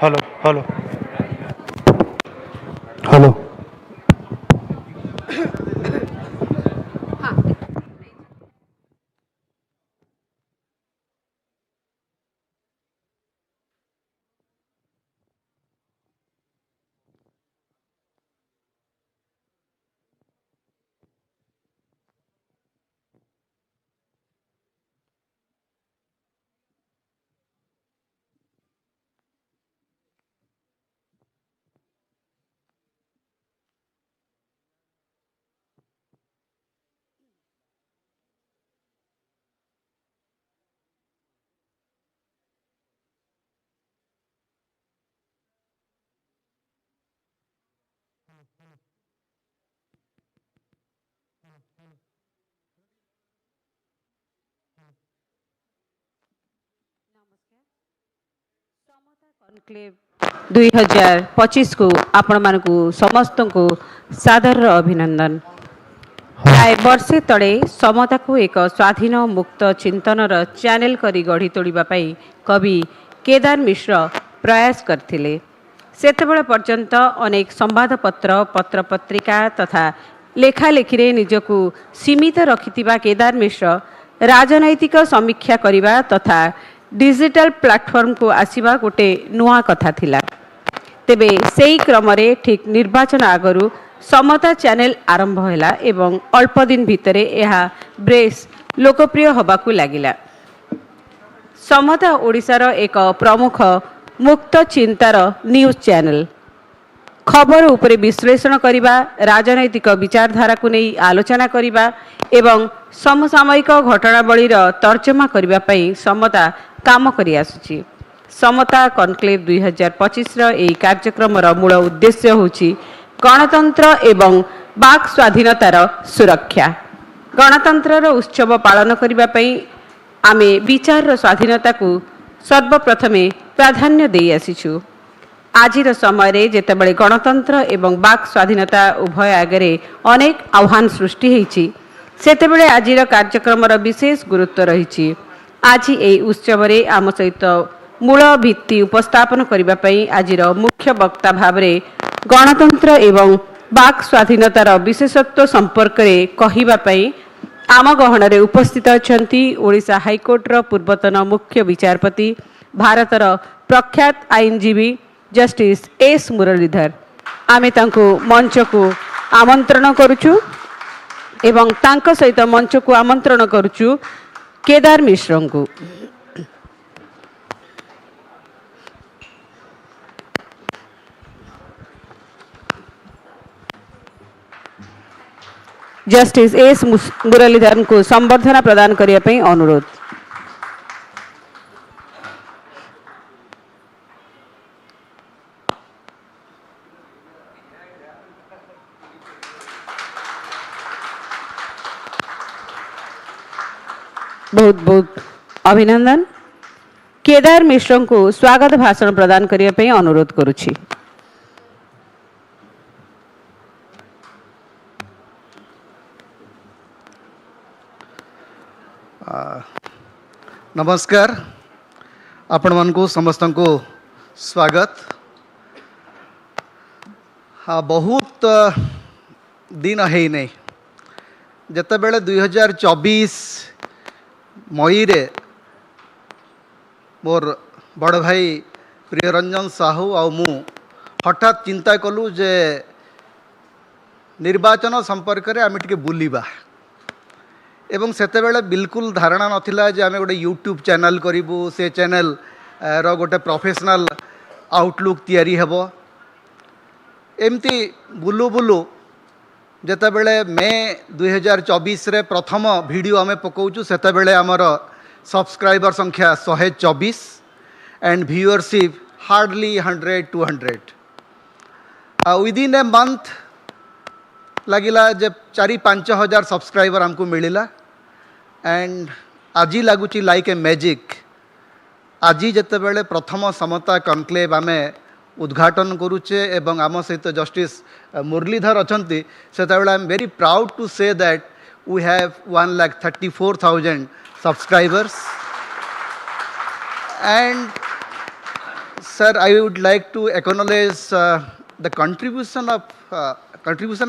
Hello hello hello conclave 2025 को आपण मानकु समस्त को सादर अभिनंदन। प्राय वर्षे तले समता को एक स्वाधीन मुक्त चिंतनर चैनल करी गढ़ी तोड़िबा पई कवि केदार मिश्र प्रयास करथिले। सेतेबेले पर्यंत अनेक संवादपत्र पत्र पत्रिका तथा लेखालेखी रे निजकु सीमित रखिथिबा केदार मिश्र राजनैतिक समीक्षा करिबा तथा डिजिटल प्लेटफॉर्म को आसीबा गोटे नुआ कथा थिला। तेबे सेई क्रम रे ठीक निर्वाचन आगरु समता चैनल आरंभ हैला एवं अल्प दिन भितरे यह ब्रेस लोकप्रिय हबाकू लागिला। समता ओडिशार एक प्रमुख मुक्त चिंतार न्यूज चैनल। खबर उपरे विश्लेषण करिबा, राजनैतिक विचारधारा को नहीं आलोचना करिबा एवं समसामयिक घटनावलीर तर्जमा करिबा पई समता काम करि आसुची। समता कॉन्क्लेव 2025 एई कार्यक्रम मूल उद्देश्य होची गणतंत्र एवं वाक स्वाधीनतार सुरक्षा। गणतंत्रर उत्सव पालन करिबा पई आमे विचार स्वाधीनता को सर्वप्रथमे प्राधान्य देई आसीछु। आजिर समय रे जेतेबेले गणतंत्र एवं वाक स्वाधीनता उभय आगरे अनेक आह्वान सृष्टि हेछि, सेतेबेले आजिर कार्यक्रमर विशेष गुरुत्व रहिछि। आज एई उत्सव रे आम सहित मूल भित्ति उपस्थापन करिबा पई आजिर मुख्य वक्ता भाबरे गणतंत्र एवं वाक स्वाधीनतार विशेषत्व संपर्क रे कहिबा पई आम गहन उपस्थित अछंती ओडिशा हाईकोर्टर पूर्वतन मुख्य विचारपति भारतर प्रख्यात आईनजीवी जस्टिस एस मुरलीधर। आमे तांको मंच को आमंत्रण करूछु एवं तांको सहित मंच को आमंत्रण करूछु केदार मिश्र को। जस्टिस एस मुरलीधर को संबर्धना प्रदान करिया पई अनुरोध। बहुत बहुत अभिनंदन। केदार मिश्र को स्वागत भाषण प्रदान करिया पई अनुरोध करुछि। नमस्कार, आपण मन को समस्त को स्वागत। हाँ, बहुत दिन है नहीं जते बेले 2024 मई रे मोर बड़ भाई प्रियरंजन साहू आ मु हठात चिंता कलु जे निर्वाचन संपर्क रे आम टिके बुलिबा एवं सेतेबेले बिल्कुल धारणा नथिला जे आमे गोटे यूट्यूब चैनल करिबु, से चैनल रो गोटे प्रोफेशनल आउटलुक तैयारी हेबो। एमती बुलु बुलु जेतेबेले मे 2024 रे प्रथम वीडियो आमे पकाउछु सेतेबेले हमर सब्सक्राइबर संख्या 124 and viewership hardly 100-200। Within a month लगिला जे 4-5 हजार सब्सक्राइबर हमको मिलिला एंड आज लगुच लाइक ए मैजिक। आज जितेबले प्रथम समता कॉन्क्लेव आमे उद्घाटन करुचे एवं आम सहित जस्टिस मुरलीधर अछंती सेतेबेले I am very proud to say that we have 1,34,000 subscribers and Sir, I would like to acknowledge the contribution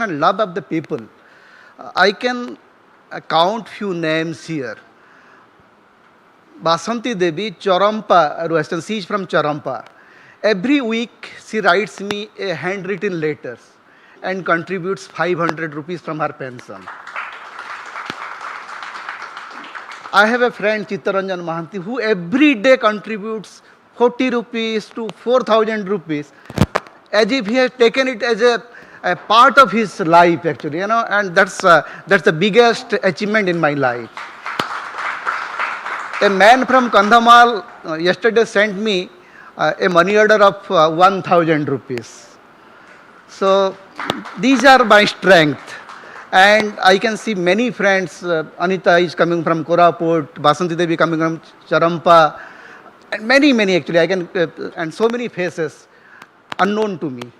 and love of the people. I can count few names here. Basanti Devi, Charampa, Western she is from Charampa. Every week she writes me a handwritten letters and contributes 500 rupees from her pension. I have a friend Chittaranjan Mahanti who every day contributes 40 rupees to 4,000 rupees as if he has taken it as a part of his life actually, you know, and that's the biggest achievement in my life. A man from Kandhamal yesterday sent me a money order of 1,000 rupees. So these are my strength. And I can see many friends. Anita is coming from Koraput, Basanti Devi coming from Charampa, and many actually. And so many faces unknown to me.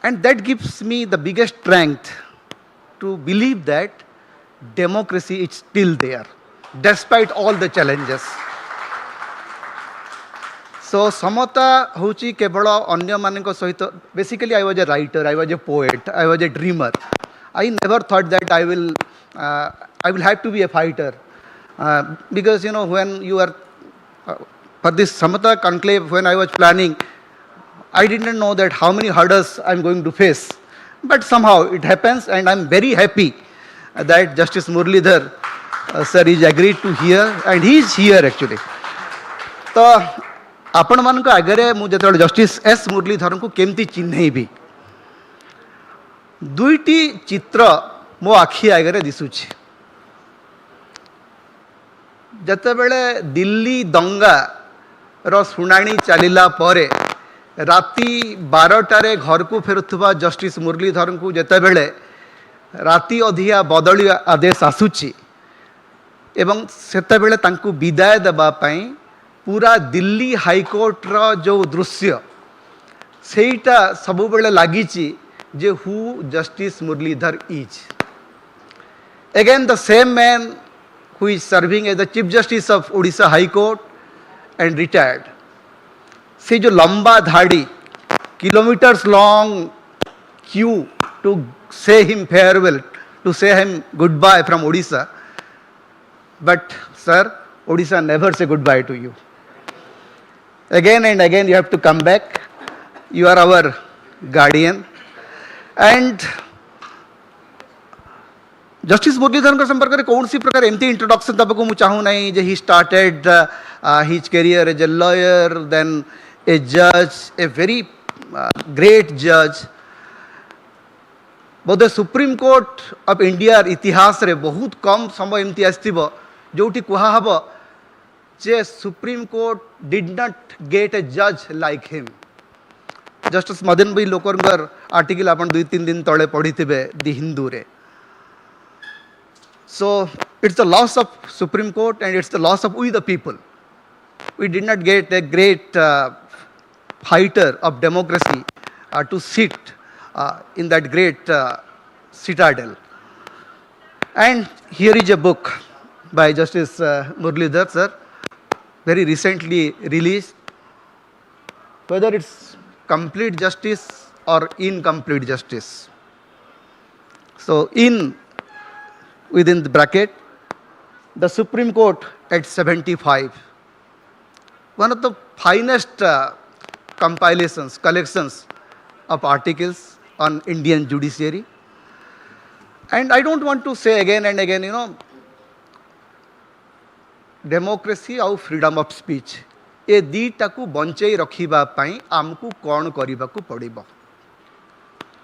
And that gives me the biggest strength to believe that democracy is still there, despite all the challenges. So Samata hochi kebala anya manenko sohito. Basically, I was a writer, I was a poet, I was a dreamer. I never thought that I will have to be a fighter, because you know when you are for this Samata Conclave, when I was planning, I didn't know that how many hurdles I'm going to face, but somehow it happens, and I'm very happy that Justice Muralidhar sir is agreed to hear, and he is here actually. तो आपण मानक आगे मुझे justice S Muralidhar को केमती चिन्हैबी दुईटी चित्र मो आखि आगे दिशुची जतेबेले दिल्ली दंगा रो शुणाणी चलिला परे राति 12टारे घर को फेरुथुबा जस्टिस मुरलीधर को जतेबेले राति अधिया बदली आदेश आसुची एवं सेतेबेले तांकु विदाय देबा पई पूरा दिल्ली हाईकोर्ट रो जो दृश्य सेटा सबु बेले लागिची जे who Justice Muralidhar is. Again, the same man who is serving as the Chief Justice of Odisha High Court and retired. से जो लंबा धाड़ी, kilometers long queue to say him farewell, to say him goodbye from Odisha. But sir, Odisha never say goodbye to you. Again and again you have to come back. You are our guardian. And Justice Muralidhar का संपर्क में कौन सी प्रकार एमती introduction तब को मुझे नहीं जे he started his career as a lawyer, then a judge, a very great judge. Bodhe supreme court of India इतिहास रे बहुत कम समय एमती आसथिबो जोटी कुहा हबो जे supreme court did not get a जज लाइक हिम. जस्टिस मदन भाई लोकर आर्टिकल आप 2-3 दिन तले पढ़ी थे दि हिंदू रे. So it's the loss of Supreme Court and it's the loss of we the people. We did not get a great fighter of democracy to sit in that great citadel. And here is a book by Justice Muralidhar sir, very recently released. Whether it's complete justice or incomplete justice. So within the bracket, the Supreme Court at 75. One of the finest collections of articles on Indian judiciary. And I don't want to say again and again, you know, democracy or freedom of speech. ए दीटा को बंचई रखिबा पई आमको कौन करिबा को पड़िबो,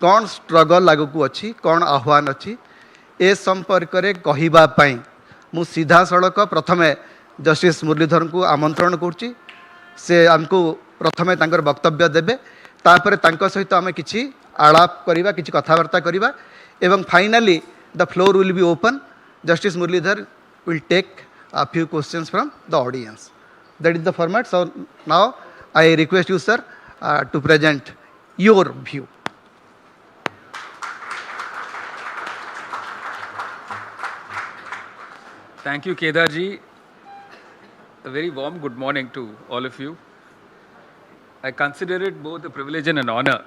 कौन struggle लागू अच्छी, कौन आह्वान अच्छी, ए संपर्क रे कहिबा पई मु सीधा सड़क प्रथमे जस्टिस मुरलीधर को आमंत्रण करछि. से आमको प्रथमे तांकर वक्तव्य देबे, तापर तांको सहित आमे किछि आलाप करिबा, किछि कथावार्ता करिबा एवं finally the floor will be open. Justice Muralidhar will take a few questions from the audience. That is the format. So now I request you, sir, to present your view. Thank you, Kedar ji. A very warm good morning to all of you. I consider it both a privilege and an honor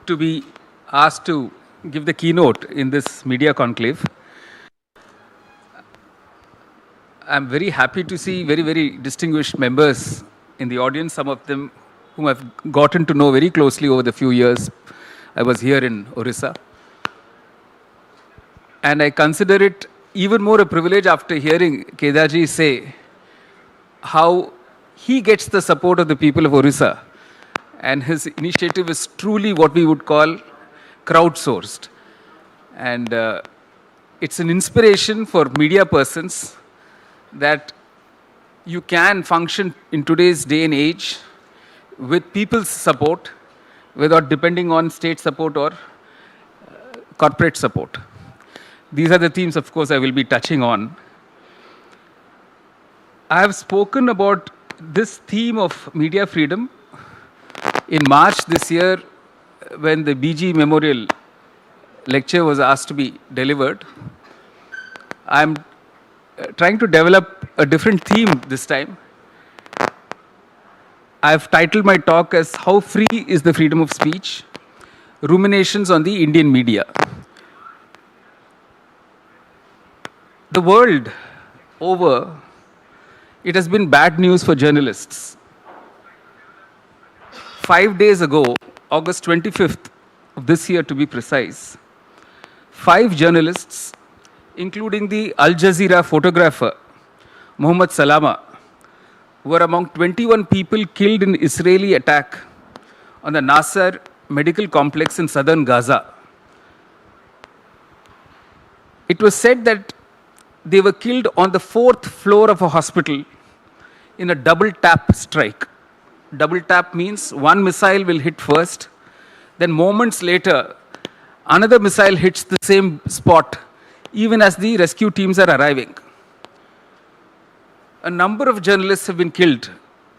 to be asked to give the keynote in this media conclave. I'm very happy to see very, very distinguished members in the audience, some of them whom I've gotten to know very closely over the few years I was here in Orissa. And I consider it even more a privilege after hearing Kedarji say how he gets the support of the people of Orissa. And his initiative is truly what we would call crowdsourced. And it's an inspiration for media persons that you can function in today's day and age with people's support without depending on state support or corporate support. These are the themes, of course, I will be touching on. I have spoken about this theme of media freedom in March this year when the BG Memorial lecture was asked to be delivered. I'm trying to develop a different theme this time. I've titled my talk as How Free is the Freedom of Speech? Ruminations on the Indian Media. The world over, it has been bad news for journalists. 5 days ago, August 25th of this year to be precise, 5 journalists, including the Al Jazeera photographer, Mohammed Salama, were among 21 people killed in Israeli attack on the Nasser medical complex in southern Gaza. It was said that they were killed on the 4th floor of a hospital in a double tap strike. Double tap means one missile will hit first, then moments later, another missile hits the same spot, even as the rescue teams are arriving. A number of journalists have been killed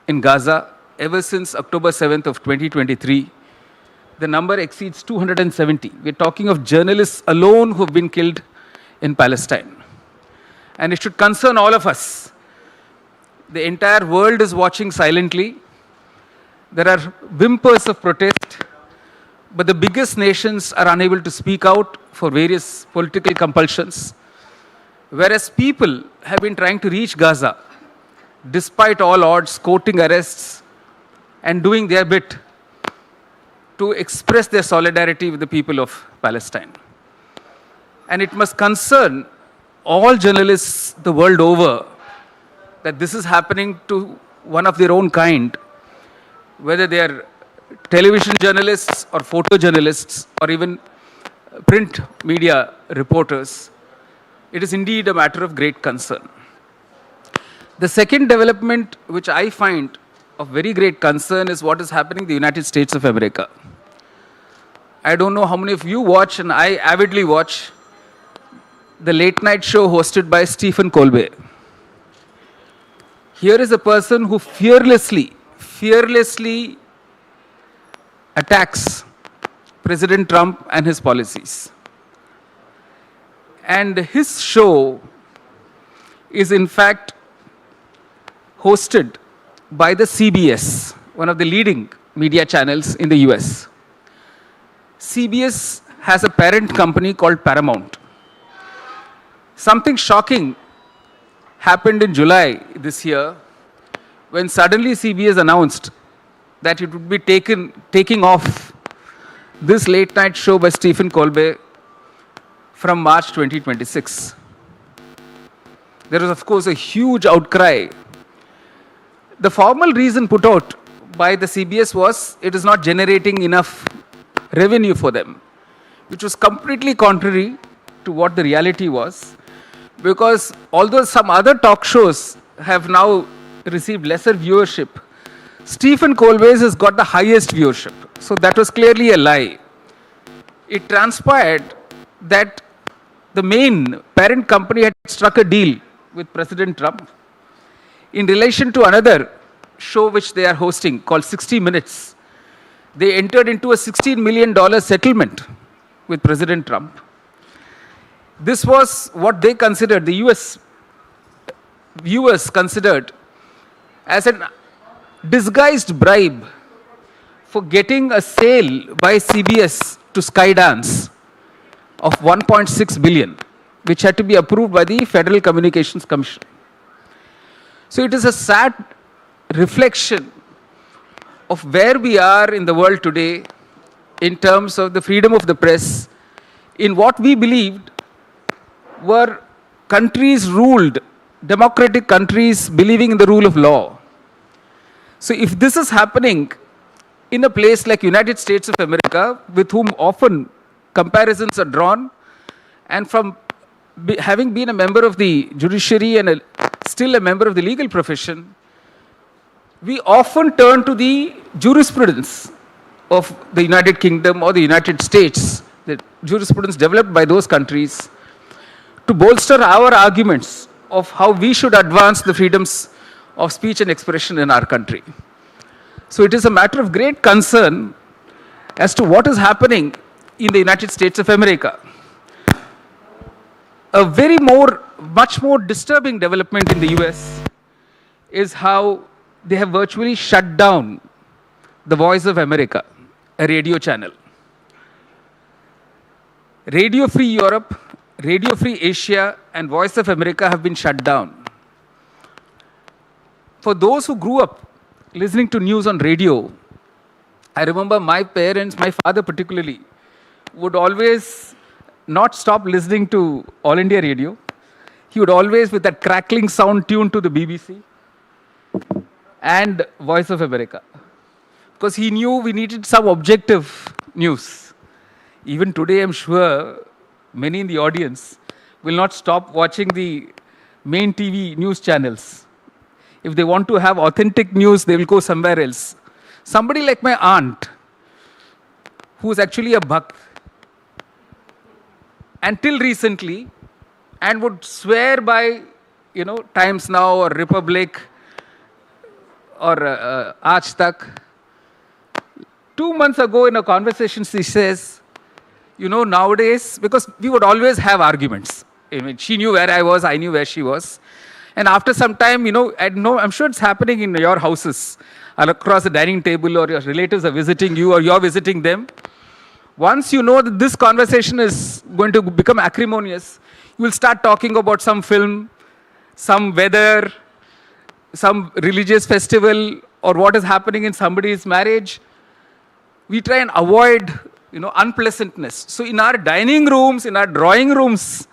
in Gaza ever since October 7th of 2023. The number exceeds 270. We're talking of journalists alone who have been killed in Palestine. And it should concern all of us. The entire world is watching silently. There are whimpers of protest, but the biggest nations are unable to speak out for various political compulsions. Whereas people have been trying to reach Gaza, despite all odds, courting arrests, and doing their bit to express their solidarity with the people of Palestine. And it must concern all journalists the world over that this is happening to one of their own kind, whether they are television journalists or photojournalists or even print media reporters. It is indeed a matter of great concern. The second development which I find of very great concern is what is happening in the United States of America. I don't know how many of you watch, and I avidly watch, the late night show hosted by Stephen Colbert. Here is a person who fearlessly attacks President Trump and his policies. And his show is in fact hosted by the CBS, one of the leading media channels in the US. CBS has a parent company called Paramount. Something shocking happened in July this year when suddenly CBS announced that it would be taking off this late night show by Stephen Colbert from March 2026. There was, of course, a huge outcry. The formal reason put out by the CBS was it is not generating enough revenue for them, which was completely contrary to what the reality was. Because although some other talk shows have now received lesser viewership, Stephen Colbert's has got the highest viewership. So that was clearly a lie. It transpired that the main parent company had struck a deal with President Trump in relation to another show which they are hosting called 60 Minutes. They entered into a $16 million settlement with President Trump. This was what they considered, the US viewers considered, as an disguised bribe for getting a sale by CBS to Skydance of 1.6 billion, which had to be approved by the Federal Communications Commission. So it is a sad reflection of where we are in the world today in terms of the freedom of the press, in what we believed were countries ruled, democratic countries believing in the rule of law. So if this is happening in a place like United States of America, with whom often comparisons are drawn, and from having been a member of the judiciary and still a member of the legal profession, we often turn to the jurisprudence of the United Kingdom or the United States, the jurisprudence developed by those countries, to bolster our arguments of how we should advance the freedoms of speech and expression in our country. So it is a matter of great concern as to what is happening in the United States of America. A much more disturbing development in the US is how they have virtually shut down the Voice of America, a radio channel. Radio Free Europe, Radio Free Asia, and Voice of America have been shut down. For those who grew up listening to news on radio, I remember my parents, my father particularly, would always not stop listening to All India Radio. He would always, with that crackling sound, tune to the BBC and Voice of America, because he knew we needed some objective news. Even today, I'm sure many in the audience will not stop watching the main TV news channels. If they want to have authentic news, they will go somewhere else. Somebody like my aunt, who is actually a Bhakt, until recently, and would swear by, Times Now or Republic or Aaj Tak. 2 months ago in a conversation, she says, nowadays, because we would always have arguments. I mean, she knew where I was, I knew where she was. And after some time, I'm sure it's happening in your houses, or across the dining table, or your relatives are visiting you, or you're visiting them. Once you know that this conversation is going to become acrimonious, you will start talking about some film, some weather, some religious festival, or what is happening in somebody's marriage. We try and avoid, unpleasantness. So in our dining rooms, in our drawing rooms,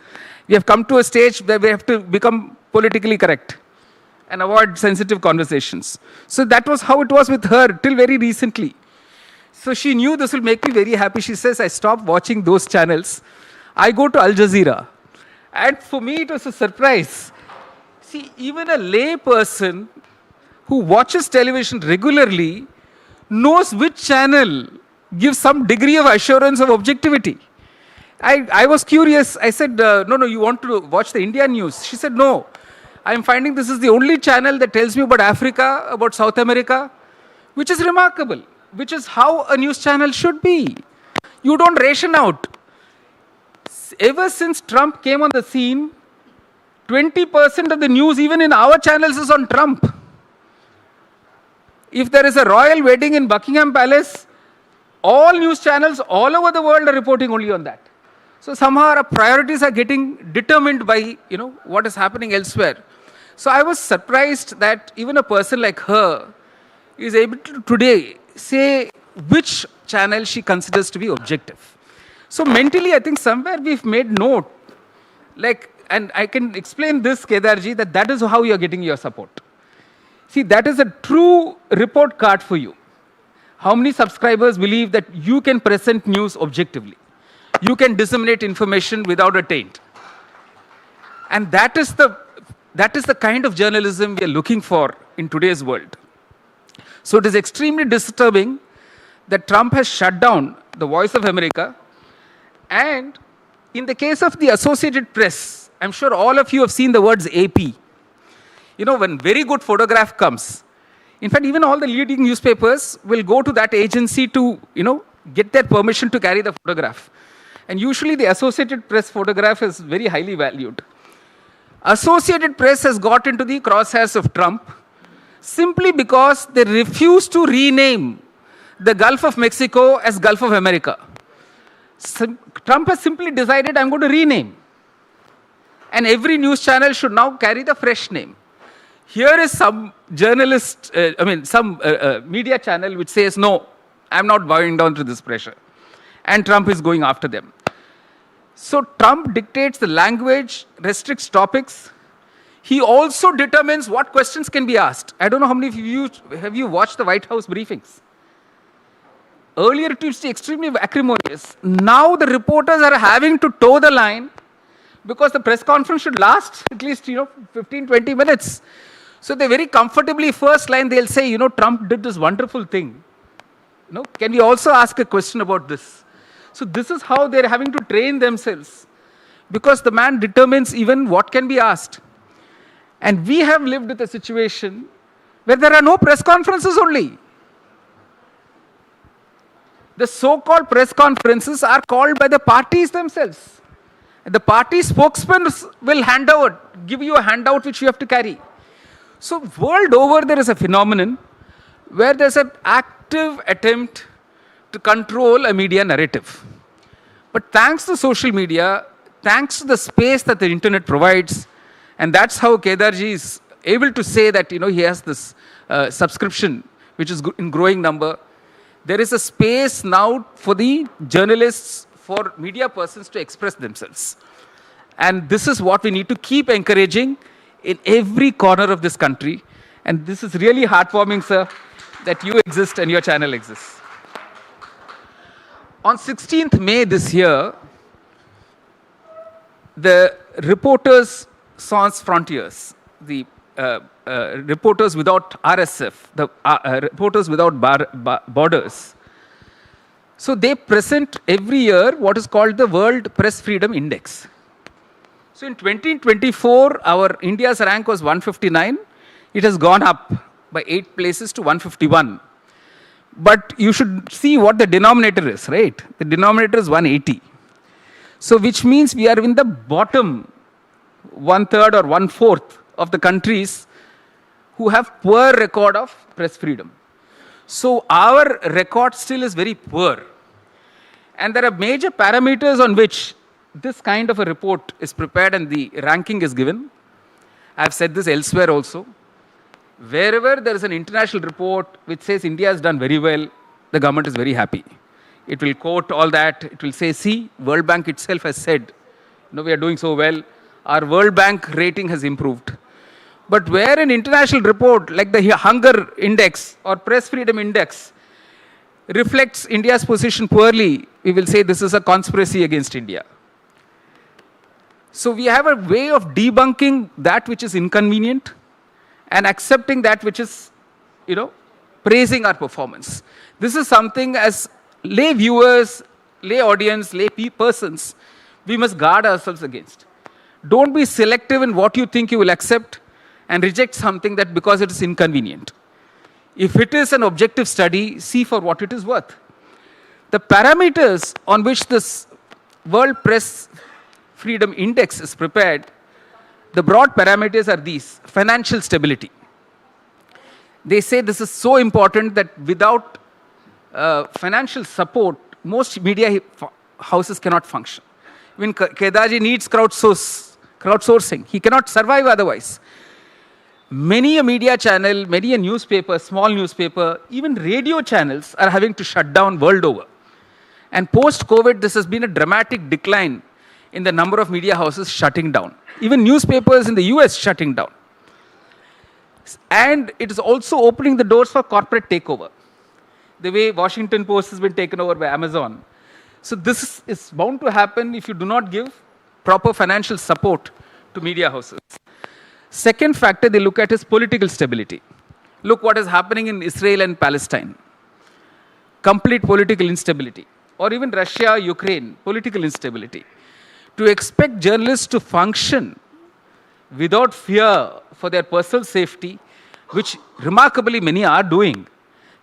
we have come to a stage where we have to become politically correct and avoid sensitive conversations. So that was how it was with her till very recently. So she knew this will make me very happy. She says, I stopped watching those channels. I go to Al Jazeera. And for me, it was a surprise. See, even a lay person who watches television regularly knows which channel gives some degree of assurance of objectivity. I was curious. I said, no, you want to watch the Indian news? She said, no. I'm finding this is the only channel that tells me about Africa, about South America, which is remarkable, which is how a news channel should be. You don't ration out. Ever since Trump came on the scene, 20% of the news, even in our channels, is on Trump. If there is a royal wedding in Buckingham Palace, all news channels all over the world are reporting only on that. So somehow our priorities are getting determined by, what is happening elsewhere. So I was surprised that even a person like her is able to today say which channel she considers to be objective. So mentally, I think somewhere we've made note, and I can explain this, Kedarji, that is how you're getting your support. See, that is a true report card for you. How many subscribers believe that you can present news objectively? You can disseminate information without a taint. And that is the kind of journalism we are looking for in today's world. So it is extremely disturbing that Trump has shut down the Voice of America. And in the case of the Associated Press, I'm sure all of you have seen the words AP. When very good photograph comes, in fact, even all the leading newspapers will go to that agency to, get their permission to carry the photograph. And usually the Associated Press photograph is very highly valued. Associated Press has got into the crosshairs of Trump simply because they refuse to rename the Gulf of Mexico as Gulf of America. Trump has simply decided, I'm going to rename. And every news channel should now carry the fresh name. Here is some journalist, some media channel which says, no, I'm not bowing down to this pressure. And Trump is going after them. So Trump dictates the language, restricts topics. He also determines what questions can be asked. I don't know how many of you have watched the White House briefings. Earlier it used to be extremely acrimonious. Now the reporters are having to toe the line because the press conference should last at least 15, 20 minutes. So they very comfortably, first line they'll say, Trump did this wonderful thing. Can we also ask a question about this? So this is how they're having to train themselves, because the man determines even what can be asked. And we have lived with a situation where there are no press conferences only. The so-called press conferences are called by the parties themselves. And the party spokesmen will give you a handout which you have to carry. So world over there is a phenomenon where there's an active attempt to control a media narrative. But thanks to social media, thanks to the space that the internet provides, and that's how Kedarji is able to say that he has this subscription which is in growing number. There is a space now for the journalists, for media persons to express themselves. And this is what we need to keep encouraging in every corner of this country. And this is really heartwarming, sir, that you exist and your channel exists. On 16th May this year, the Reporters Sans Frontiers, the Reporters Without RSF, the Reporters Without Borders, so they present every year what is called the World Press Freedom Index. So in 2024, our India's rank was 159. It has gone up by 8 places to 151. But you should see what the denominator is, right? The denominator is 180. So which means we are in the bottom 1/3 or 1/4 of the countries who have poor record of press freedom. So our record still is very poor. And there are major parameters on which this kind of a report is prepared and the ranking is given. I've said this elsewhere also. Wherever there is an international report which says India has done very well, the government is very happy. It will quote all that. It will say, see, World Bank itself has said, we are doing so well. Our World Bank rating has improved. But where an international report like the Hunger Index or Press Freedom Index reflects India's position poorly, we will say this is a conspiracy against India. So we have a way of debunking that which is inconvenient and accepting that which is, praising our performance. This is something as lay viewers, lay audience, lay persons, we must guard ourselves against. Don't be selective in what you think you will accept and reject something that because it is inconvenient. If it is an objective study, see for what it is worth. The parameters on which this World Press Freedom Index is prepared, the broad parameters are these: financial stability. They say this is so important that without financial support, most media houses cannot function. Even Kedarji needs crowdsourcing. He cannot survive otherwise. Many a media channel, many a newspaper, small newspaper, even radio channels are having to shut down world over. And post-COVID, this has been a dramatic decline in the number of media houses shutting down. Even newspapers in the US shutting down. And it is also opening the doors for corporate takeover. The way Washington Post has been taken over by Amazon. So this is bound to happen if you do not give proper financial support to media houses. Second factor they look at is political stability. Look what is happening in Israel and Palestine. Complete political instability. Or even Russia, Ukraine, political instability. To expect journalists to function without fear for their personal safety, which remarkably many are doing.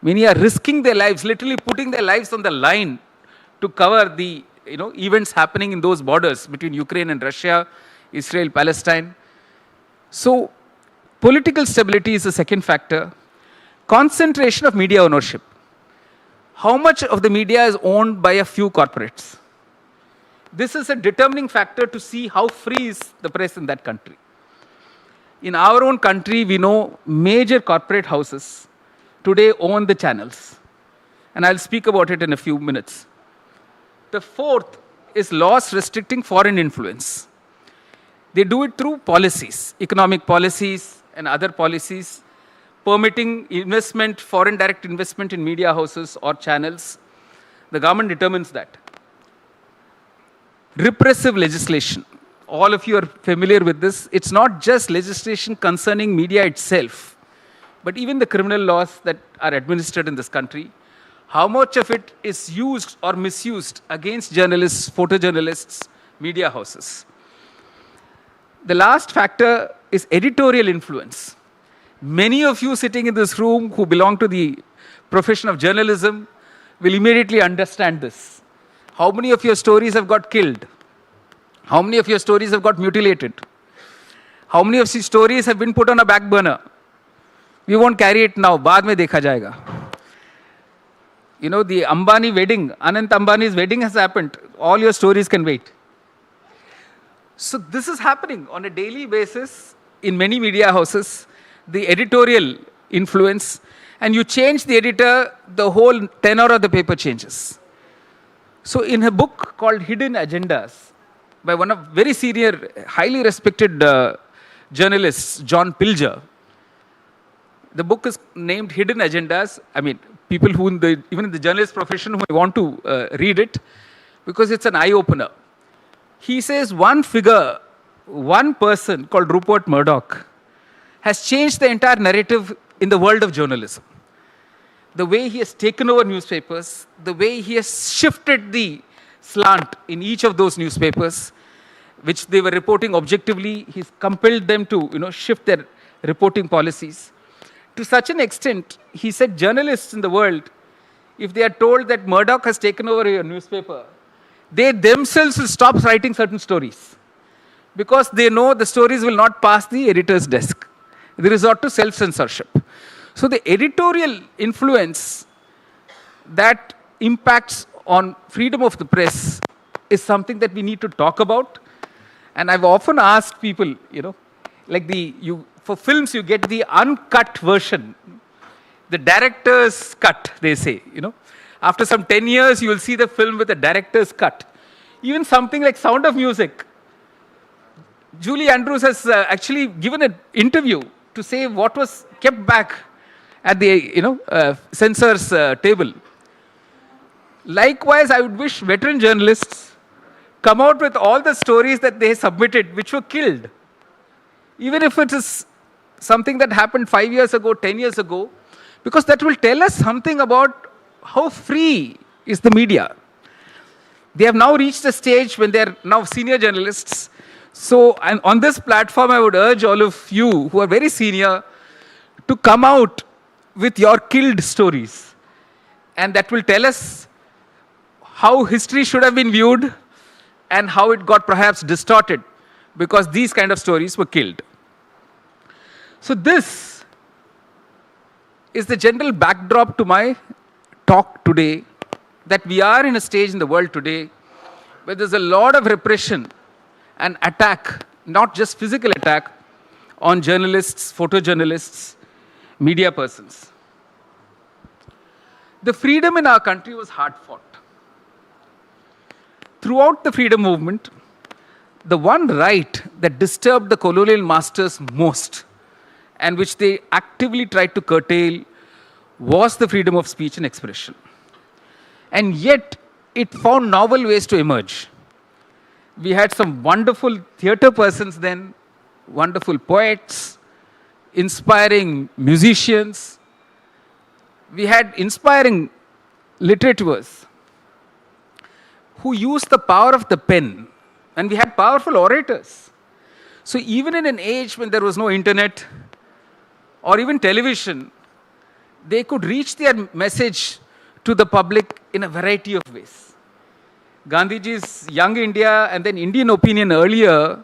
Many are risking their lives, literally putting their lives on the line to cover the events happening in those borders between Ukraine and Russia, Israel, Palestine. So Political stability is the second factor. Concentration of media ownership. How much of the media is owned by a few corporates? This is a determining factor to see how free is the press in that country. In our own country, we know major corporate houses today own the channels. And I'll speak about it in a few minutes. The fourth is laws restricting foreign influence. They do it through policies, economic policies and other policies, permitting investment, foreign direct investment in media houses or channels. The government determines that. Repressive legislation. All of you are familiar with this. It's not just legislation concerning media itself, but even the criminal laws that are administered in this country. How much of it is used or misused against journalists, photojournalists, media houses? The last factor is editorial influence. Many of you sitting in this room who belong to the profession of journalism will immediately understand this. How many of your stories have got killed? How many of your stories have got mutilated? How many of these stories have been put on a back burner? We won't carry it now. Baad mein dekha jayega. You know, the Ambani wedding, Anant Ambani's wedding has happened. All your stories can wait. So this is happening on a daily basis in many media houses, the editorial influence, and you change the editor, the whole tenor of the paper changes. So in a book called Hidden Agendas, by one of very senior, highly respected journalists, John Pilger, the book is named Hidden Agendas. I mean, people who, even in the journalist profession, who want to read it, because it's an eye-opener. He says one figure, one person called Rupert Murdoch has changed the entire narrative in the world of journalism. The way he has taken over newspapers, the way he has shifted the slant in each of those newspapers, which they were reporting objectively, he's compelled them to shift their reporting policies. To such an extent, he said journalists in the world, if they are told that Murdoch has taken over your newspaper, they themselves will stop writing certain stories because they know the stories will not pass the editor's desk. They resort to self-censorship. So the editorial influence that impacts on freedom of the press is something that we need to talk about. And I've often asked people, like for films you get the uncut version, the director's cut, they say, After some 10 years, you will see the film with a director's cut. Even something like Sound of Music. Julie Andrews has actually given an interview to say what was kept back at the censor's table. Likewise, I would wish veteran journalists come out with all the stories that they submitted which were killed. Even if it is something that happened 5 years ago, 10 years ago, because that will tell us something about how free is the media. They have now reached a stage when they are now senior journalists. So on this platform, I would urge all of you who are very senior to come out with your killed stories. And that will tell us how history should have been viewed and how it got perhaps distorted because these kind of stories were killed. So this is the general backdrop to my talk today, that we are in a stage in the world today where there's a lot of repression and attack, not just physical attack, on journalists, photojournalists, media persons. The freedom in our country was hard fought. Throughout the freedom movement, the one right that disturbed the colonial masters most and which they actively tried to curtail was the freedom of speech and expression. And yet, it found novel ways to emerge. We had some wonderful theatre persons then, wonderful poets, inspiring musicians. We had inspiring literateurs who used the power of the pen, and we had powerful orators. So even in an age when there was no internet or even television, they could reach their message to the public in a variety of ways. Gandhiji's Young India and then Indian Opinion earlier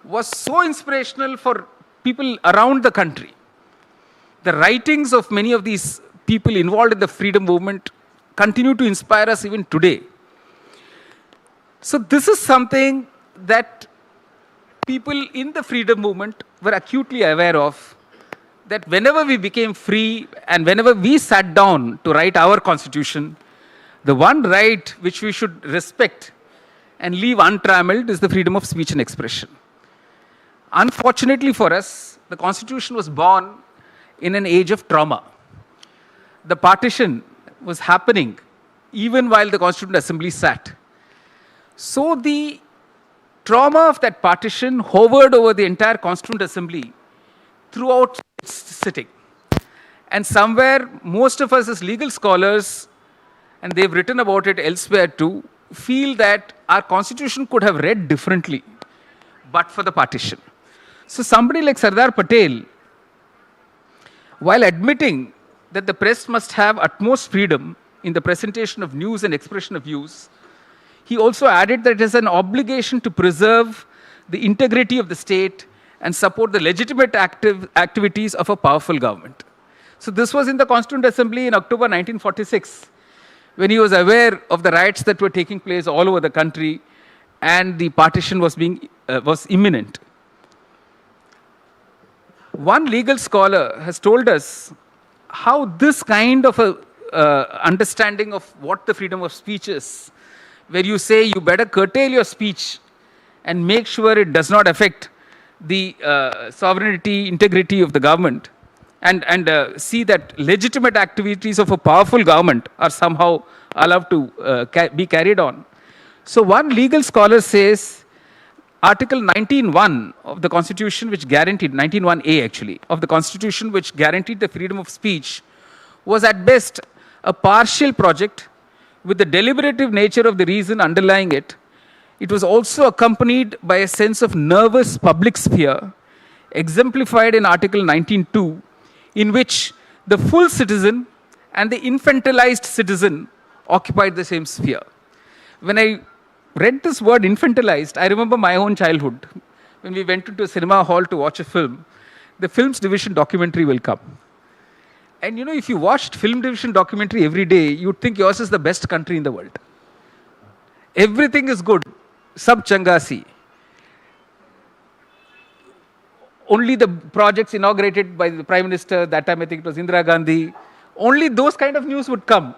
was so inspirational for people around the country. The writings of many of these people involved in the freedom movement continue to inspire us even today. So this is something that people in the freedom movement were acutely aware of, that whenever we became free and whenever we sat down to write our constitution, the one right which we should respect and leave untrammeled is the freedom of speech and expression. Unfortunately for us, the constitution was born in an age of trauma. The partition was happening even while the Constituent Assembly sat. So the trauma of that partition hovered over the entire Constituent Assembly throughout its sitting. And somewhere, most of us as legal scholars, and they've written about it elsewhere too, feel that our constitution could have read differently, but for the partition. So somebody like Sardar Patel, while admitting that the press must have utmost freedom in the presentation of news and expression of views, he also added that it is an obligation to preserve the integrity of the state and support the legitimate activities of a powerful government. So this was in the Constituent Assembly in October 1946, when he was aware of the riots that were taking place all over the country and the partition was imminent. One legal scholar has told us how this kind of a understanding of what the freedom of speech is, where you say you better curtail your speech and make sure it does not affect the sovereignty, integrity of the government, and see that legitimate activities of a powerful government are somehow allowed to be carried on. So one legal scholar says Article 19.1 of the Constitution, which guaranteed, 19.1a actually, of the Constitution, which guaranteed the freedom of speech, was at best a partial project with the deliberative nature of the reason underlying it. It was also accompanied by a sense of nervous public sphere, exemplified in Article 19.2, in which the full citizen and the infantilized citizen occupied the same sphere. When I read this word infantilized, I remember my own childhood. When we went into a cinema hall to watch a film, the Films Division documentary will come. And you know, if you watched Film Division documentary every day, you'd think yours is the best country in the world. Everything is good. Sab changasi. Only the projects inaugurated by the Prime Minister, that time I think it was Indira Gandhi, only those kind of news would come.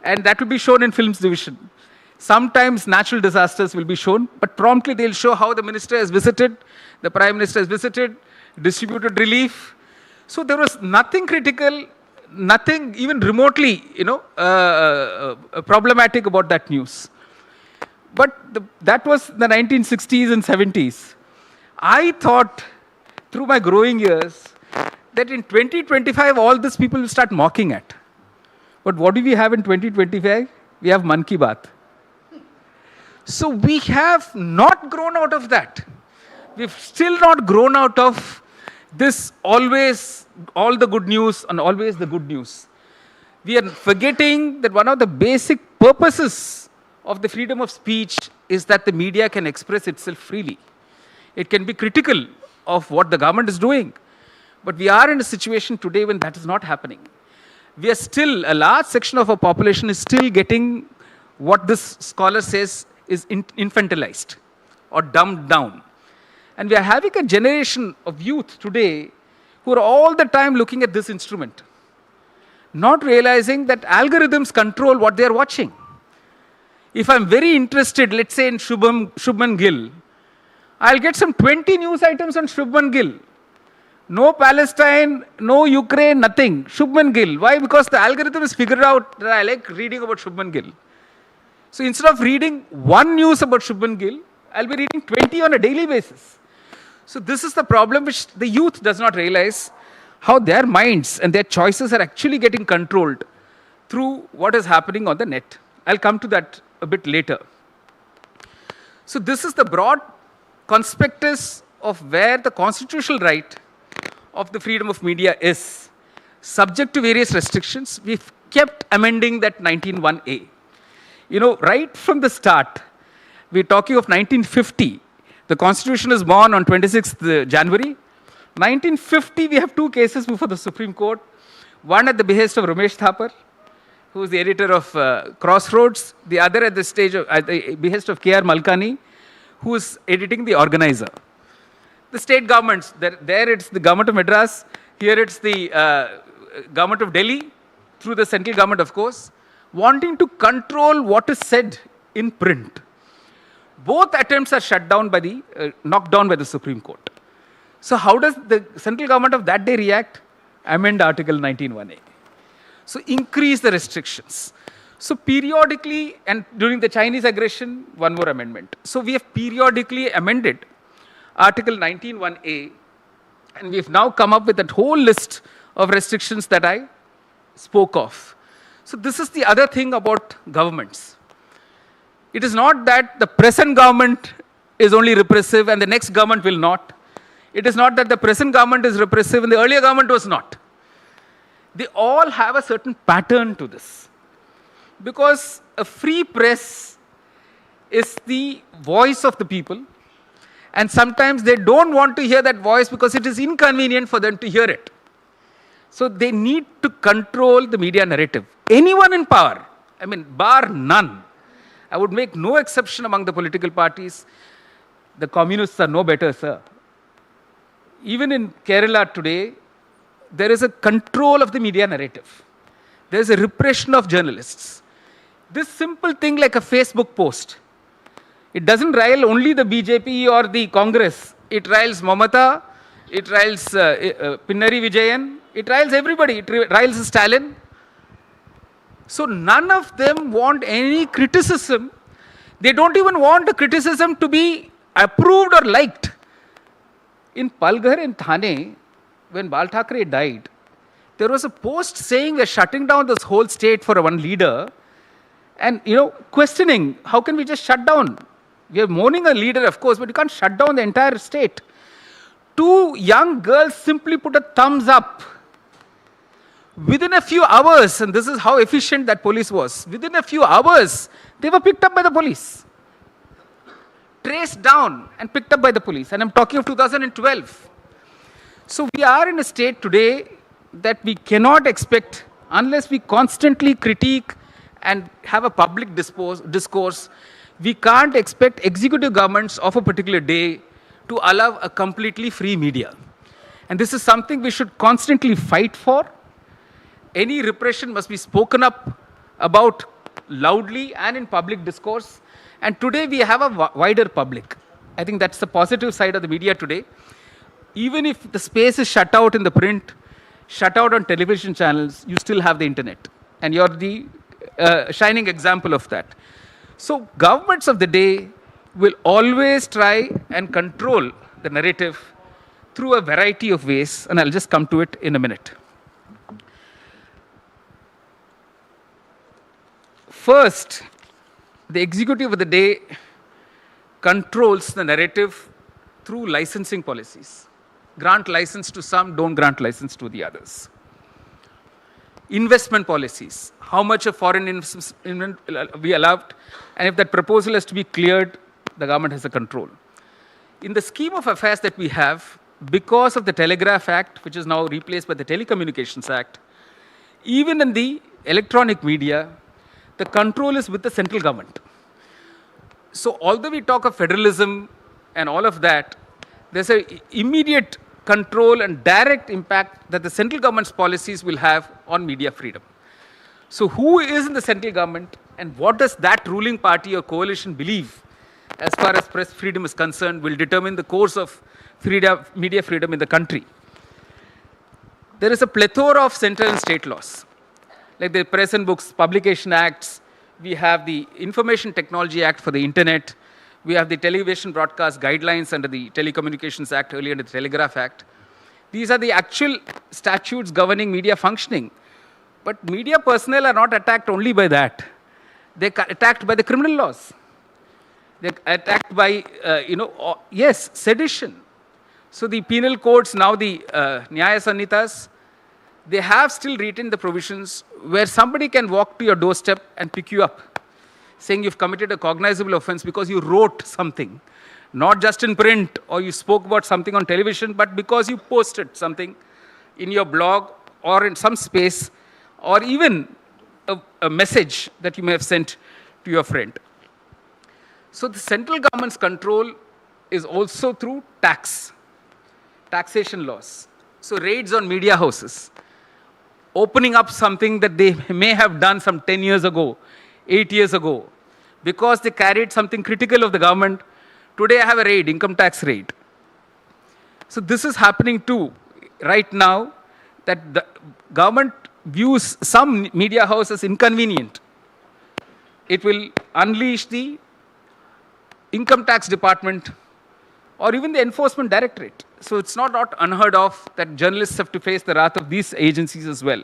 And that will be shown in Films Division. Sometimes natural disasters will be shown, but promptly they'll show how the minister has visited, the Prime Minister has visited, distributed relief. So there was nothing critical, nothing even remotely, problematic about that news. But that was the 1960s and 70s. I thought through my growing years that in 2025 all these people will start mocking at. But what do we have in 2025? We have Man Ki Baat. So we have not grown out of that. We've still not grown out of this always, all the good news and always the good news. We are forgetting that one of the basic purposes of the freedom of speech is that the media can express itself freely. It can be critical of what the government is doing. But we are in a situation today when that is not happening. We are still, a large section of our population is still getting what this scholar says is infantilized or dumbed down. And we are having a generation of youth today who are all the time looking at this instrument, not realizing that algorithms control what they are watching. If I'm very interested, let's say in Shubman Gill, I'll get some 20 news items on Shubman Gill. No Palestine, no Ukraine, nothing. Shubman Gill. Why? Because the algorithm has figured out that I like reading about Shubman Gill. So instead of reading one news about Shubman Gill, I'll be reading 20 on a daily basis. So this is the problem which the youth does not realize, how their minds and their choices are actually getting controlled through what is happening on the net. I'll come to that a bit later. So this is the broad conspectus of where the constitutional right of the freedom of media is. Subject to various restrictions, we've kept amending that 19.1a. Right from the start, we're talking of 1950. The Constitution is born on 26th January. 1950, we have 2 cases before the Supreme Court. One at the behest of Ramesh Thapar, who is the editor of Crossroads. The other at the behest of K.R. Malkani, who is editing The Organizer. The state governments, there it's the government of Madras, here it's the government of Delhi, through the central government, of course, wanting to control what is said in print. Both attempts are shut down by knocked down by the Supreme Court. So how does the central government of that day react? Amend Article 19(1)(a). So increase the restrictions. So periodically, and during the Chinese aggression, one more amendment. So we have periodically amended Article 19(1)(a), and we have now come up with that whole list of restrictions that I spoke of. So this is the other thing about governments. It is not that the present government is only repressive and the next government will not. It is not that the present government is repressive and the earlier government was not. They all have a certain pattern to this. Because a free press is the voice of the people, and sometimes they don't want to hear that voice because it is inconvenient for them to hear it. So they need to control the media narrative. Anyone in power, I mean, bar none. I would make no exception among the political parties. The communists are no better, sir. Even in Kerala today, there is a control of the media narrative. There is a repression of journalists. This simple thing like a Facebook post, it doesn't rile only the BJP or the Congress. It riles Mamata, it riles Pinnari Vijayan, it riles everybody. It riles Stalin. So none of them want any criticism. They don't even want the criticism to be approved or liked. In Palghar in Thane, when Bal Thackeray died, there was a post saying we're shutting down this whole state for one leader, and questioning how can we just shut down? We are mourning a leader, of course, but you can't shut down the entire state. 2 young girls simply put a thumbs up. Within a few hours, and this is how efficient that police was, within a few hours, they were picked up by the police. Traced down and picked up by the police. And I'm talking of 2012. So we are in a state today that we cannot expect, unless we constantly critique and have a public discourse, we can't expect executive governments of a particular day to allow a completely free media. And this is something we should constantly fight for. Any repression must be spoken up about loudly and in public discourse. And today we have a wider public. I think that's the positive side of the media today. Even if the space is shut out in the print, shut out on television channels, you still have the internet. And you're the shining example of that. So governments of the day will always try and control the narrative through a variety of ways, and I'll just come to it in a minute. First, the executive of the day controls the narrative through licensing policies. Grant license to some, don't grant license to the others. Investment policies, how much of foreign investment we allowed, and if that proposal has to be cleared, the government has a control. In the scheme of affairs that we have, because of the Telegraph Act, which is now replaced by the Telecommunications Act, even in the electronic media, the control is with the central government. So although we talk of federalism and all of that, there's an immediate control and direct impact that the central government's policies will have on media freedom. So who is in the central government and what does that ruling party or coalition believe as far as press freedom is concerned will determine the course of media freedom in the country. There is a plethora of central and state laws, like the Press and Books Publication Acts. We have the Information Technology Act for the Internet. We have the Television Broadcast Guidelines under the Telecommunications Act, earlier under the Telegraph Act. These are the actual statutes governing media functioning. But media personnel are not attacked only by that. They're attacked by the criminal laws. They're attacked by, yes, sedition. So the penal codes, now the Nyaya Sanhitas, they have still retained the provisions where somebody can walk to your doorstep and pick you up, saying you've committed a cognizable offense because you wrote something not just in print or you spoke about something on television, but because you posted something in your blog or in some space, or even a message that you may have sent to your friend. So the central government's control is also through taxation laws. So raids on media houses, opening up something that they may have done some 10 years ago, 8 years ago, because they carried something critical of the government. Today I have a raid, income tax raid. So this is happening too right now, that the government views some media house as inconvenient. It will unleash the income tax department or even the enforcement directorate. So it's not unheard of that journalists have to face the wrath of these agencies as well.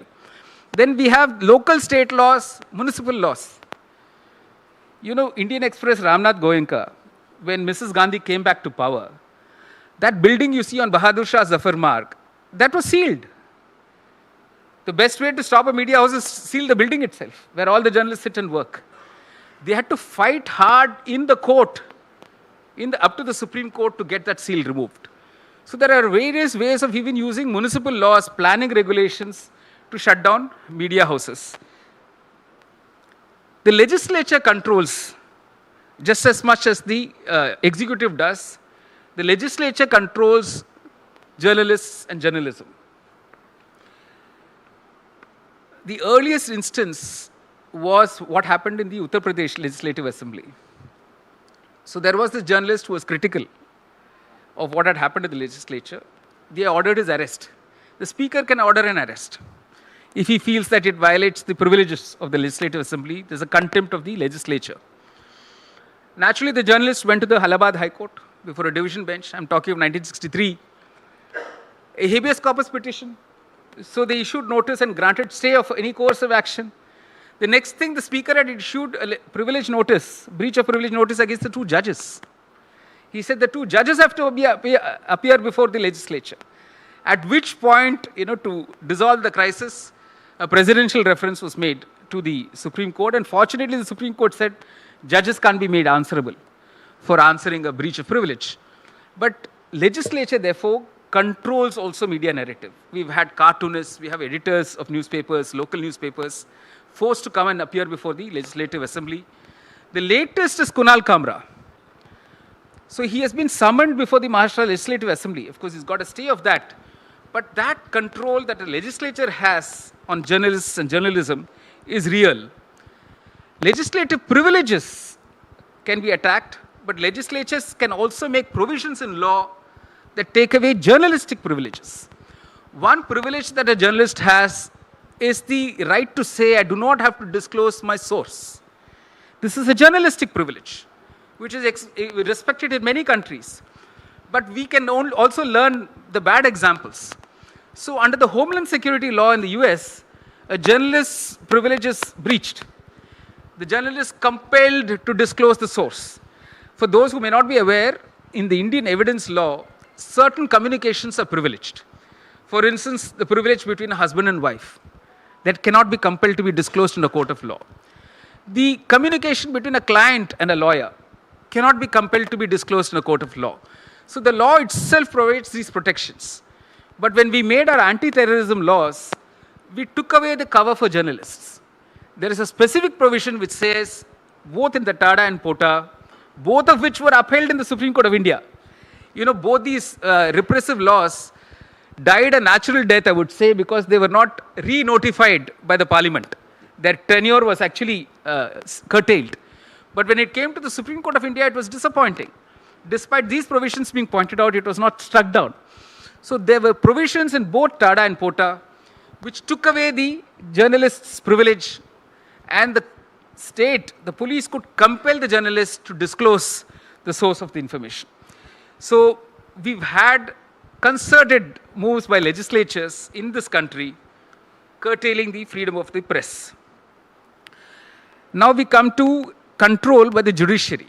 Then we have local state laws, municipal laws. You know, Indian Express Ramnath Goenka, when Mrs. Gandhi came back to power, that building you see on Bahadur Shah Zafar Marg, that was sealed. The best way to stop a media house is seal the building itself, where all the journalists sit and work. They had to fight hard in the court, up to the Supreme Court, to get that seal removed. So there are various ways of even using municipal laws, planning regulations to shut down media houses. The legislature controls just as much as the executive does. The legislature controls journalists and journalism. The earliest instance was what happened in the Uttar Pradesh Legislative Assembly. So there was this journalist who was critical of what had happened in the legislature. They ordered his arrest. The speaker can order an arrest if he feels that it violates the privileges of the Legislative Assembly. There's a contempt of the legislature. Naturally, the journalist went to the Allahabad High Court before a division bench. I'm talking of 1963. A habeas corpus petition. So they issued notice and granted stay of any course of action. The next thing, the speaker had issued a privilege notice, breach of privilege notice against the two judges. He said the two judges have to appear before the legislature. At which point, to dissolve the crisis, a presidential reference was made to the Supreme Court. And fortunately, the Supreme Court said judges can't be made answerable for answering a breach of privilege. But legislature, therefore, controls also media narrative. We've had cartoonists, we have editors of newspapers, local newspapers, forced to come and appear before the Legislative Assembly. The latest is Kunal Kamra. So he has been summoned before the Maharashtra Legislative Assembly. Of course, he's got a stay of that. But that control that the legislature has on journalists and journalism is real. Legislative privileges can be attacked, but legislatures can also make provisions in law that take away journalistic privileges. One privilege that a journalist has is the right to say, I do not have to disclose my source. This is a journalistic privilege, which is respected in many countries. But we can also learn the bad examples. So under the Homeland Security law in the US, a journalist's privilege is breached. The journalist is compelled to disclose the source. For those who may not be aware, in the Indian evidence law, certain communications are privileged. For instance, the privilege between a husband and wife, that cannot be compelled to be disclosed in a court of law. The communication between a client and a lawyer cannot be compelled to be disclosed in a court of law. So the law itself provides these protections. But when we made our anti-terrorism laws, we took away the cover for journalists. There is a specific provision which says, both in the TADA and POTA, both of which were upheld in the Supreme Court of India. Both these repressive laws died a natural death, I would say, because they were not re-notified by the parliament. Their tenure was actually curtailed. But when it came to the Supreme Court of India, it was disappointing. Despite these provisions being pointed out, it was not struck down. So there were provisions in both TADA and POTA which took away the journalist's privilege, and the state, the police, could compel the journalist to disclose the source of the information. So we've had concerted moves by legislatures in this country curtailing the freedom of the press. Now we come to control by the judiciary.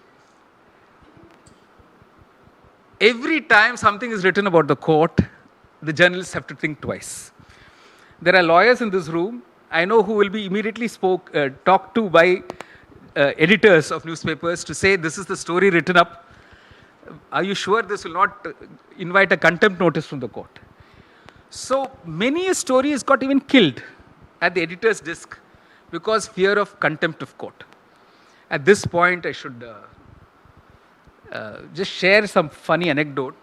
Every time something is written about the court, the journalists have to think twice. There are lawyers in this room, I know, who will be immediately talked to by editors of newspapers to say, this is the story written up. are you sure this will not invite a contempt notice from the court? So many a story has got even killed at the editor's desk because fear of contempt of court. At this point, I should just share some funny anecdote.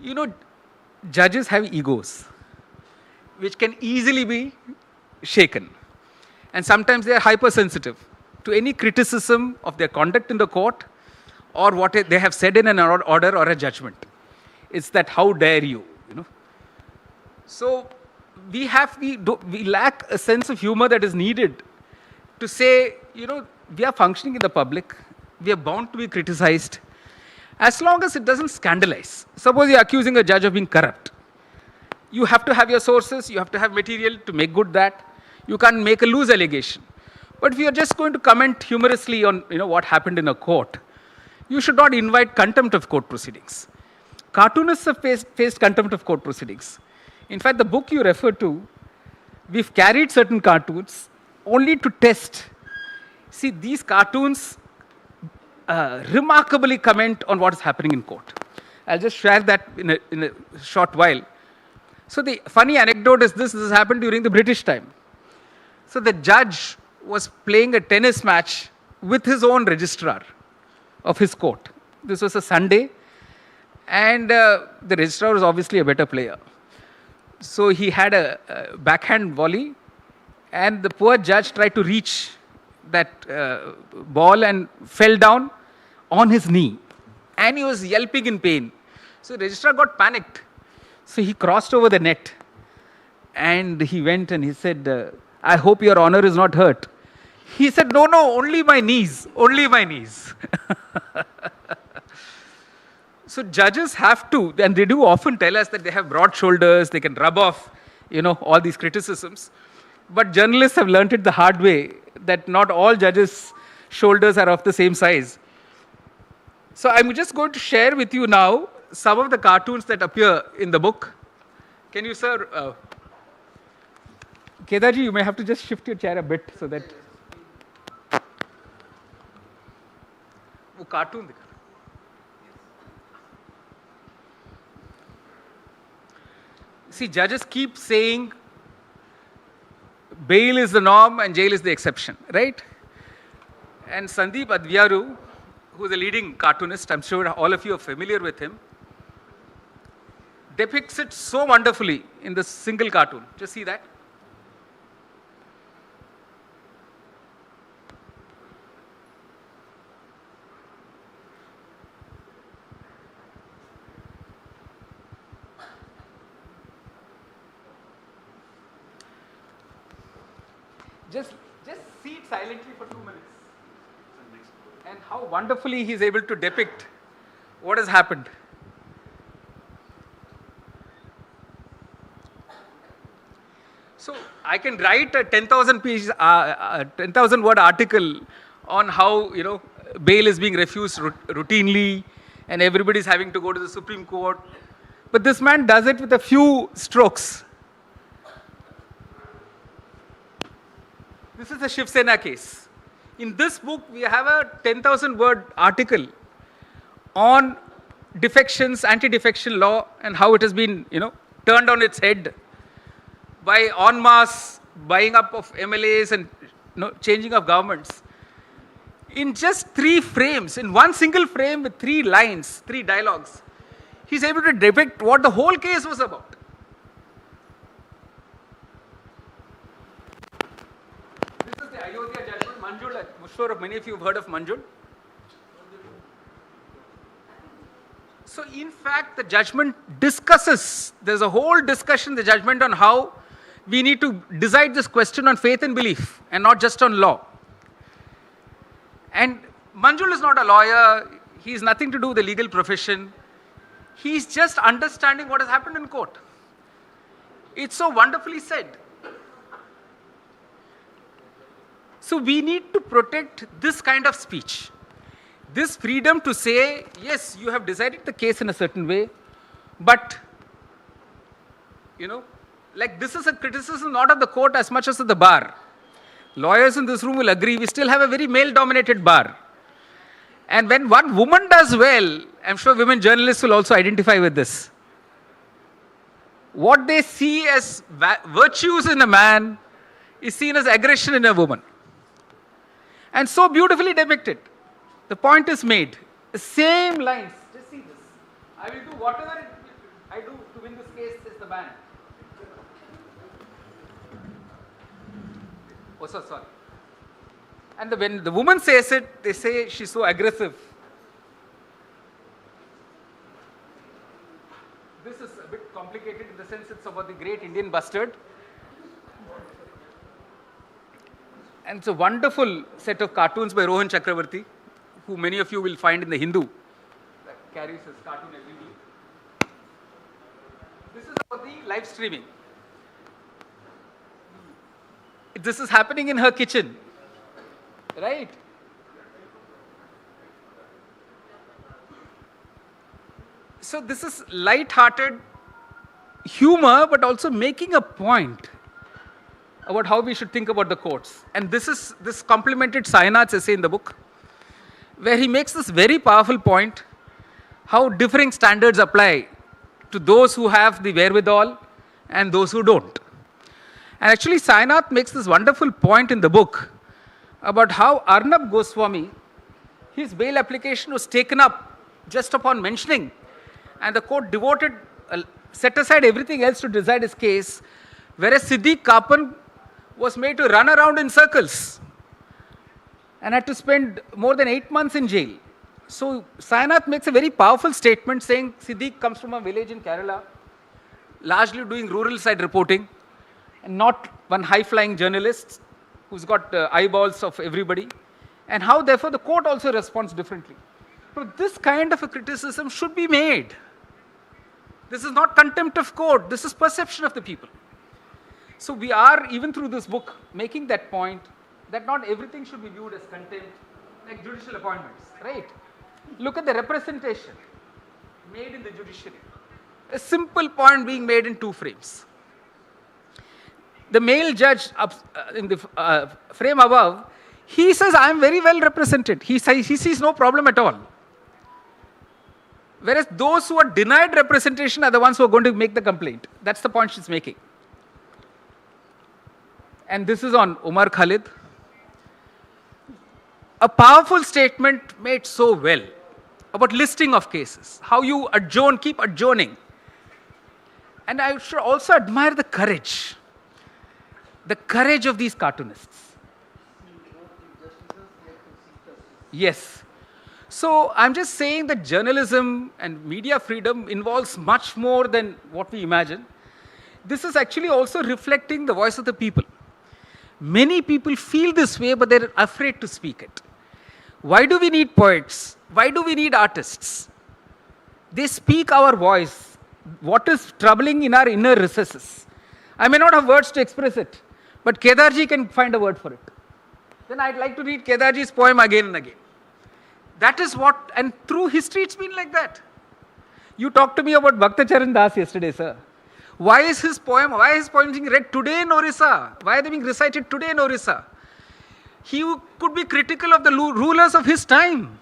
You know, judges have egos, which can easily be shaken. And sometimes they are hypersensitive to any criticism of their conduct in the court or what they have said in an order or a judgment. It's that, how dare you, you know. So we lack a sense of humor that is needed to say, you know, we are functioning in the public, we are bound to be criticized, as long as it doesn't scandalize. Suppose you're accusing a judge of being corrupt. You have to have your sources, you have to have material to make good that. You can't make a loose allegation. But if you're just going to comment humorously on, you know, what happened in a court, you should not invite contempt of court proceedings. Cartoonists have faced contempt of court proceedings. In fact, the book you referred to, we've carried certain cartoons only to test. See, these cartoons remarkably comment on what is happening in court. I'll just share that in a short while. So the funny anecdote is this has happened during the British time. So the judge was playing a tennis match with his own registrar of his court. This was a Sunday, and the registrar was obviously a better player. So he had a backhand volley, and the poor judge tried to reach that ball and fell down on his knee, and he was yelping in pain. So the registrar got panicked. So he crossed over the net, and he went and he said, I hope your honor is not hurt. He said, no, only my knees, only my knees. So judges have to, and they do often tell us that they have broad shoulders, they can rub off, you know, all these criticisms. But journalists have learnt it the hard way that not all judges' shoulders are of the same size. So I'm just going to share with you now some of the cartoons that appear in the book. Can you, sir? Kedarji, you may have to just shift your chair a bit so that. वो cartoon दिखा. See, judges keep saying bail is the norm and jail is the exception, right? And Sandeep Advyaru, who is a leading cartoonist, I'm sure all of you are familiar with him, depicts it so wonderfully in this single cartoon. Just see that. Just see it silently for 2 minutes. And how wonderfully he is able to depict what has happened. So I can write a 10,000 word article on how, you know, bail is being refused routinely and everybody is having to go to the Supreme Court. But this man does it with a few strokes. This is the Shiv Sena case. In this book, we have a 10,000 word article on defections, anti-defection law, and how it has been, you know, turned on its head by en masse buying up of MLAs and, you know, changing of governments. In just 3 frames, in one single frame with 3 lines, 3 dialogues, he's able to depict what the whole case was about. This is the Ayodhya judgment, Manjul. I'm sure many of you have heard of Manjul. So in fact, the judgment discusses, there's a whole discussion in the judgment on how we need to decide this question on faith and belief and not just on law. And Manjul is not a lawyer, he has nothing to do with the legal profession. He's just understanding what has happened in court. It's so wonderfully said. So we need to protect this kind of speech. This freedom to say, yes, you have decided the case in a certain way, but, you know, like this is a criticism not of the court as much as of the bar. Lawyers in this room will agree, we still have a very male-dominated bar. And when one woman does well, I'm sure women journalists will also identify with this. What they see as virtues in a man is seen as aggression in a woman. And so beautifully depicted. The point is made. The same lines. Just see this. I will do whatever I do to win this case, is the man. Oh, so sorry. And when the woman says it, they say she's so aggressive. This is a bit complicated in the sense it's about the great Indian bustard. And it's a wonderful set of cartoons by Rohan Chakravarti, who many of you will find in the Hindu, that carries his cartoon every week. This is about the live streaming. This is happening in her kitchen, right? So this is light-hearted humor, but also making a point about how we should think about the courts. And this complemented Sayanath's essay in the book, where he makes this very powerful point, how differing standards apply to those who have the wherewithal and those who don't. And actually Sayanath makes this wonderful point in the book about how Arnab Goswami, his bail application was taken up just upon mentioning, and the court set aside everything else to decide his case, whereas Siddiq Kapan was made to run around in circles and had to spend more than 8 months in jail. So Sayanath makes a very powerful statement saying Siddiq comes from a village in Kerala, largely doing rural side reporting, and not one high-flying journalist who's got eyeballs of everybody, and how therefore the court also responds differently. So this kind of a criticism should be made. This is not contempt of court, this is perception of the people. So we are, even through this book, making that point that not everything should be viewed as contempt, like judicial appointments, right? Look at the representation made in the judiciary. A simple point being made in 2 frames. The male judge in the frame above, he says, I am very well represented. He sees no problem at all. Whereas those who are denied representation are the ones who are going to make the complaint. That's the point she's making. And this is on Umar Khalid. A powerful statement made so well about listing of cases, how you adjourn, keep adjourning. And I should also admire the courage of these cartoonists. Yes. So I'm just saying that journalism and media freedom involves much more than what we imagine. This is actually also reflecting the voice of the people. Many people feel this way, but they're afraid to speak it. Why do we need poets? Why do we need artists? They speak our voice, what is troubling in our inner recesses. I may not have words to express it, but Kedarji can find a word for it. Then I'd like to read Kedarji's poem again and again. That is what, and through history it's been like that. You talked to me about Bhakta Charan Das yesterday, sir. Why is his poem being read today in Orissa? Why are they being recited today in Orissa? He could be critical of the rulers of his time.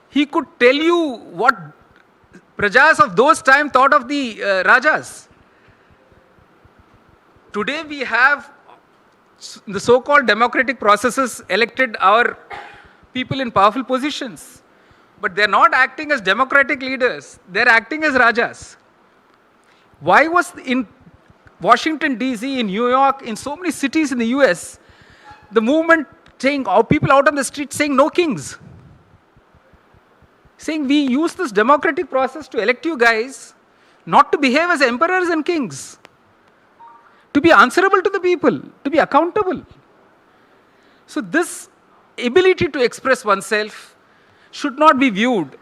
He could tell you what Prajas of those time thought of the Rajas. Today we have the so-called democratic processes elected our people in powerful positions. But they're not acting as democratic leaders. They're acting as Rajas. Why was in Washington DC, in New York, in so many cities in the US, the movement saying, or people out on the street saying no kings? Saying we use this democratic process to elect you guys, not to behave as emperors and kings. To be answerable to the people, to be accountable. So this ability to express oneself should not be viewed,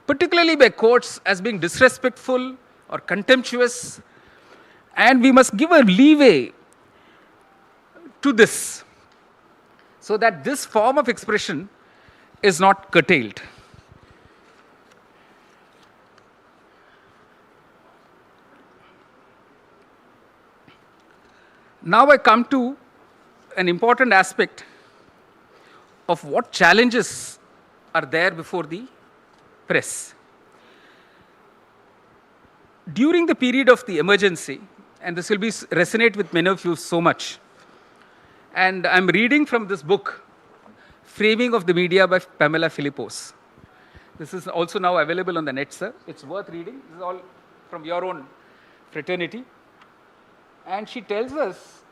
particularly by courts, as being disrespectful or contemptuous, and we must give a leeway to this so that this form of expression is not curtailed. Now I come to an important aspect of what challenges are there before the press. During the period of the emergency, and this will resonate with many of you so much, and I'm reading from this book, Framing of the Media by Pamela Philippos. This is also now available on the net, sir. It's worth reading. This is all from your own fraternity. And she tells us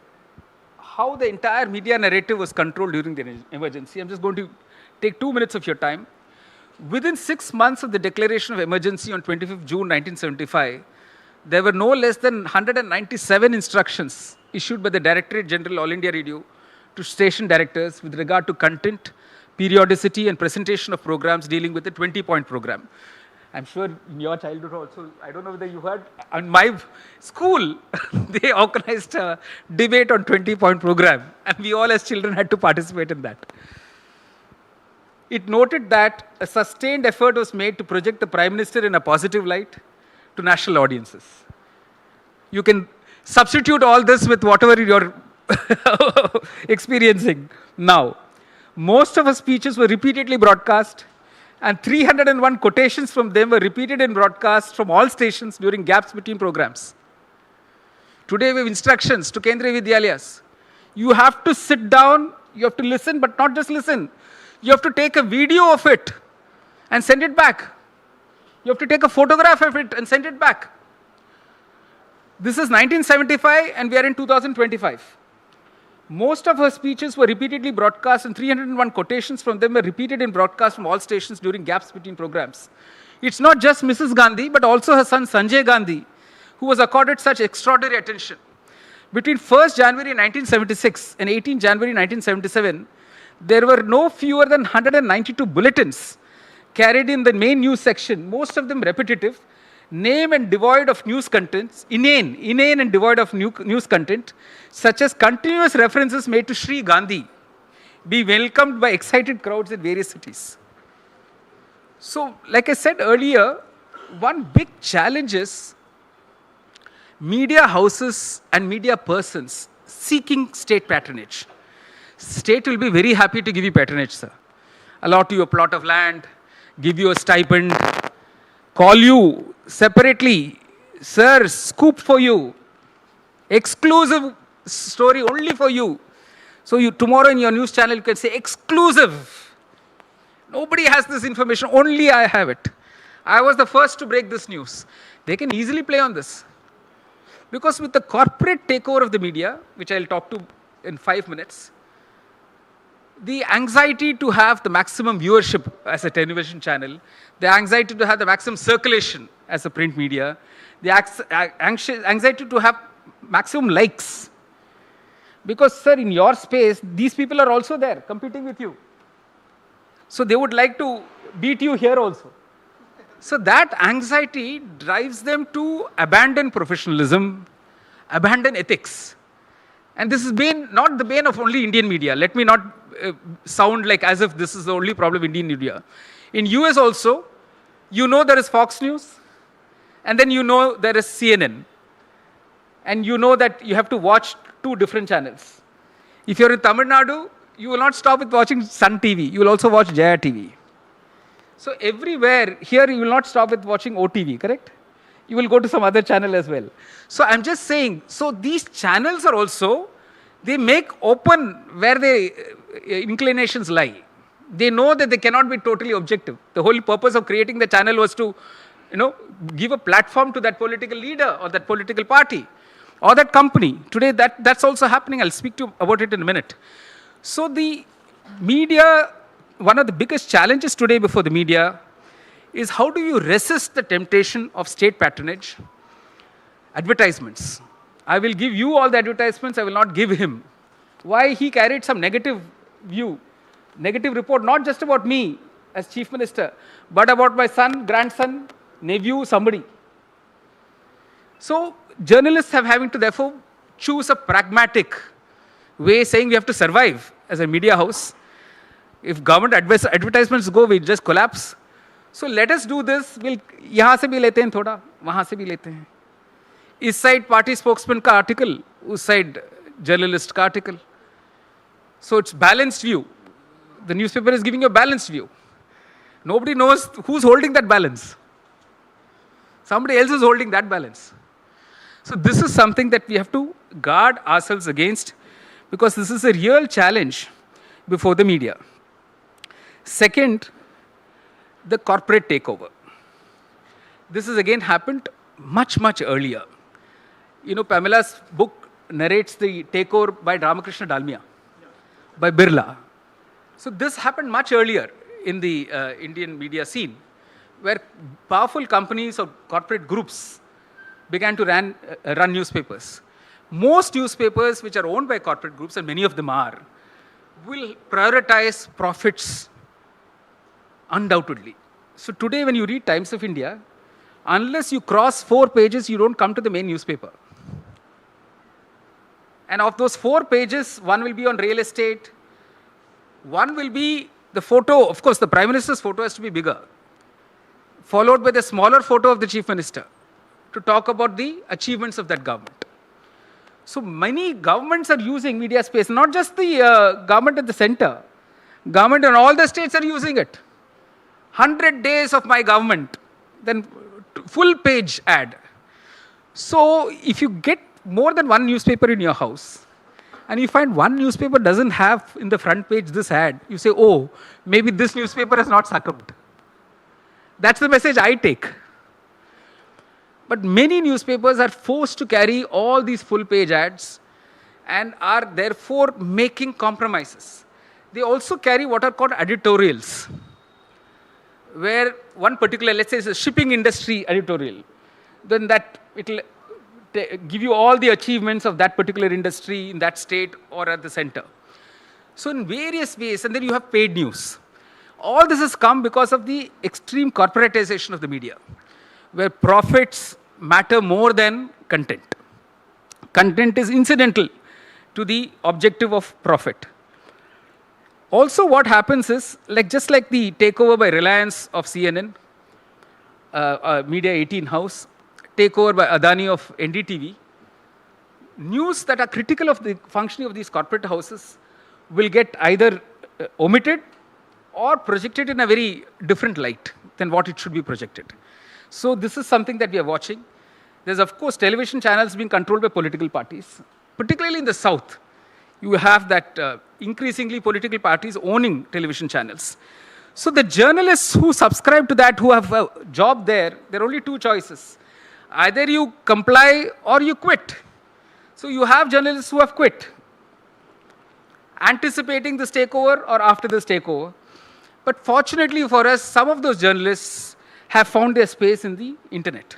how the entire media narrative was controlled during the emergency. I'm just going to take 2 minutes of your time. Within 6 months of the declaration of emergency on 25th June 1975, there were no less than 197 instructions issued by the Directorate General All India Radio to station directors with regard to content, periodicity, and presentation of programs dealing with the 20-point program. I'm sure in your childhood also, I don't know whether you heard, in my school, they organized a debate on 20-point program, and we all as children had to participate in that. It noted that a sustained effort was made to project the Prime Minister in a positive light to national audiences. You can substitute all this with whatever you're experiencing now. Most of her speeches were repeatedly broadcast, and 301 quotations from them were repeated in broadcast from all stations during gaps between programs. Today we have instructions to Kendriya Vidyalayas. You have to sit down, you have to listen, but not just listen. You have to take a video of it and send it back. You have to take a photograph of it and send it back. This is 1975 and we are in 2025. Most of her speeches were repeatedly broadcast and 301 quotations from them were repeated in broadcast from all stations during gaps between programs. It's not just Mrs. Gandhi, but also her son Sanjay Gandhi, who was accorded such extraordinary attention. Between 1st January 1976 and 18 January 1977, there were no fewer than 192 bulletins carried in the main news section, most of them repetitive, inane and devoid of news content, such as continuous references made to Sri Gandhi, be welcomed by excited crowds in various cities. So, like I said earlier, one big challenge is media houses and media persons seeking state patronage. State will be very happy to give you patronage, sir. Allot you a plot of land, give you a stipend, call you separately, sir, scoop for you, exclusive story only for you. So you tomorrow in your news channel you can say exclusive. Nobody has this information, only I have it. I was the first to break this news. They can easily play on this. Because with the corporate takeover of the media, which I'll talk to in 5 minutes, the anxiety to have the maximum viewership as a television channel, the anxiety to have the maximum circulation as a print media, the anxiety to have maximum likes. Because, sir, in your space, these people are also there competing with you. So they would like to beat you here also. So that anxiety drives them to abandon professionalism, abandon ethics. And this has been not the bane of only Indian media. Let me not sound like as if this is the only problem in Indian media. In US also, you know there is Fox News, and then you know there is CNN. And you know that you have to watch 2 different channels. If you're in Tamil Nadu, you will not stop with watching Sun TV. You will also watch Jaya TV. So everywhere, here you will not stop with watching OTV, correct? You will go to some other channel as well. So I'm just saying, so these channels are also, they make open where their inclinations lie. They know that they cannot be totally objective. The whole purpose of creating the channel was to, give a platform to that political leader or that political party or that company. Today, that's also happening. I'll speak about it in a minute. So the media, one of the biggest challenges today before the media is how do you resist the temptation of state patronage? Advertisements. I will give you all the advertisements, I will not give him. Why? He carried some negative view, negative report, not just about me as chief minister, but about my son, grandson, nephew, somebody. So journalists have having to therefore choose a pragmatic way, saying we have to survive as a media house. If government advertisements go, we just collapse. So let us do this. We'll यहाँ से भी लेते हैं थोड़ा, वहाँ से भी लेते हैं. इस side party spokesman का article, उस side journalist का article. So it's balanced view. The newspaper is giving you a balanced view. Nobody knows who's holding that balance. Somebody else is holding that balance. So this is something that we have to guard ourselves against, because this is a real challenge before the media. Second, the corporate takeover. This has again happened much, much earlier. You know, Pamela's book narrates the takeover by Ramakrishna Dalmia, by Birla. So this happened much earlier in the Indian media scene, where powerful companies or corporate groups began to run newspapers. Most newspapers which are owned by corporate groups, and many of them are, will prioritize profits undoubtedly. So today when you read Times of India, unless you cross 4 pages, you don't come to the main newspaper. And of those 4 pages, one will be on real estate, one will be the photo, of course the Prime Minister's photo has to be bigger, followed by the smaller photo of the Chief Minister to talk about the achievements of that government. So many governments are using media space, not just the government at the center. Government in all the states are using it. 100 days of my government, then full page ad. So if you get more than one newspaper in your house, and you find one newspaper doesn't have in the front page this ad, you say, oh, maybe this newspaper has not succumbed. That's the message I take. But many newspapers are forced to carry all these full page ads and are therefore making compromises. They also carry what are called editorials, where one particular, let's say it's a shipping industry editorial, then that it will give you all the achievements of that particular industry in that state or at the center. So in various ways, and then you have paid news. All this has come because of the extreme corporatization of the media, where profits matter more than content. Content is incidental to the objective of profit. Also what happens is, just like the takeover by Reliance of CNN, Media 18 house, takeover by Adani of NDTV, news that are critical of the functioning of these corporate houses will get either omitted or projected in a very different light than what it should be projected. So this is something that we are watching. There's of course television channels being controlled by political parties, particularly in the south. You have that increasingly political parties owning television channels. So the journalists who subscribe to that, who have a job there are only 2 choices. Either you comply or you quit. So you have journalists who have quit, anticipating this takeover or after this takeover. But fortunately for us, some of those journalists have found their space in the internet.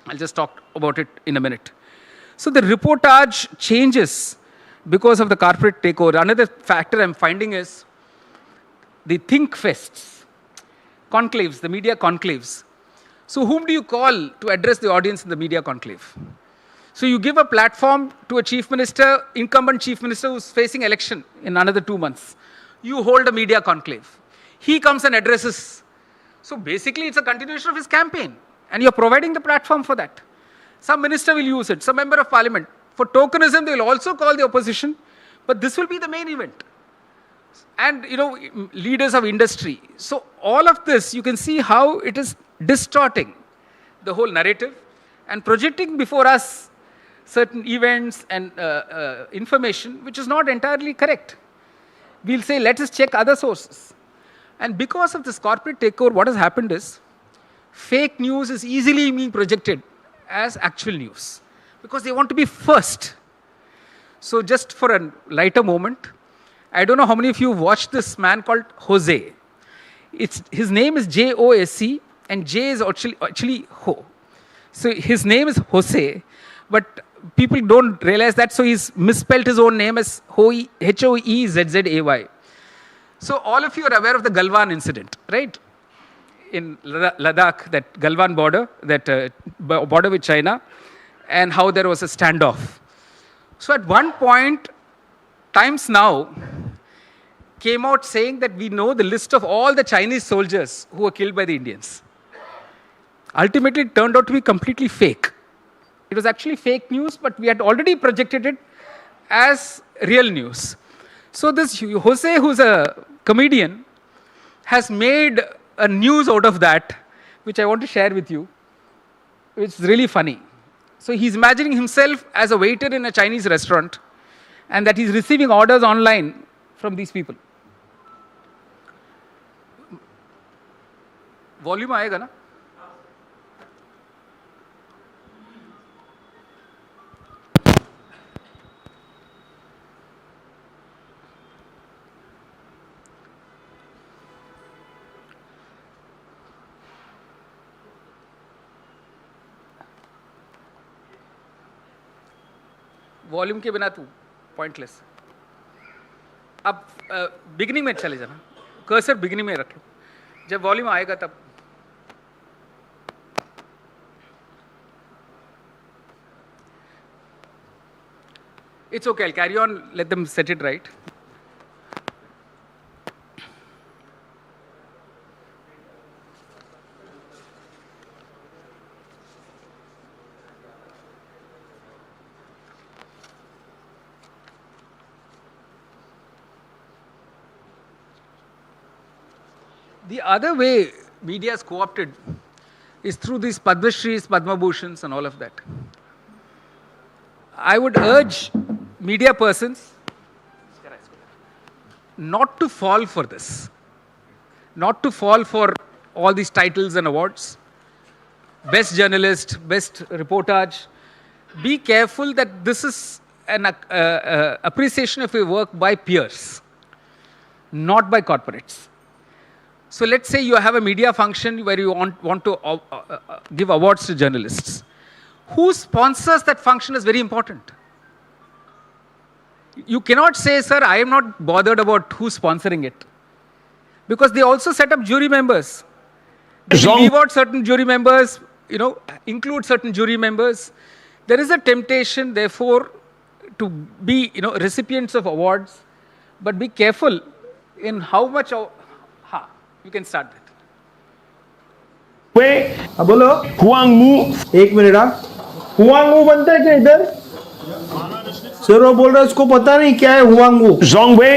I'll just talk about it in a minute. So the reportage changes because of the corporate takeover. Another factor I'm finding is the think fests, conclaves, the media conclaves. So whom do you call to address the audience in the media conclave? So you give a platform to a chief minister, incumbent chief minister who's facing election in another 2 months. You hold a media conclave. He comes and addresses. So basically it's a continuation of his campaign, and you're providing the platform for that. Some minister will use it, some member of parliament. For tokenism, they will also call the opposition, but this will be the main event. And leaders of industry. So all of this, you can see how it is distorting the whole narrative and projecting before us certain events and information which is not entirely correct. We'll say, let us check other sources. And because of this corporate takeover, what has happened is, fake news is easily being projected as actual news, because they want to be first. So just for a lighter moment, I don't know how many of you watched this man called Jose. His name is Jose, and J is actually Ho. So his name is Jose, but people don't realize that, so he's misspelled his own name as Hoezzay. So all of you are aware of the Galwan incident, right? In Ladakh, that Galwan border, that border with China, and how there was a standoff. So at one point, Times Now came out saying that we know the list of all the Chinese soldiers who were killed by the Indians. Ultimately, it turned out to be completely fake. It was actually fake news, but we had already projected it as real news. So this Jose, who's a comedian, has made a news out of that, which I want to share with you. It's really funny. So he's imagining himself as a waiter in a Chinese restaurant, and that he's receiving orders online from these people. Volume आएगा ना? Volume के बिना तू pointless. अब beginning में चले जाना, cursor beginning में रख लो, जब वॉल्यूम आएगा तब. It's okay, I'll carry on, let them set it right. The other way media is co-opted is through these Padma Shris, Padma Bhushans and all of that. I would urge media persons not to fall for this, not to fall for all these titles and awards. Best journalist, best reportage. Be careful that this is an appreciation of your work by peers, not by corporates. So let's say you have a media function where you want to give awards to journalists. Who sponsors that function is very important. You cannot say, sir, I am not bothered about who's sponsoring it. Because they also set up jury members. They leave out certain jury members, include certain jury members. There is a temptation, therefore, to be, recipients of awards. But be careful in how much. You can start with. बोलो हुआंगमू. एक minute. हुआंगमू बनता है क्या इधर? Sir वो बोल रहा है उसको पता नहीं क्या है हुआंगमू. जोंगवे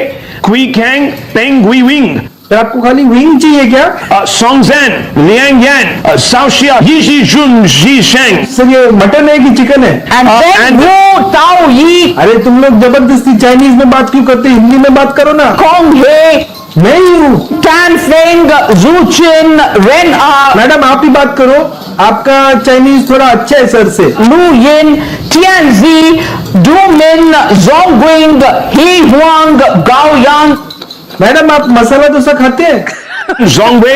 क्वी कैंग पेंग वी विंग. तो आपको खाली विंग चाहिए क्या? सोंगजन लियांग यान साउशिया यीशी जुन जी शेंग. सर ये मटन है कि चिकन है? एंड वो ताओ यी. अरे तुम लोग जबरदस्ती चाइनीज में बात क्यों करते? हिंदी में बात करो ना. कौन है? नहीं हूँ. टैन फेंग जूचिन रेन आ. मैडम आप ही बात करो, आपका चाइनीज थोड़ा अच्छा है सर से. लू यिन टियानजी डूमिन जोंगविंग ही हुआंग गाओ यांग. मैडम आप मसाला डोसा खाते हैं? Jongwe.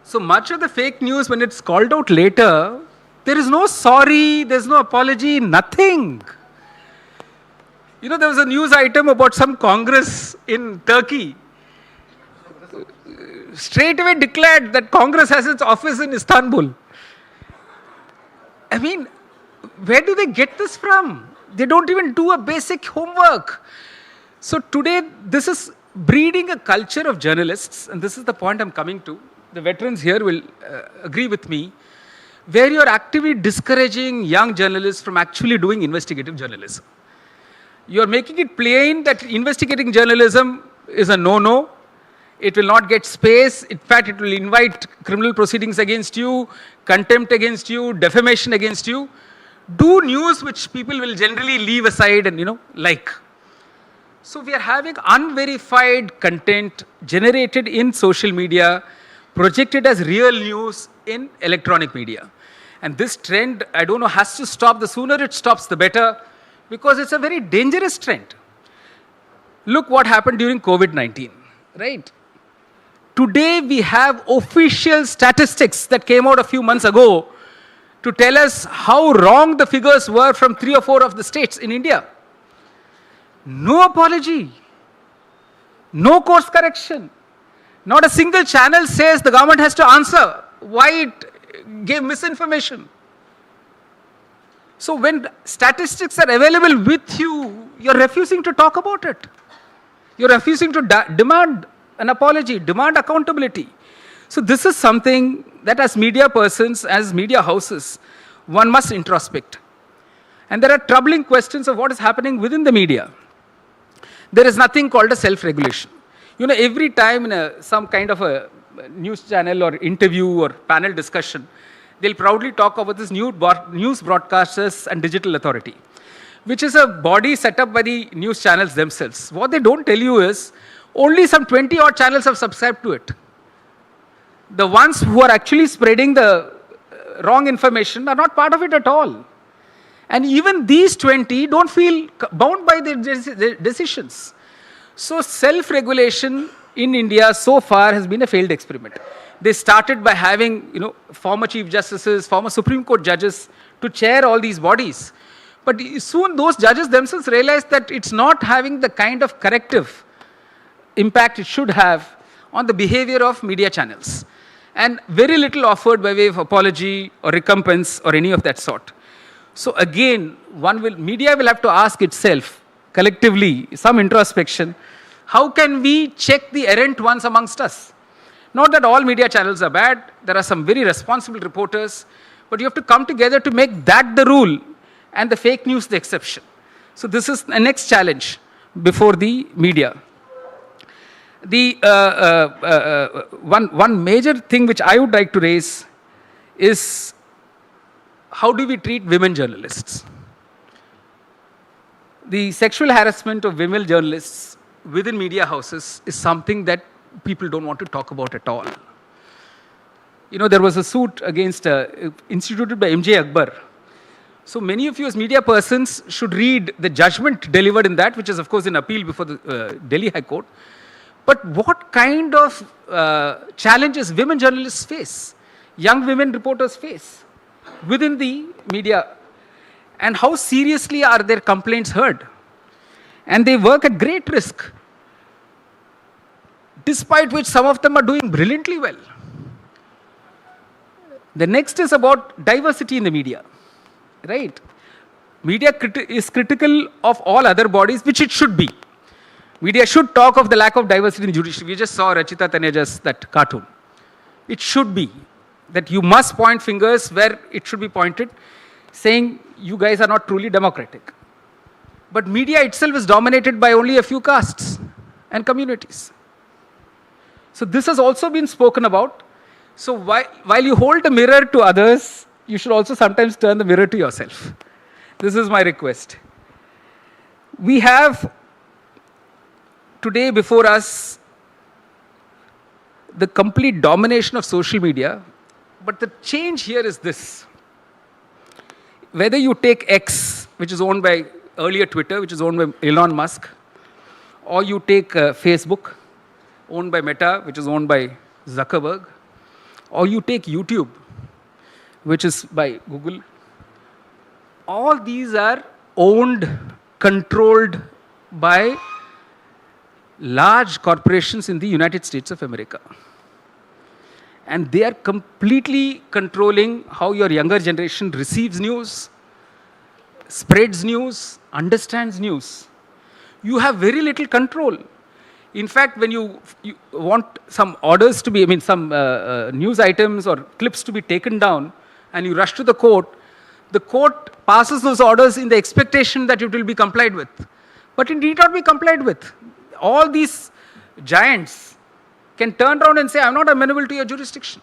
So much of the fake news, when it's called out later, there is no sorry, there's no apology, nothing. There was a news item about some Congress in Turkey. Straight away declared that Congress has its office in Istanbul. I mean, where do they get this from? They don't even do a basic homework. So today, this is breeding a culture of journalists, and this is the point I'm coming to. The veterans here will agree with me, where you're actively discouraging young journalists from actually doing investigative journalism. You're making it plain that investigating journalism is a no-no. It will not get space. In fact, it will invite criminal proceedings against you, contempt against you, defamation against you. Do news which people will generally leave aside and, like. So we are having unverified content generated in social media, projected as real news in electronic media. And this trend, I don't know, has to stop. The sooner it stops, the better, because it's a very dangerous trend. Look what happened during COVID-19, right? Today we have official statistics that came out a few months ago to tell us how wrong the figures were from 3 or 4 of the states in India. No apology, no course correction. Not a single channel says the government has to answer why it gave misinformation. So when statistics are available with you, you're refusing to talk about it. You're refusing to demand an apology, demand accountability. So this is something that as media persons, as media houses, one must introspect. And there are troubling questions of what is happening within the media. There is nothing called a self-regulation. You know, every time in some kind of a news channel or interview or panel discussion, they'll proudly talk about this news broadcasters and digital authority, which is a body set up by the news channels themselves. What they don't tell you is only some 20 odd channels have subscribed to it. The ones who are actually spreading the wrong information are not part of it at all. And even these 20 don't feel bound by their decisions. So self-regulation in India so far has been a failed experiment. They started by having, you know, former chief justices, former Supreme Court judges to chair all these bodies. But soon those judges themselves realized that it's not having the kind of corrective impact it should have on the behavior of media channels. And very little offered by way of apology or recompense or any of that sort. So again, media will have to ask itself collectively, some introspection, how can we check the errant ones amongst us? Not that all media channels are bad, there are some very responsible reporters, but you have to come together to make that the rule and the fake news the exception. So this is the next challenge before the media. The one major thing which I would like to raise is how do we treat women journalists? The sexual harassment of women journalists within media houses is something that people don't want to talk about at all. You know, there was a suit against instituted by MJ Akbar. So many of you as media persons should read the judgment delivered in that, which is of course in appeal before the Delhi High Court. But what kind of challenges women journalists face, young women reporters face within the media, and how seriously are their complaints heard? And they work at great risk, despite which some of them are doing brilliantly well. The next is about diversity in the media, right? Media is critical of all other bodies, which it should be. Media should talk of the lack of diversity in judiciary. We just saw Rachita Taneja's that cartoon. It should be that you must point fingers where it should be pointed, saying you guys are not truly democratic. But media itself is dominated by only a few castes and communities. So this has also been spoken about. So while you hold a mirror to others, you should also sometimes turn the mirror to yourself. This is my request. We have today before us the complete domination of social media, but the change here is this. Whether you take X, which is owned by earlier Twitter, which is owned by Elon Musk, or you take Facebook, owned by Meta, which is owned by Zuckerberg, or you take YouTube, which is by Google, all these are owned, controlled by large corporations in the United States of America. And they are completely controlling how your younger generation receives news, spreads news, understands news. You have very little control. In fact, when you want some orders to be, some news items or clips to be taken down, and you rush to the court passes those orders in the expectation that it will be complied with. But it need not be complied with. All these giants can turn around and say, I'm not amenable to your jurisdiction.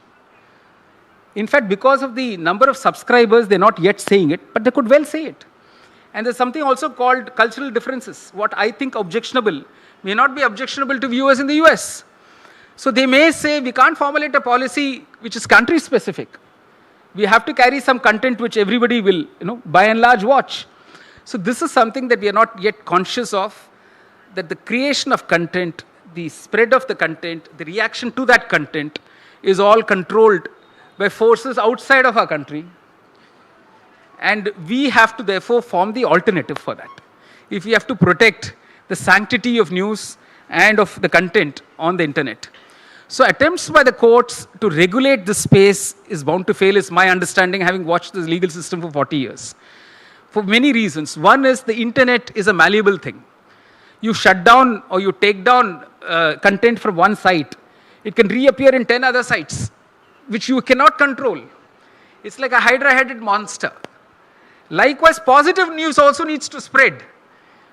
In fact, because of the number of subscribers, they're not yet saying it, but they could well say it. And there's something also called cultural differences. What I think objectionable may not be objectionable to viewers in the US. So they may say, we can't formulate a policy which is country specific. We have to carry some content which everybody will, by and large watch. So this is something that we are not yet conscious of, that the creation of content, the spread of the content, the reaction to that content is all controlled by forces outside of our country. And we have to therefore form the alternative for that. If we have to protect the sanctity of news and of the content on the internet. So attempts by the courts to regulate this space is bound to fail, is my understanding, having watched this legal system for 40 years. For many reasons. One is the internet is a malleable thing. You shut down or you take down content from one site, it can reappear in 10 other sites, which you cannot control. It's like a hydra-headed monster. Likewise, positive news also needs to spread,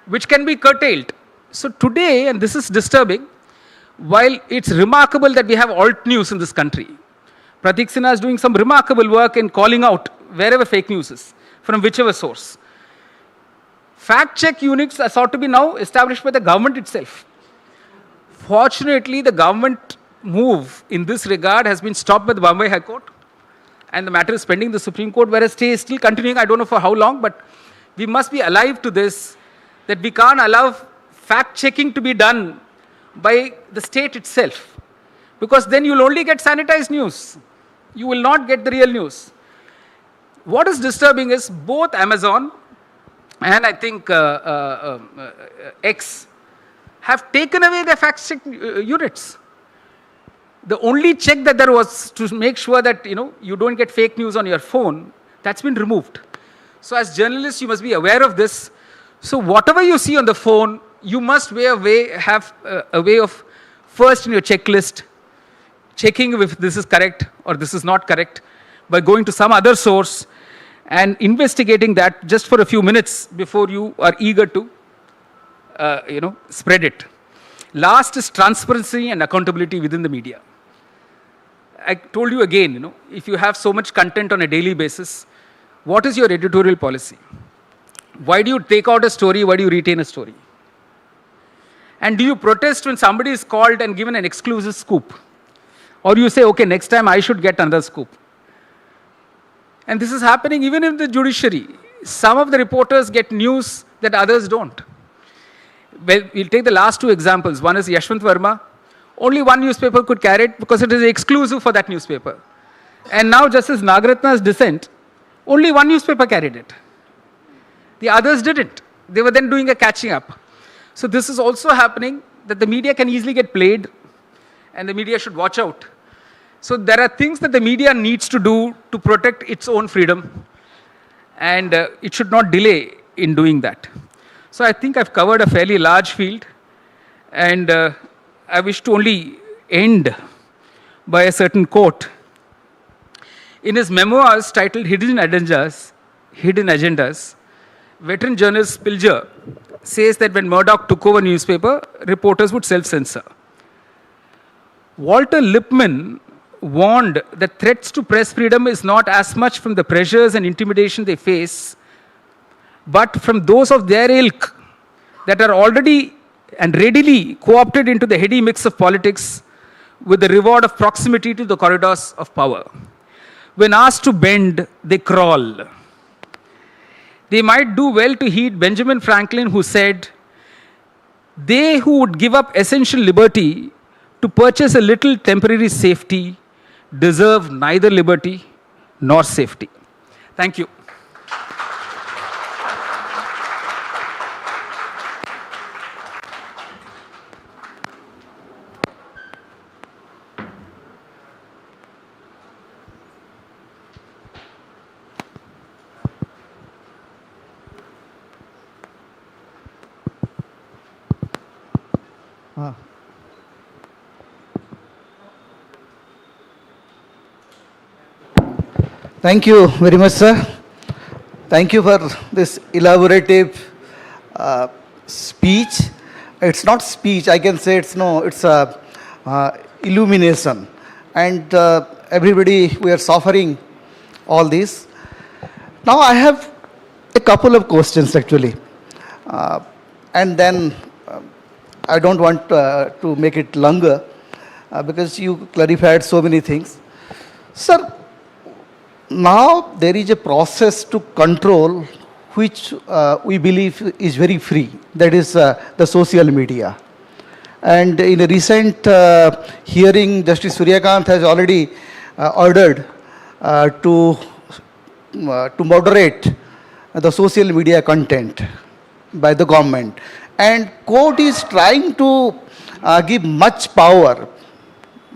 which can be curtailed. So today, and this is disturbing, while it's remarkable that we have alt news in this country, Pratik Sinha is doing some remarkable work in calling out wherever fake news is, from whichever source. Fact check units are sought to be now established by the government itself. Fortunately, the government move in this regard has been stopped by the Bombay High Court, and the matter is pending in the Supreme Court, whereas stay is still continuing. I don't know for how long, but we must be alive to this, that we can't allow fact checking to be done by the state itself, because then you'll only get sanitized news. You will not get the real news. What is disturbing is both Amazon and I think X have taken away their fact check units. The only check that there was to make sure that you don't get fake news on your phone, that's been removed. So as journalists, you must be aware of this. So whatever you see on the phone, you must have a way of first in your checklist checking if this is correct or this is not correct by going to some other source and investigating that just for a few minutes before you are eager to spread it. Last is transparency and accountability within the media. I told you again, if you have so much content on a daily basis, what is your editorial policy? Why do you take out a story? Why do you retain a story? And do you protest when somebody is called and given an exclusive scoop? Or you say, okay, next time I should get another scoop. And this is happening even in the judiciary. Some of the reporters get news that others don't. Well, we'll take the last two examples. One is Yashwant Verma. Only one newspaper could carry it because it is exclusive for that newspaper. And now Justice Nagaratna's dissent, only one newspaper carried it. The others didn't. They were then doing a catching up. So this is also happening, that the media can easily get played, and the media should watch out. So there are things that the media needs to do to protect its own freedom, and it should not delay in doing that. So I think I've covered a fairly large field, and I wish to only end by a certain quote. In his memoirs titled Hidden Agendas, veteran journalist Pilger says that when Murdoch took over newspaper, reporters would self-censor. Walter Lippmann warned that threats to press freedom is not as much from the pressures and intimidation they face, but from those of their ilk that are already and readily co-opted into the heady mix of politics with the reward of proximity to the corridors of power. When asked to bend, they crawl. They might do well to heed Benjamin Franklin, who said, "They who would give up essential liberty to purchase a little temporary safety deserve neither liberty nor safety." Thank you. Thank you very much, sir. Thank you for this elaborative speech. It's not speech, I can say it's a illumination. And everybody, we are suffering all this. Now I have a couple of questions actually. And then I don't want to make it longer because you clarified so many things. Sir, now there is a process to control which we believe is very free, that is the social media. And in a recent hearing, Justice Suryakant has already ordered to moderate the social media content by the government. And court is trying to give much power,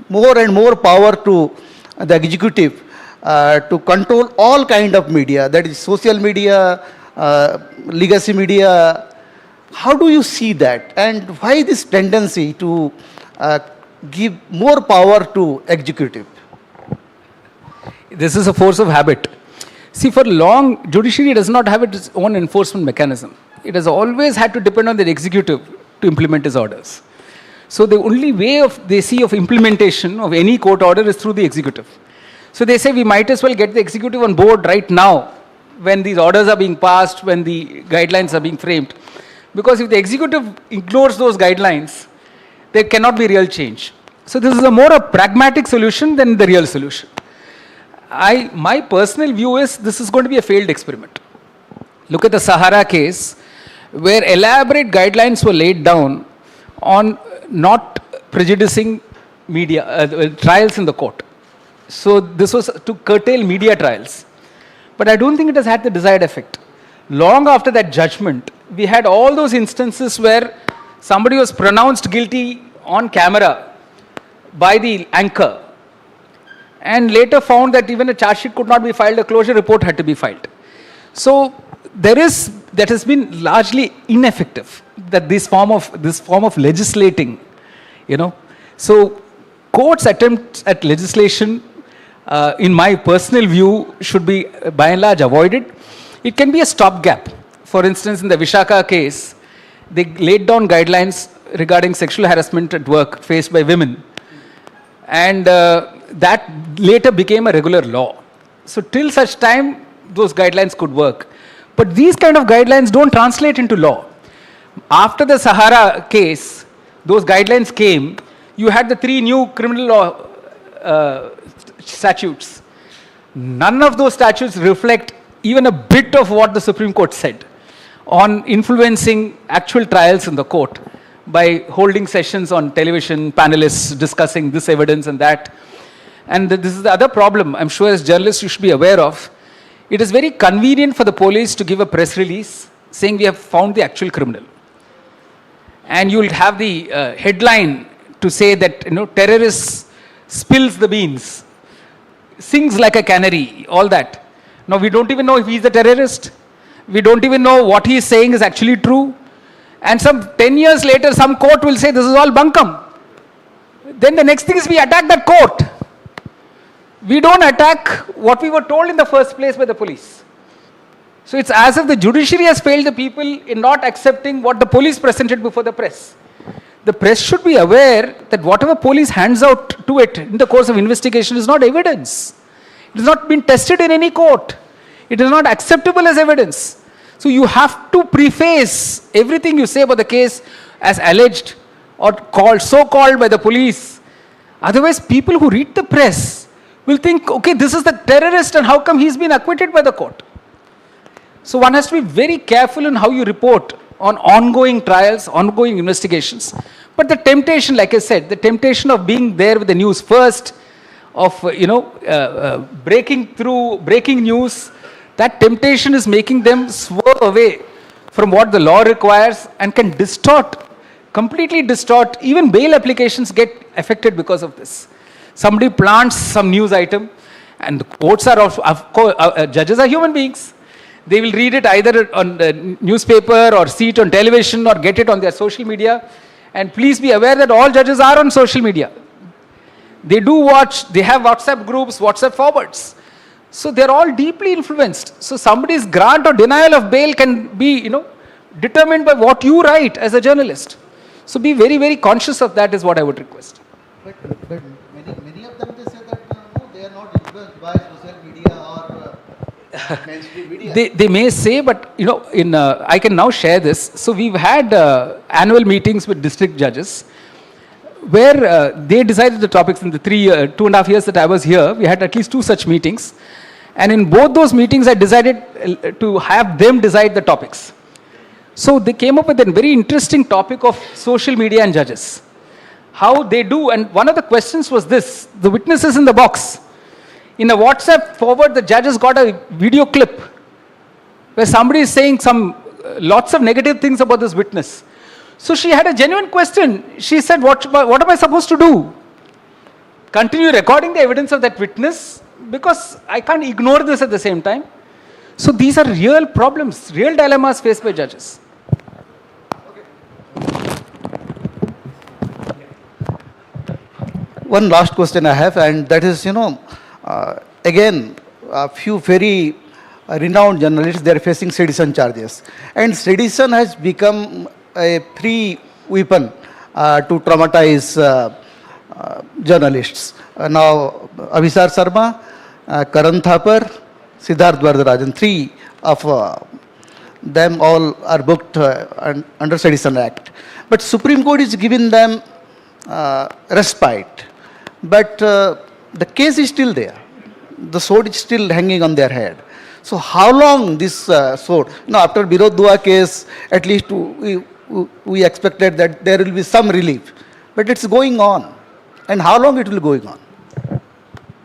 more and more power to the executive to control all kind of media, that is social media, legacy media. How do you see that, and why this tendency to give more power to executive? This is a force of habit. See, for long, judiciary does not have its own enforcement mechanism. It has always had to depend on the executive to implement its orders. So the only way they see of implementation of any court order is through the executive. So they say we might as well get the executive on board right now when these orders are being passed, when the guidelines are being framed. Because if the executive ignores those guidelines, there cannot be real change. So this is a more a pragmatic solution than the real solution. My personal view is this is going to be a failed experiment. Look at the Sahara case, where elaborate guidelines were laid down on not prejudicing media trials in the court. So this was to curtail media trials. But I don't think it has had the desired effect. Long after that judgment, we had all those instances where somebody was pronounced guilty on camera by the anchor and later found that even a charge sheet could not be filed, a closure report had to be filed. So that has been largely ineffective, that this form of legislating, So courts' attempts at legislation, in my personal view, should be by and large avoided. It can be a stopgap. For instance, in the Vishaka case, they laid down guidelines regarding sexual harassment at work faced by women. And that later became a regular law. So till such time, those guidelines could work. But these kind of guidelines don't translate into law. After the Sahara case, those guidelines came, you had the 3 new criminal law statutes. None of those statutes reflect even a bit of what the Supreme Court said on influencing actual trials in the court by holding sessions on television, panelists discussing this evidence and that. And this is the other problem, I'm sure as journalists you should be aware of. It is very convenient for the police to give a press release saying we have found the actual criminal. And you will have the headline to say that terrorist spills the beans, sings like a canary, all that. Now we don't even know if he's a terrorist. We don't even know what he is saying is actually true. And some 10 years later, some court will say this is all bunkum. Then the next thing is we attack that court. We don't attack what we were told in the first place by the police. So it's as if the judiciary has failed the people in not accepting what the police presented before the press. The press should be aware that whatever police hands out to it in the course of investigation is not evidence. It has not been tested in any court. It is not acceptable as evidence. So you have to preface everything you say about the case as alleged or so-called by the police. Otherwise, people who read the press will think, okay, this is the terrorist and how come he's been acquitted by the court? So one has to be very careful in how you report on ongoing trials, ongoing investigations. But the temptation, like I said, the temptation of being there with the news first, of breaking news, that temptation is making them swerve away from what the law requires and can completely distort. Even bail applications get affected because of this. Somebody plants some news item, and the courts are, of course, judges are human beings. They will read it either on the newspaper or see it on television or get it on their social media. And please be aware that all judges are on social media. They do watch, they have WhatsApp groups, WhatsApp forwards. So they're all deeply influenced. So somebody's grant or denial of bail can be, determined by what you write as a journalist. So be very, very conscious of that is what I would request. But many of them, they say that they are not influenced by social media or mainstream media. They may say, but I can now share this. So we've had annual meetings with district judges where they decided the topics in the 2.5 years that I was here. We had at least 2 such meetings. And in both those meetings, I decided to have them decide the topics. So they came up with a very interesting topic of social media and judges. How they do, and one of the questions was this: the witness is in the box. In a WhatsApp forward, the judge has got a video clip where somebody is saying lots of negative things about this witness. So she had a genuine question. She said, what am I supposed to do? Continue recording the evidence of that witness? Because I can't ignore this at the same time. So these are real problems, real dilemmas faced by judges. One last question I have, and that is, again, a few very renowned journalists, they are facing sedition charges. And sedition has become a free weapon to traumatize journalists. Now, Abhisar Sharma, Karan Thapar, Siddharth Varadarajan, three of them all are booked under Sedition Act. But Supreme Court is giving them respite. But the case is still there. The sword is still hanging on their head. So how long this sword? After Birod Dua case, at least we expected that there will be some relief. But it's going on. And how long it will be going on?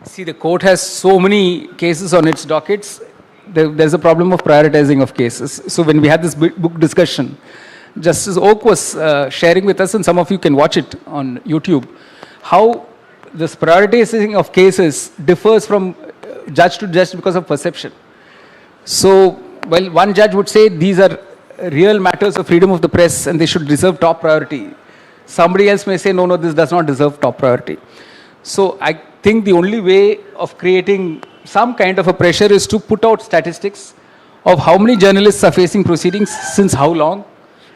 See, the court has so many cases on its dockets. There's a problem of prioritizing of cases. So when we had this book discussion, Justice Oak was sharing with us, and some of you can watch it on YouTube, how this prioritizing of cases differs from judge to judge because of perception. So, well, one judge would say these are real matters of freedom of the press and they should deserve top priority. Somebody else may say, no, this does not deserve top priority. So I think the only way of creating some kind of a pressure is to put out statistics of how many journalists are facing proceedings, since how long,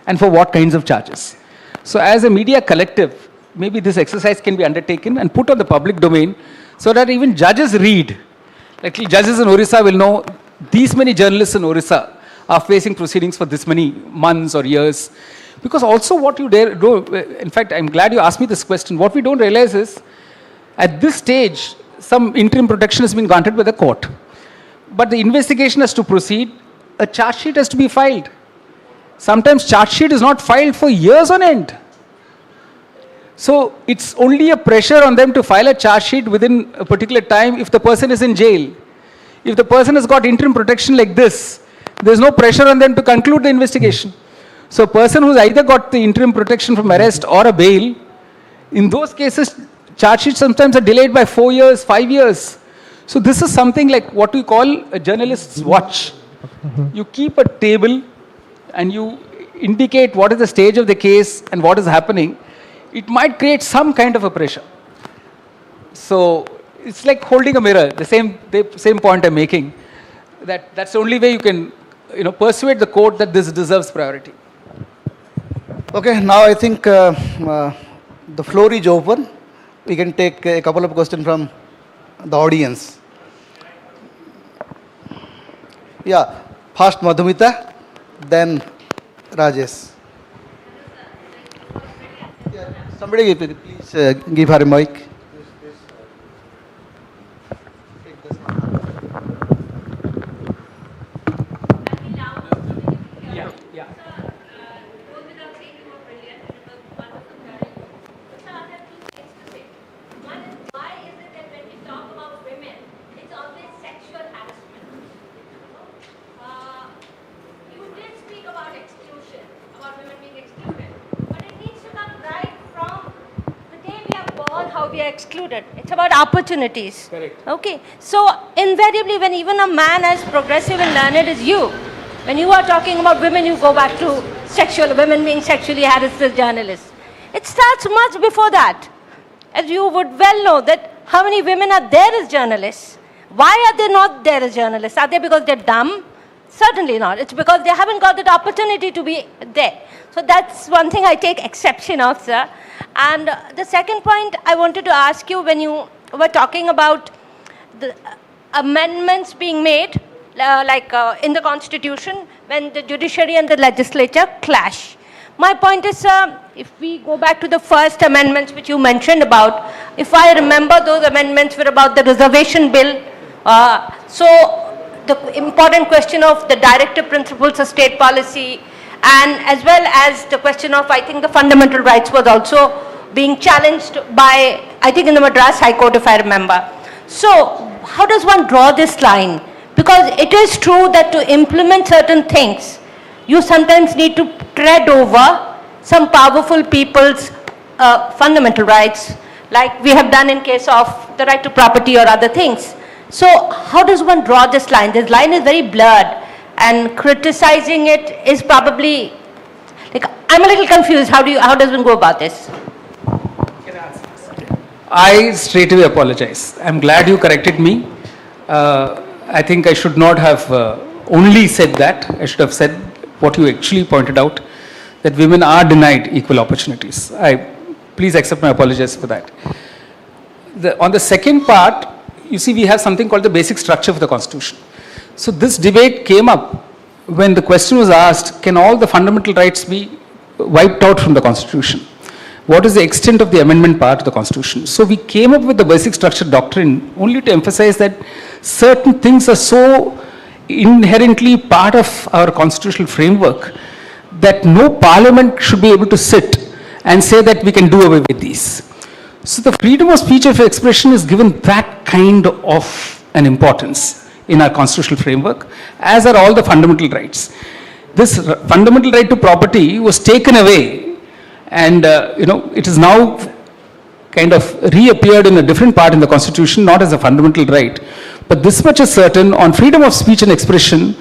and for what kinds of charges. So as a media collective, maybe this exercise can be undertaken and put on the public domain so that even judges read. Like judges in Orissa will know these many journalists in Orissa are facing proceedings for this many months or years. Because also what you dare do, in fact, I'm glad you asked me this question. What we don't realize is, at this stage, some interim protection has been granted by the court. But the investigation has to proceed, a charge sheet has to be filed. Sometimes charge sheet is not filed for years on end. So it's only a pressure on them to file a charge sheet within a particular time if the person is in jail. If the person has got interim protection like this, there's no pressure on them to conclude the investigation. So a person who's either got the interim protection from arrest or a bail, in those cases, charge sheets sometimes are delayed by 4 years, 5 years. So this is something like what we call a journalist's watch. You keep a table and you indicate what is the stage of the case and what is happening. It might create some kind of a pressure. So it's like holding a mirror, the same point I'm making, that's the only way you can persuade the court that this deserves priority. Okay, now I think the floor is open. We can take a couple of questions from the audience. Yeah, first Madhumita, then Rajesh. Yeah, somebody please give her a mic. Excluded. It's about opportunities. Correct. Okay. So invariably, when even a man as progressive and learned as you, when you are talking about women, you go back to women being sexually harassed as journalists. It starts much before that. As you would well know that how many women are there as journalists. Why are they not there as journalists? Are they because they're dumb? Certainly not. It's because they haven't got that opportunity to be there. So that's one thing I take exception of, sir. And the second point I wanted to ask you, when you were talking about the amendments being made, in the Constitution, when the judiciary and the legislature clash. My point is, sir, if we go back to the first amendments which you mentioned about, if I remember, those amendments were about the reservation bill. So the important question of the directive principles of state policy, and as well as the question of, I think, the fundamental rights was also being challenged by, I think, in the Madras High Court, if I remember. So how does one draw this line? Because it is true that to implement certain things, you sometimes need to tread over some powerful people's fundamental rights, like we have done in case of the right to property or other things. So how does one draw this line? This line is very blurred. And criticizing it is probably, I'm a little confused. How does one go about this? I straightaway apologize. I'm glad you corrected me. I think I should not have only said that. I should have said what you actually pointed out, that women are denied equal opportunities. Please accept my apologies for that. On the second part, you see, we have something called the basic structure of the Constitution. So this debate came up when the question was asked, can all the fundamental rights be wiped out from the Constitution? What is the extent of the amendment part of the Constitution? So we came up with the basic structure doctrine only to emphasize that certain things are so inherently part of our constitutional framework that no parliament should be able to sit and say that we can do away with these. So the freedom of speech and expression is given that kind of an importance in our constitutional framework, as are all the fundamental rights. This fundamental right to property was taken away, and it is now kind of reappeared in a different part in the Constitution, not as a fundamental right. But this much is certain: on freedom of speech and expression,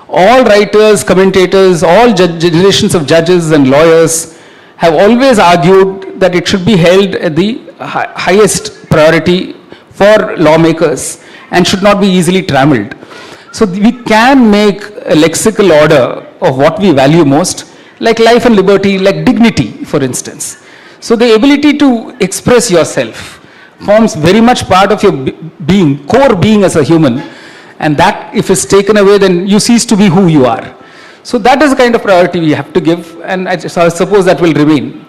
all writers, commentators, all generations of judges and lawyers have always argued that it should be held at the highest priority for lawmakers and should not be easily trammeled. So we can make a lexical order of what we value most, like life and liberty, like dignity, for instance. So the ability to express yourself forms very much part of your being, core being as a human, and that if it's taken away, then you cease to be who you are. So that is the kind of priority we have to give, and I suppose that will remain.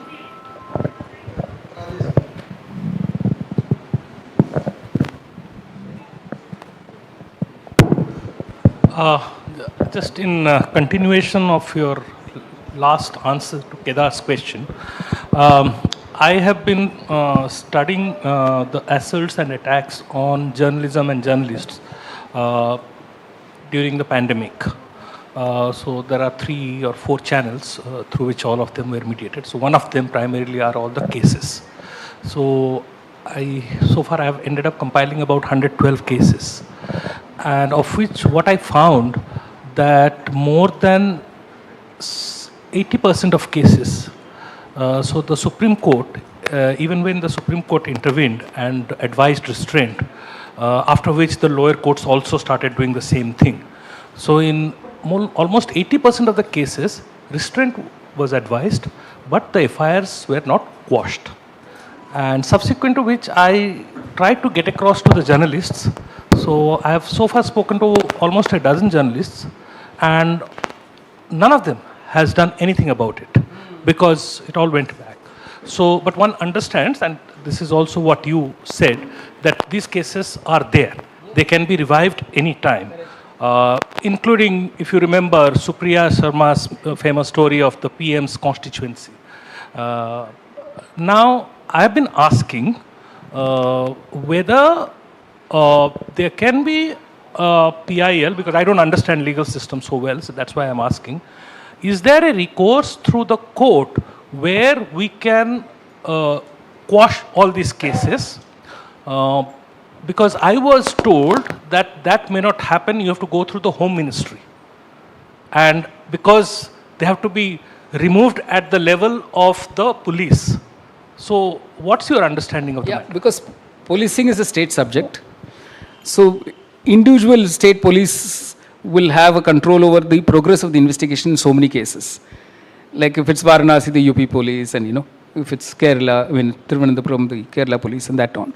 Just in continuation of your last answer to Kedar's question, I have been studying the assaults and attacks on journalism and journalists during the pandemic. So there are 3 or 4 channels through which all of them were mediated. So one of them primarily are all the cases. So far I have ended up compiling about 112 cases, and of which what I found that more than 80% of cases, so the Supreme Court, even when the Supreme Court intervened and advised restraint, after which the lower courts also started doing the same thing. So in almost 80% of the cases, restraint was advised, but the FIRs were not quashed. And subsequent to which I tried to get across to the journalists. So I have so far spoken to almost a dozen journalists, and none of them has done anything about it because it all went back. So, but one understands, and this is also what you said, that these cases are there. They can be revived any time. Including, if you remember, Supriya Sharma's famous story of the PM's constituency. Now, I have been asking whether there can be PIL, because I don't understand legal system so well, so that's why I'm asking. Is there a recourse through the court where we can quash all these cases? Because I was told that that may not happen, you have to go through the Home Ministry. And because they have to be removed at the level of the police. So what's your understanding of the matter? Because policing is a state subject. So individual state police will have a control over the progress of the investigation in so many cases. Like if it's Varanasi, the UP police, and if it's Kerala, Thiruvananthapuram, the Kerala police, and that on.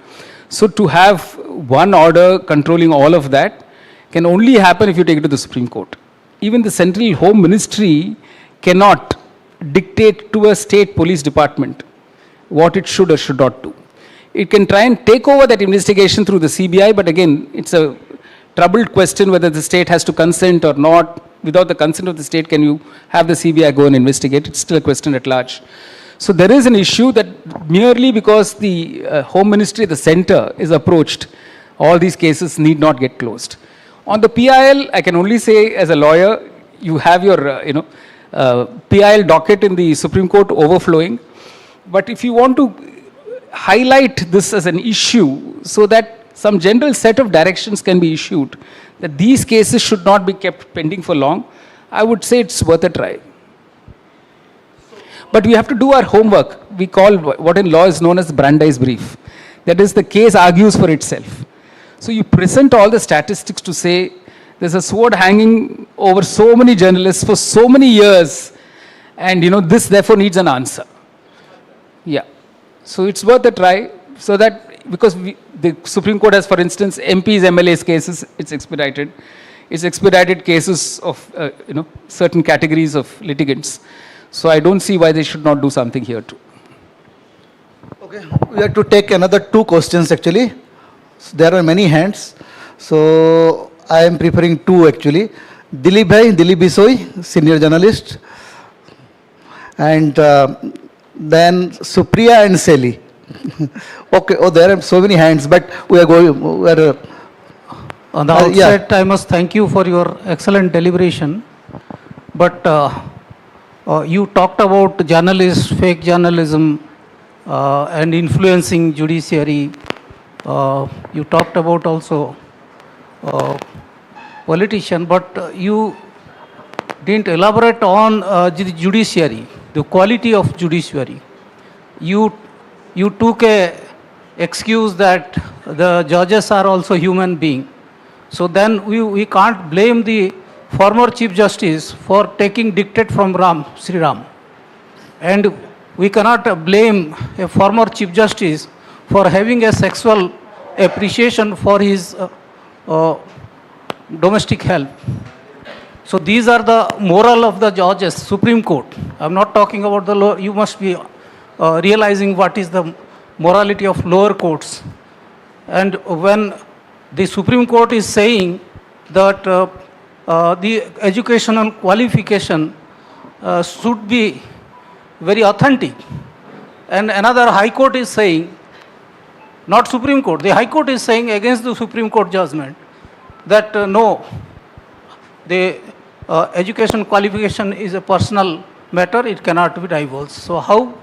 So to have one order controlling all of that can only happen if you take it to the Supreme Court. Even the Central Home Ministry cannot dictate to a state police department what it should or should not do. It can try and take over that investigation through the CBI, but again, it's a troubled question whether the state has to consent or not. Without the consent of the state, can you have the CBI go and investigate? It's still a question at large. So there is an issue that merely because the Home Ministry, the center, is approached, all these cases need not get closed. On the PIL, I can only say as a lawyer, you have your PIL docket in the Supreme Court overflowing. But if you want to highlight this as an issue so that some general set of directions can be issued, that these cases should not be kept pending for long, I would say it's worth a try. But we have to do our homework. We call what in law is known as the Brandeis brief. That is, the case argues for itself. So you present all the statistics to say there's a sword hanging over so many journalists for so many years, and this therefore needs an answer. Yeah. So it's worth a try, so that because the Supreme Court has, for instance, MPs, MLAs cases, it's expedited. It's expedited cases of certain categories of litigants. So I don't see why they should not do something here too. Okay, we have to take another 2 questions actually. There are many hands, so I am preferring 2 actually. Dilip Bisoi, senior journalist, and then Supriya and Sally. Okay, there are so many hands, but we are going. On the outset, I must thank you for your excellent deliberation. But you talked about journalists, fake journalism, and influencing judiciary. You talked about also politician, but you didn't elaborate on the judiciary, the quality of judiciary. You took a excuse that the judges are also human being. So then we can't blame the former Chief Justice for taking dictate from Sri Ram. And we cannot blame a former Chief Justice for having a sexual appreciation for his domestic help. So these are the moral of the judges, Supreme Court. I'm not talking about the lower. You must be realizing what is the morality of lower courts. And when the Supreme Court is saying that the educational qualification should be very authentic, and another High Court is saying, not Supreme Court, the High Court is saying against the Supreme Court judgment that no, the education qualification is a personal matter, it cannot be divulged. So how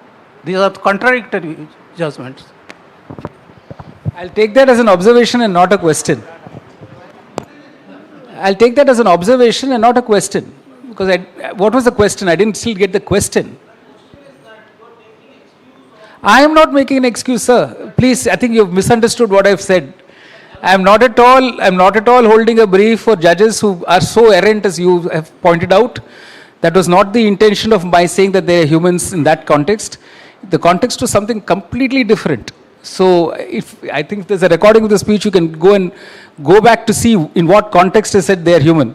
these are contradictory judgments? I'll take that as an observation and not a question. I'll take that as an observation and not a question. Because what was the question? I didn't still get the question. I am not making an excuse, sir. Please, I think you've misunderstood what I've said. I'm not at all holding a brief for judges who are so errant as you have pointed out. That was not the intention of my saying that they are humans in that context. The context was something completely different. So I think if there's a recording of the speech, you can go back to see in what context I said they are human.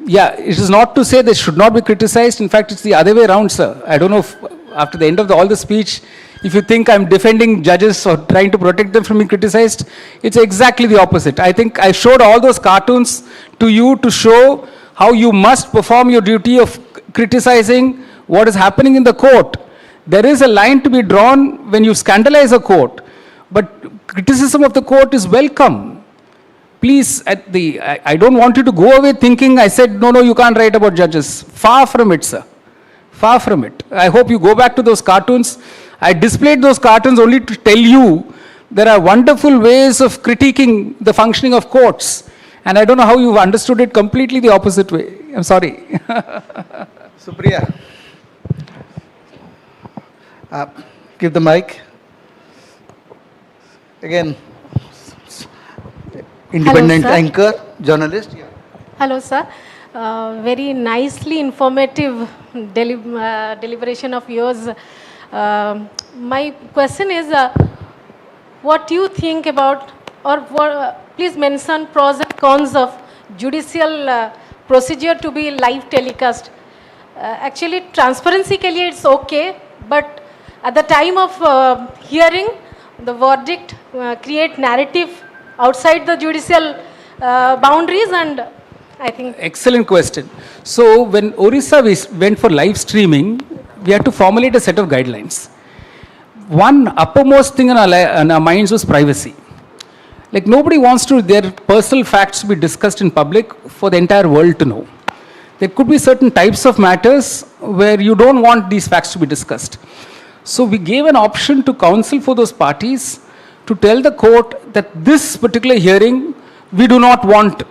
Yeah, it is not to say they should not be criticized. In fact, it's the other way around, sir. I don't know if after the end of all the speech, if you think I'm defending judges or trying to protect them from being criticized, it's exactly the opposite. I think I showed all those cartoons to you to show how you must perform your duty of criticizing what is happening in the court. There is a line to be drawn when you scandalize a court, but criticism of the court is welcome. Please, I don't want you to go away thinking I said, no, you can't write about judges. Far from it, sir. Far from it. I hope you go back to those cartoons. I displayed those cartoons only to tell you there are wonderful ways of critiquing the functioning of courts. And I don't know how you've understood it completely the opposite way. I'm sorry. Supriya. Give the mic. Again, independent anchor, journalist. Yeah. Hello, sir. Very nicely informative deliberation of yours. My question is, what do you think about, or please mention pros and cons of judicial procedure to be live telecast. Actually, transparency ke liye it's okay, but at the time of hearing, the verdict create narrative outside the judicial boundaries, and I think... Excellent question. So when Orissa went for live streaming, we had to formulate a set of guidelines. One uppermost thing in our minds was privacy. Like nobody wants their personal facts to be discussed in public for the entire world to know. There could be certain types of matters where you don't want these facts to be discussed. So we gave an option to counsel for those parties to tell the court that this particular hearing, we do not want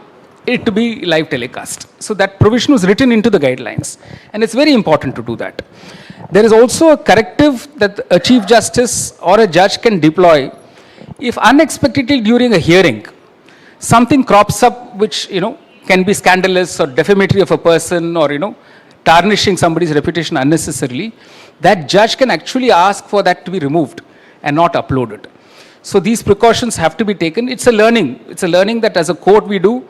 it to be live telecast. So that provision was written into the guidelines. And it's very important to do that. There is also a corrective that a Chief Justice or a judge can deploy if unexpectedly during a hearing, something crops up which, can be scandalous or defamatory of a person or, tarnishing somebody's reputation unnecessarily, that judge can actually ask for that to be removed and not uploaded. So these precautions have to be taken. It's a learning. It's a learning that as a court we do,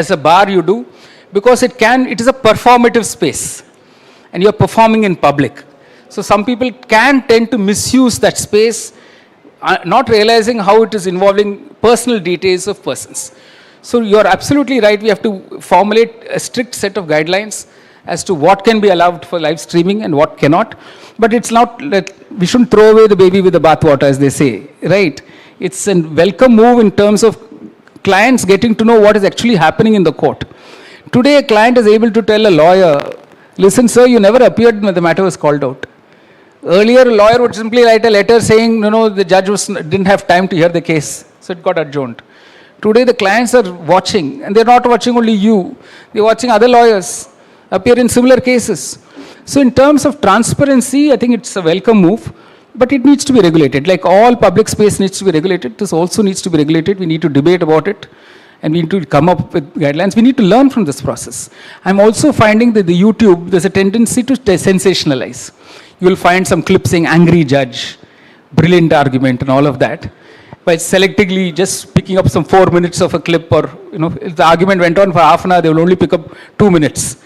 as a bar you do, because it is a performative space and you're performing in public. So some people can tend to misuse that space, not realizing how it is involving personal details of persons. So you're absolutely right. We have to formulate a strict set of guidelines as to what can be allowed for live streaming and what cannot. But it's not that we shouldn't throw away the baby with the bathwater, as they say, right? It's a welcome move in terms of clients getting to know what is actually happening in the court. Today, a client is able to tell a lawyer, listen, sir, you never appeared when the matter was called out. Earlier, a lawyer would simply write a letter saying, the judge didn't have time to hear the case, so it got adjourned. Today, the clients are watching, and they're not watching only you, they're watching other lawyers appear in similar cases. So in terms of transparency, I think it's a welcome move, but it needs to be regulated. Like all public space needs to be regulated, this also needs to be regulated. We need to debate about it, and we need to come up with guidelines. We need to learn from this process. I'm also finding that the YouTube, there's a tendency to sensationalize. You'll find some clips saying angry judge, brilliant argument and all of that. By selectively just picking up some 4 minutes of a clip, or if the argument went on for half an hour, they will only pick up 2 minutes.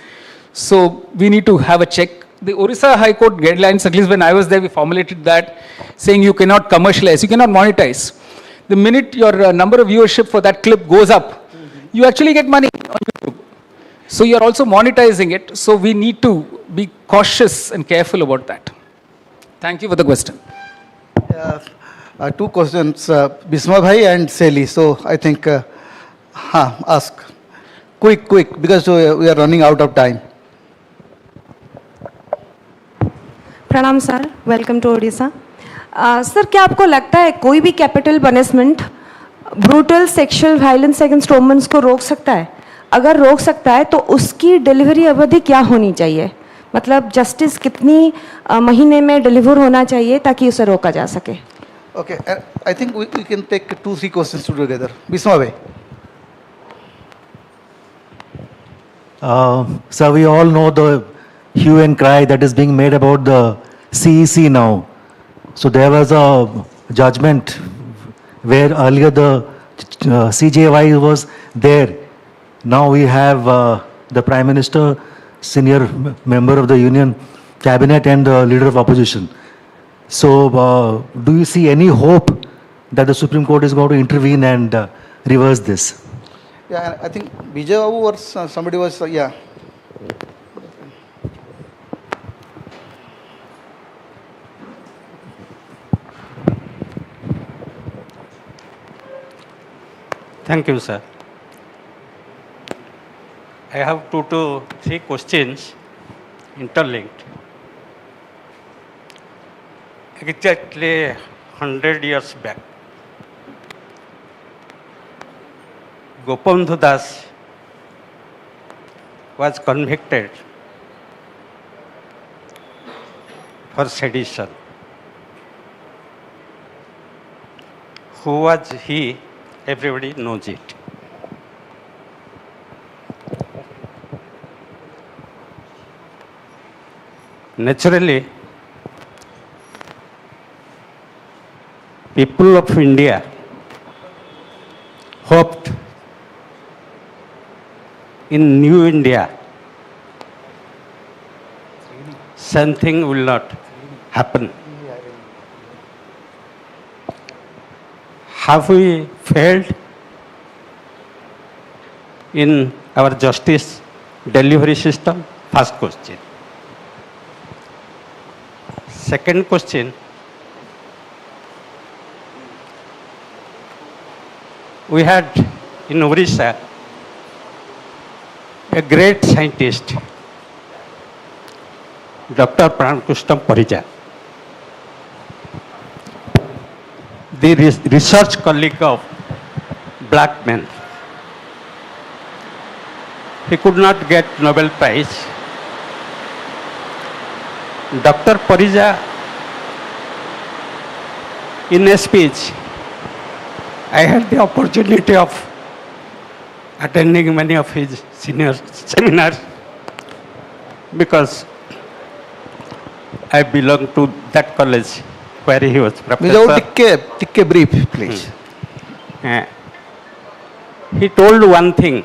So we need to have a check. The Orissa High Court guidelines, at least when I was there, we formulated that, saying you cannot commercialize, you cannot monetize. The minute your number of viewership for that clip goes up, you actually get money on YouTube. So you're also monetizing it. So we need to be cautious and careful about that. Thank you for the question. Two questions, Bisma Bhai and Sally. So I think, ask. Quick, because we are running out of time. प्रणाम sir, welcome to Odisha. Sir, क्या आपको लगता है कोई भी capital punishment brutal sexual violence against womens को रोक सकता है? अगर रोक सकता है तो उसकी डिलीवरी अवधि क्या होनी चाहिए? मतलब जस्टिस कितनी महीने में डिलीवर होना चाहिए ताकि उसे रोका जा सके? Okay, I think we can take 2-3 questions together. Bisma Bhai. So we all know the hue and cry that is being made about the CEC now. So there was a judgment where earlier the CJY was there. Now we have the Prime Minister, senior member of the Union Cabinet and the leader of opposition. So do you see any hope that the Supreme Court is going to intervene and reverse this? Yeah, I think Vijay Babu or somebody was, yeah. Thank you, sir. I have 2 to 3 questions interlinked. Exactly 100 years back, Gopabandhu Das was convicted for sedition. Who was he? Everybody knows it. Naturally, people of India hoped in New India something will not happen. Have we failed in our justice delivery system? First question. Second question, we had in Orissa a great scientist, Dr. Prankustam Parija, the research colleague of black men. He could not get Nobel Prize. Dr. Parija, in a speech, I had the opportunity of attending many of his senior seminars because I belong to that college where he was Without professor. tikke brief, please. He told one thing.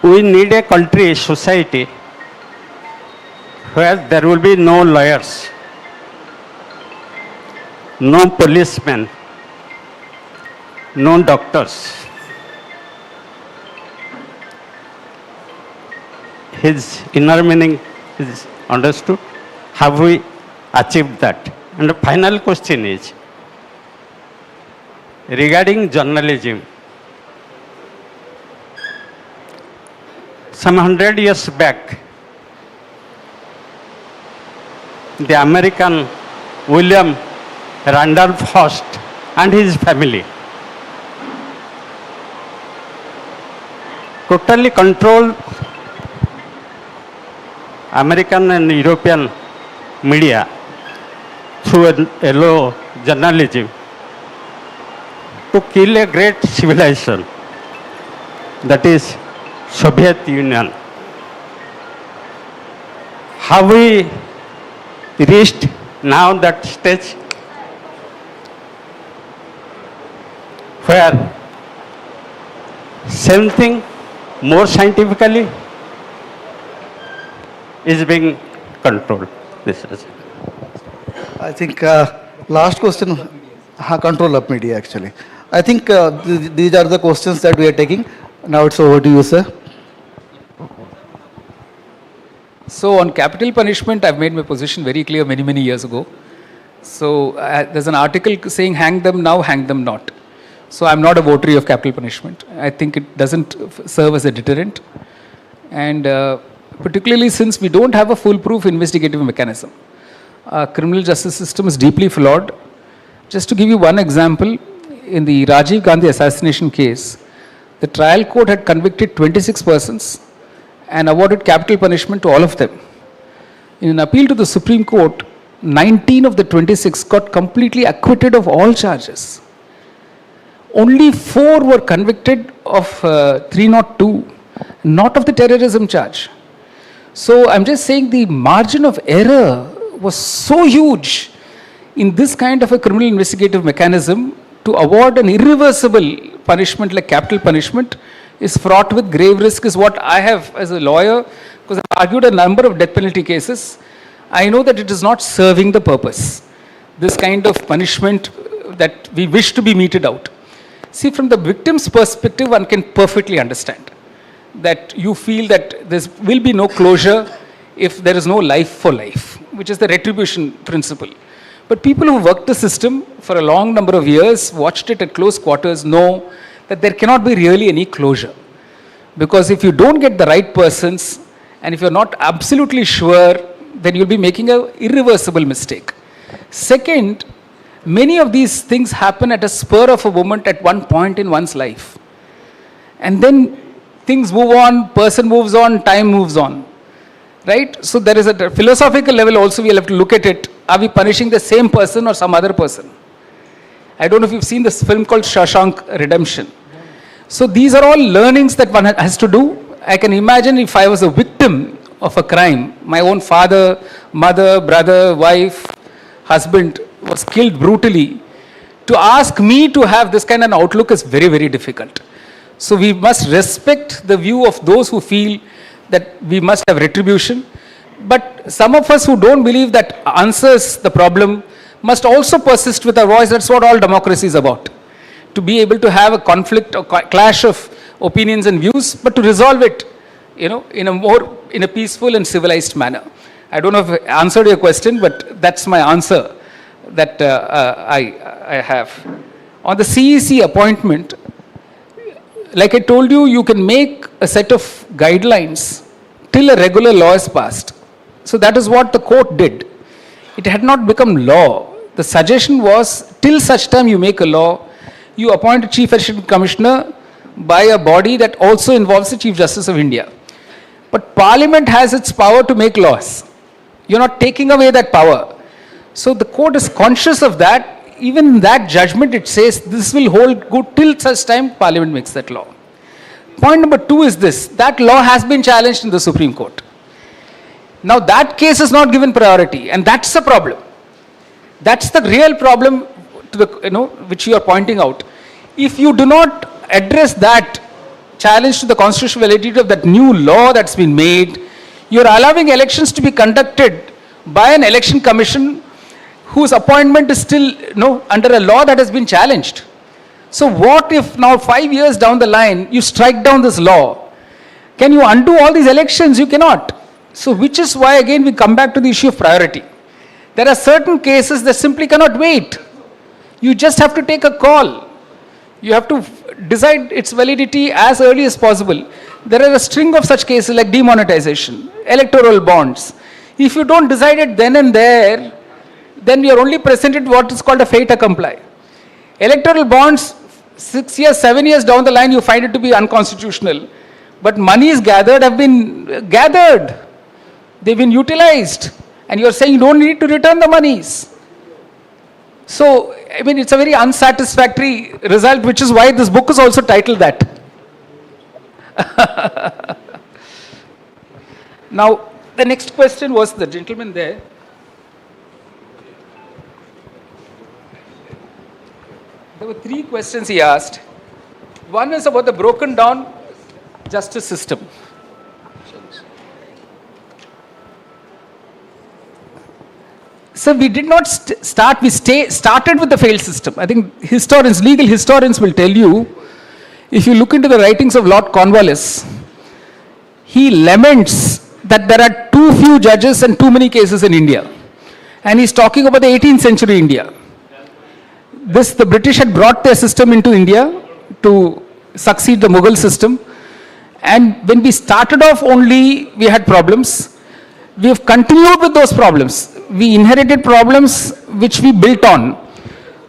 We need a country, society, where there will be no lawyers, no policemen, no doctors. His inner meaning is understood. Have we achieved that? And the final question is regarding journalism. Some 100 years back, the American William Randolph Hearst and his family totally controlled American and European media through a yellow journalism to kill a great civilization, that is Soviet Union. Have we reached now that stage where same thing more scientifically is being controlled? This is. I think last question, control of media actually. I think these are the questions that we are taking. Now it's over to you, sir. So on capital punishment, I've made my position very clear many, many years ago. So there's an article saying hang them now, hang them not. So I'm not a votary of capital punishment. I think it doesn't serve as a deterrent. And particularly since we don't have a foolproof investigative mechanism. Our criminal justice system is deeply flawed. Just to give you one example, in the Rajiv Gandhi assassination case, the trial court had convicted 26 persons and awarded capital punishment to all of them. In an appeal to the Supreme Court, 19 of the 26 got completely acquitted of all charges. Only 4 were convicted of 302, not of the terrorism charge. So I'm just saying the margin of error was so huge in this kind of a criminal investigative mechanism to award an irreversible punishment like capital punishment is fraught with grave risk, is what I have as a lawyer, because I've argued a number of death penalty cases. I know that it is not serving the purpose. This kind of punishment that we wish to be meted out. See, from the victim's perspective, one can perfectly understand that you feel that there will be no closure if there is no life for life, which is the retribution principle. But people who worked the system for a long number of years, watched it at close quarters, know that there cannot be really any closure. Because if you don't get the right persons, and if you're not absolutely sure, then you'll be making an irreversible mistake. Second, many of these things happen at a spur of a moment at one point in one's life. And then things move on, person moves on, time moves on. Right? So there is a philosophical level also we'll have to look at it. Are we punishing the same person or some other person? I don't know if you've seen this film called Shawshank Redemption. So these are all learnings that one has to do. I can imagine if I was a victim of a crime, my own father, mother, brother, wife, husband was killed brutally. To ask me to have this kind of an outlook is very, very difficult. So we must respect the view of those who feel that we must have retribution. But some of us who don't believe that answers the problem must also persist with our voice. That's what all democracy is about. To be able to have a conflict or clash of opinions and views, but to resolve it, in a peaceful and civilized manner. I don't know if I answered your question, but that's my answer that I have. On the CEC appointment, like I told you, you can make a set of guidelines till a regular law is passed. So that is what the court did. It had not become law. The suggestion was, till such time you make a law, you appoint a Chief Election Commissioner by a body that also involves the Chief Justice of India. But Parliament has its power to make laws. You're not taking away that power. So the court is conscious of that. even in that judgment it says this will hold good till such time Parliament makes that law. Point number 2 is this, that law has been challenged in the Supreme Court. Now that case is not given priority, and that's the problem. That's the real problem to the, which you are pointing out. If you do not address that challenge to the constitutional validity of that new law that's been made, you're allowing elections to be conducted by an election commission whose appointment is still under a law that has been challenged. So what if now 5 years down the line you strike down this law? Can you undo all these elections? You cannot. So which is why again we come back to the issue of priority. There are certain cases that simply cannot wait. You just have to take a call. You have to decide its validity as early as possible. There are a string of such cases like demonetization, electoral bonds. If you don't decide it then and there, then we are only presented what is called a fait accompli. Electoral bonds, 6 years, 7 years down the line, you find it to be unconstitutional. But monies gathered have been gathered. They've been utilized. And you're saying you don't need to return the monies. So, I mean, it's a very unsatisfactory result, which is why this book is also titled that. Now, the next question was the gentleman there. There were 3 questions he asked. One is about the broken down justice system. So we did not start, we started with the failed system. I think historians, legal historians will tell you, if you look into the writings of Lord Cornwallis, he laments that there are too few judges and too many cases in India. And he's talking about the 18th century India. The British had brought their system into India to succeed the Mughal system. And when we started off only, we had problems. We have continued with those problems. We inherited problems which we built on.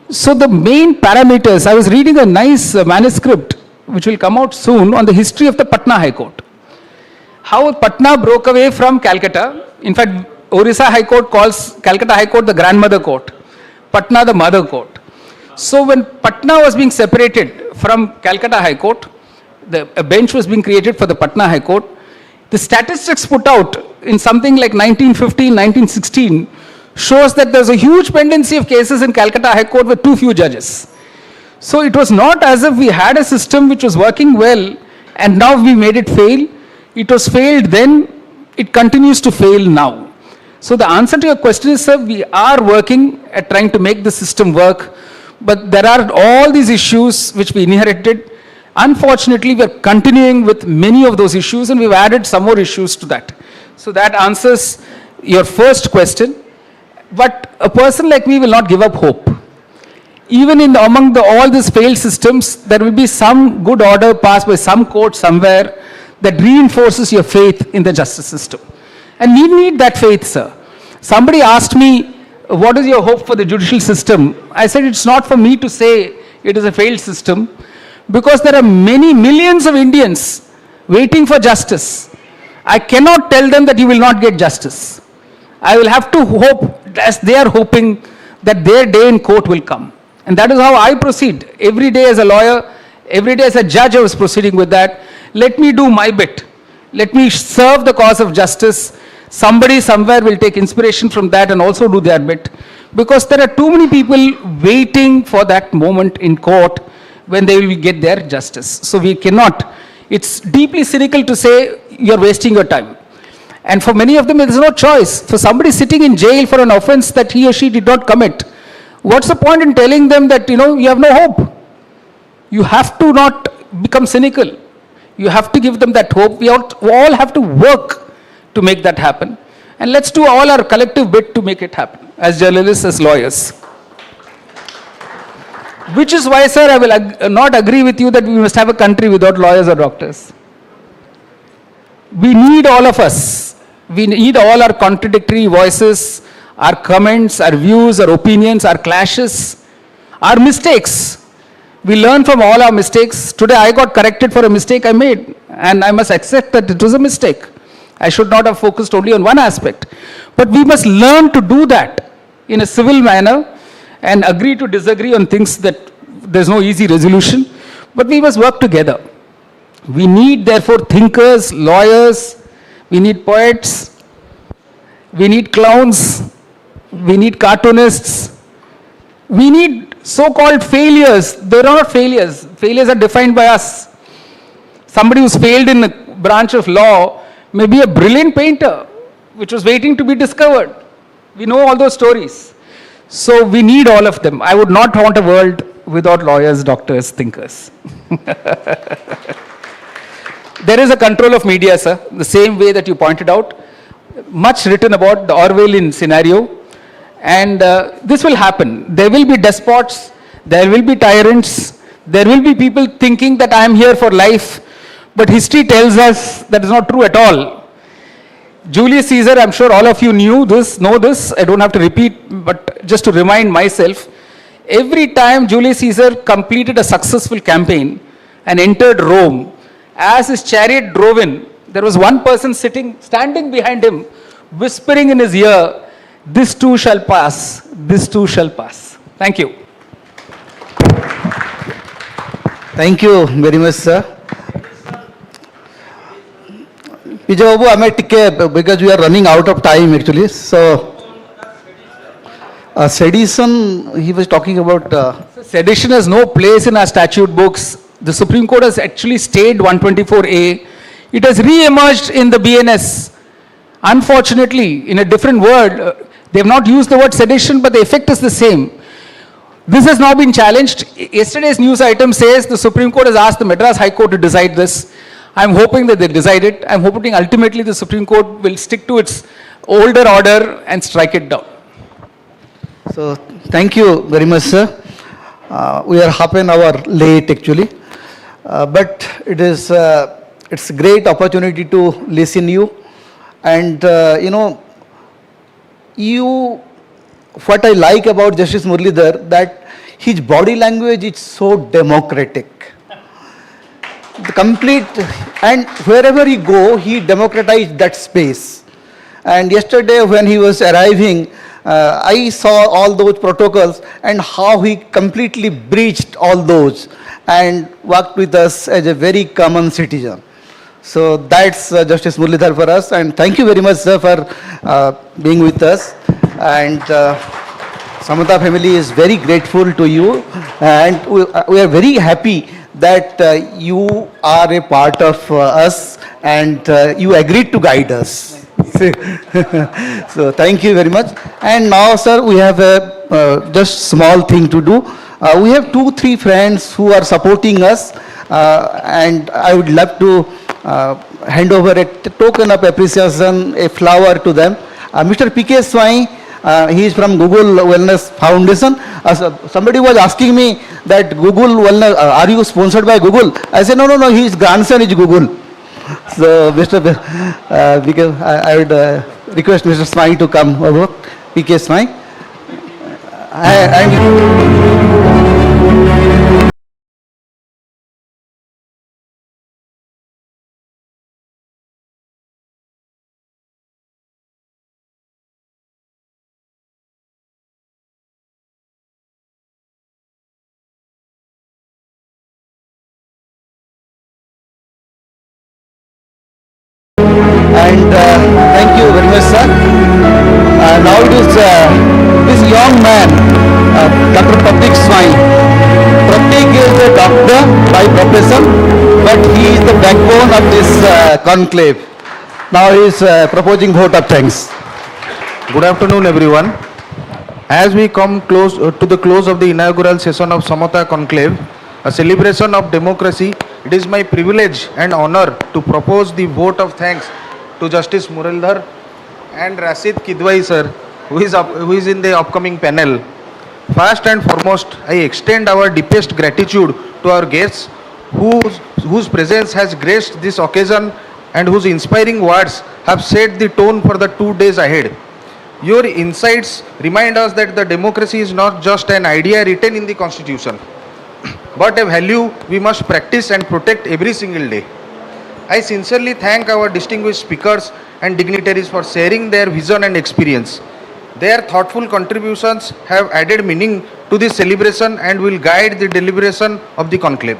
So the main parameters, I was reading a nice manuscript which will come out soon on the history of the Patna High Court. How Patna broke away from Calcutta. In fact, Orissa High Court calls Calcutta High Court the grandmother court, Patna the mother court. So when Patna was being separated from Calcutta High Court, a bench was being created for the Patna High Court. The statistics put out in something like 1915, 1916 shows that there's a huge pendency of cases in Calcutta High Court with too few judges. So it was not as if we had a system which was working well and now we made it fail. It was failed then, it continues to fail now. So the answer to your question is, sir, we are working at trying to make the system work, but there are all these issues which we inherited. Unfortunately, we are continuing with many of those issues and we've added some more issues to that. So that answers your first question. But a person like me will not give up hope. Even among all these failed systems, there will be some good order passed by some court somewhere that reinforces your faith in the justice system. And we need that faith, sir. Somebody asked me, what is your hope for the judicial system? I said, it's not for me to say it is a failed system, because there are many millions of Indians waiting for justice. I cannot tell them that you will not get justice. I will have to hope, as they are hoping, that their day in court will come. And that is how I proceed. Every day as a lawyer, every day as a judge, I was proceeding with that. Let me do my bit. Let me serve the cause of justice. Somebody somewhere will take inspiration from that and also do their bit. Because there are too many people waiting for that moment in court when they will get their justice. So we cannot. It's deeply cynical to say you're wasting your time. And for many of them, there is no choice. For somebody sitting in jail for an offense that he or she did not commit, what's the point in telling them that, you have no hope? You have to not become cynical. You have to give them that hope. We all have to work to make that happen. And let's do all our collective bit to make it happen, as journalists, as lawyers. Which is why, sir, I will not agree with you that we must have a country without lawyers or doctors. We need all of us. We need all our contradictory voices, our comments, our views, our opinions, our clashes, our mistakes. We learn from all our mistakes. Today I got corrected for a mistake I made, and I must accept that it was a mistake. I should not have focused only on one aspect. But we must learn to do that in a civil manner, and agree to disagree on things that there's no easy resolution, but we must work together. We need, therefore, thinkers, lawyers, we need poets, we need clowns, we need cartoonists, we need so-called failures. They're not failures. Failures are defined by us. Somebody who's failed in a branch of law may be a brilliant painter, which was waiting to be discovered. We know all those stories. So we need all of them. I would not want a world without lawyers, doctors, thinkers. There is a control of media, sir, the same way that you pointed out. Much written about the Orwellian scenario. And this will happen. There will be despots, there will be tyrants, there will be people thinking that I am here for life. But history tells us that is not true at all. Julius Caesar, I'm sure all of you know this, I don't have to repeat, but just to remind myself, every time Julius Caesar completed a successful campaign and entered Rome, as his chariot drove in, there was one person standing behind him, whispering in his ear, "This too shall pass, this too shall pass." Thank you. Thank you very much, sir. Vijay Babu, I might take because we are running out of time actually. So, sedition, he was talking about. Sedition has no place in our statute books. The Supreme Court has actually stayed 124A. It has re-emerged in the BNS. Unfortunately, in a different word, they have not used the word sedition, but the effect is the same. This has now been challenged. Yesterday's news item says the Supreme Court has asked the Madras High Court to decide this. I'm hoping that they decide it. I'm hoping ultimately the Supreme Court will stick to its older order and strike it down. So, thank you very much, sir. We are half an hour late actually, but it's a great opportunity to listen you, and what I like about Justice Muralidhar, that his body language is so democratic. The complete, and wherever he go, he democratized that space. And yesterday when he was arriving, I saw all those protocols and how he completely breached all those and worked with us as a very common citizen. So that's Justice Muralidhar for us, and thank you very much, sir, for being with us. And Samata family is very grateful to you, and we are very happy that you are a part of us, and you agreed to guide us. So thank you very much. And now, sir, we have a just small thing to do. We have 2-3 friends who are supporting us, and I would love to hand over a token of appreciation, a flower to them. Mr. P.K. Swai, he is from Google Wellness Foundation. Somebody was asking me that Google Wellness, are you sponsored by Google? I said, no, his grandson is Google. So, because I would request Mr. Swai to come over, P.K. Swai. And thank you very much, sir. Now it is this young man, Dr. Pratik Swai. Pratik is a doctor by profession, but he is the backbone of this conclave. Now he is proposing vote of thanks. Good afternoon, everyone. As we come close to the close of the inaugural session of Samata Conclave, a celebration of democracy, it is my privilege and honor to propose the vote of thanks to Justice Muralidhar and Rashid Kidwai sir, who is in the upcoming panel. First and foremost, I extend our deepest gratitude to our guests whose presence has graced this occasion and whose inspiring words have set the tone for the 2 days ahead. Your insights remind us that the democracy is not just an idea written in the Constitution, but a value we must practice and protect every single day. I sincerely thank our distinguished speakers and dignitaries for sharing their vision and experience. Their thoughtful contributions have added meaning to this celebration and will guide the deliberation of the conclave.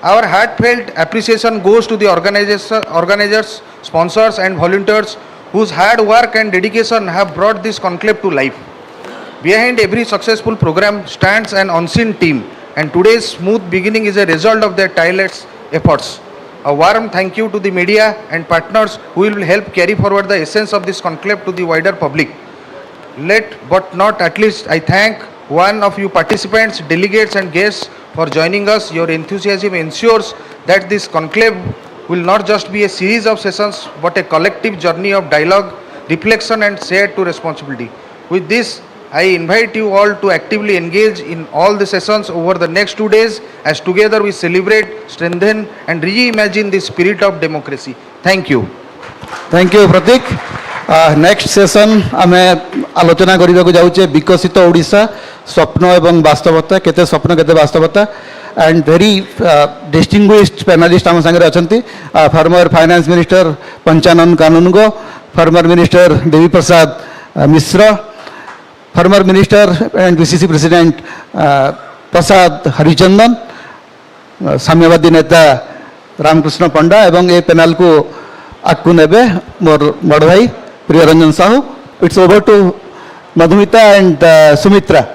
Our heartfelt appreciation goes to the organizers, sponsors, and volunteers whose hard work and dedication have brought this conclave to life. Behind every successful program stands an unseen team, and today's smooth beginning is a result of their tireless efforts. A warm thank you to the media and partners who will help carry forward the essence of this conclave to the wider public. But not at least, I thank one of you participants, delegates, and guests for joining us. Your enthusiasm ensures that this conclave will not just be a series of sessions but a collective journey of dialogue, reflection, and shared to responsibility. With this, I invite you all to actively engage in all the sessions over the next 2 days as together we celebrate, strengthen, and reimagine the spirit of democracy. Thank you. Thank you Pratik next session आम आलोचना करने को जाऊे विकसित ओडिशा स्वप्न एवं वास्तवता केते स्वप्न केते वास्तवता एंड वेरी डिस्टिंग्विश्ड पैनलिस्ट आम सागर अच्छा former finance minister Panchanan Kanungo former minister Debi Prasad Mishra former minister and PCC president Prasad Harichandan साम्यवादी नेता रामकृष्ण पंडा एवं ए पैनल को आगू ने मोर बड़ भाई प्रिय Ranjan Sahu it's over to Madhumita and Sumitra.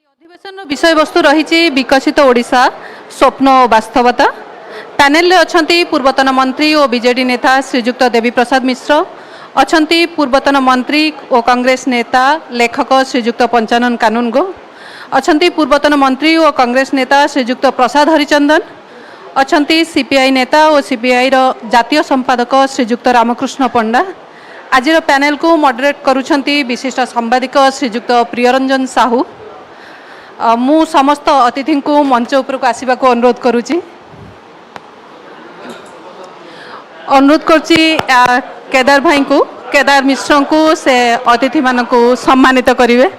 अधिवेशन विषय वस्तु रही विकसित ओडिशा स्वप्न और वास्तवता। पैनेल अछंती पूर्वतन मंत्री और बीजेडी नेता श्रीजुक्त देवी प्रसाद मिश्र, अछंती पूर्वतन मंत्री और कांग्रेस नेता लेखक श्रीजुक्त पंचानन कानूनगो, अछंती पूर्वतन मंत्री और कांग्रेस नेता श्रीजुक्त प्रसाद हरिचंदन, अछंती सीपीआई नेता और सीपीआई जातीय संपादक श्रीजुक्त रामकृष्ण पंडा। आज पैनेल को मॉडरेट करुछंती विशिष्ट सांबादिक श्रीजुक्त प्रियरंजन साहू। मु समस्त अतिथि को मंच उपर को आसवा को अनुरोध करुच्ची। अनुरोध करुच्ची केदार भाई को, केदार मिश्र को से अतिथि मान को सम्मानित करिवे।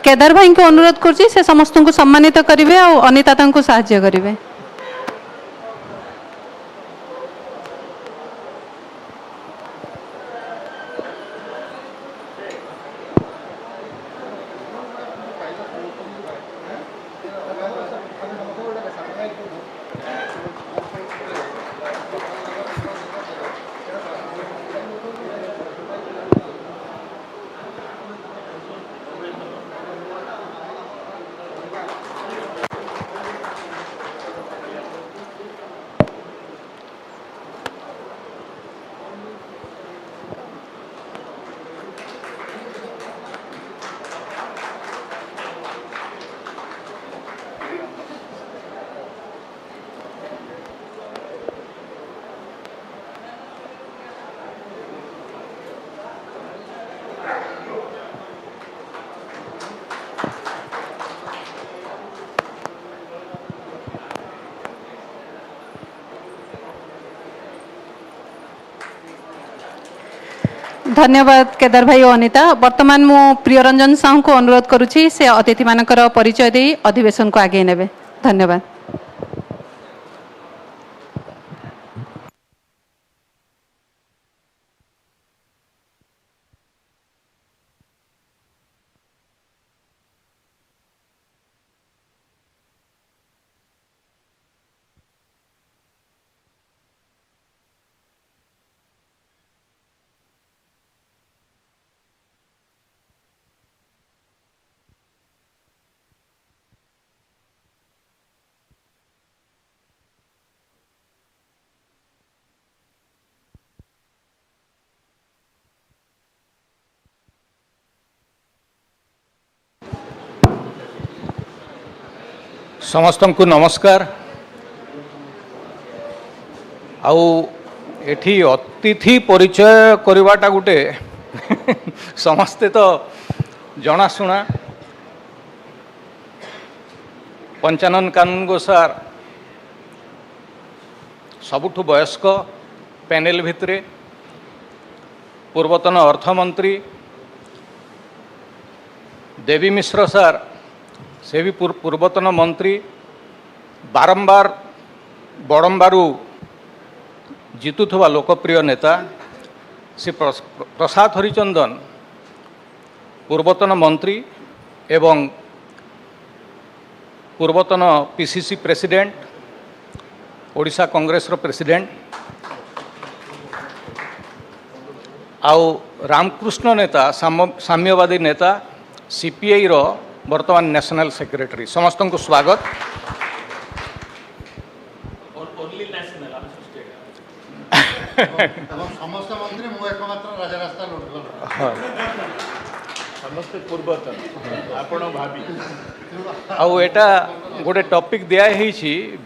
केदार भाई को अनुरोध करुच्ची से समस्त को सम्मानित करेंगे और अनिता को साहाय्य करेंगे। धन्यवाद केदार भाई और अनिता। वर्तमान मु प्रियरंजन साहू को अनुरोध करुच्ची से अतिथि मानकर परिचय दे अधिवेशन को आगे नेबे। धन्यवाद। समस्त को नमस्कार। आउ एठी अतिथि परिचय करवाटा गुटे समस्ते तो जनाशुना। पंचानन कानूनगो सार सबुठु वयस्क पैनेल भितरे, पूर्वतन अर्थमंत्री देवी मिश्र सार से भी पूर्वतन मंत्री, बारंबार बड़म्बारू जीतुवा लोकप्रिय नेता श्री प्रसाद हरिचंदन पूर्वतन मंत्री एवं पूर्वतन पीसीसी प्रेसिडेंट, ओडिशा कांग्रेस रो प्रेसिडेंट, आउ रामकृष्ण नेता साम्यवादी नेता सीपीआई रो वर्तमान नेशनल सेक्रेटरी। समस्त को स्वागत। आउ एटा गोटे टॉपिक दिया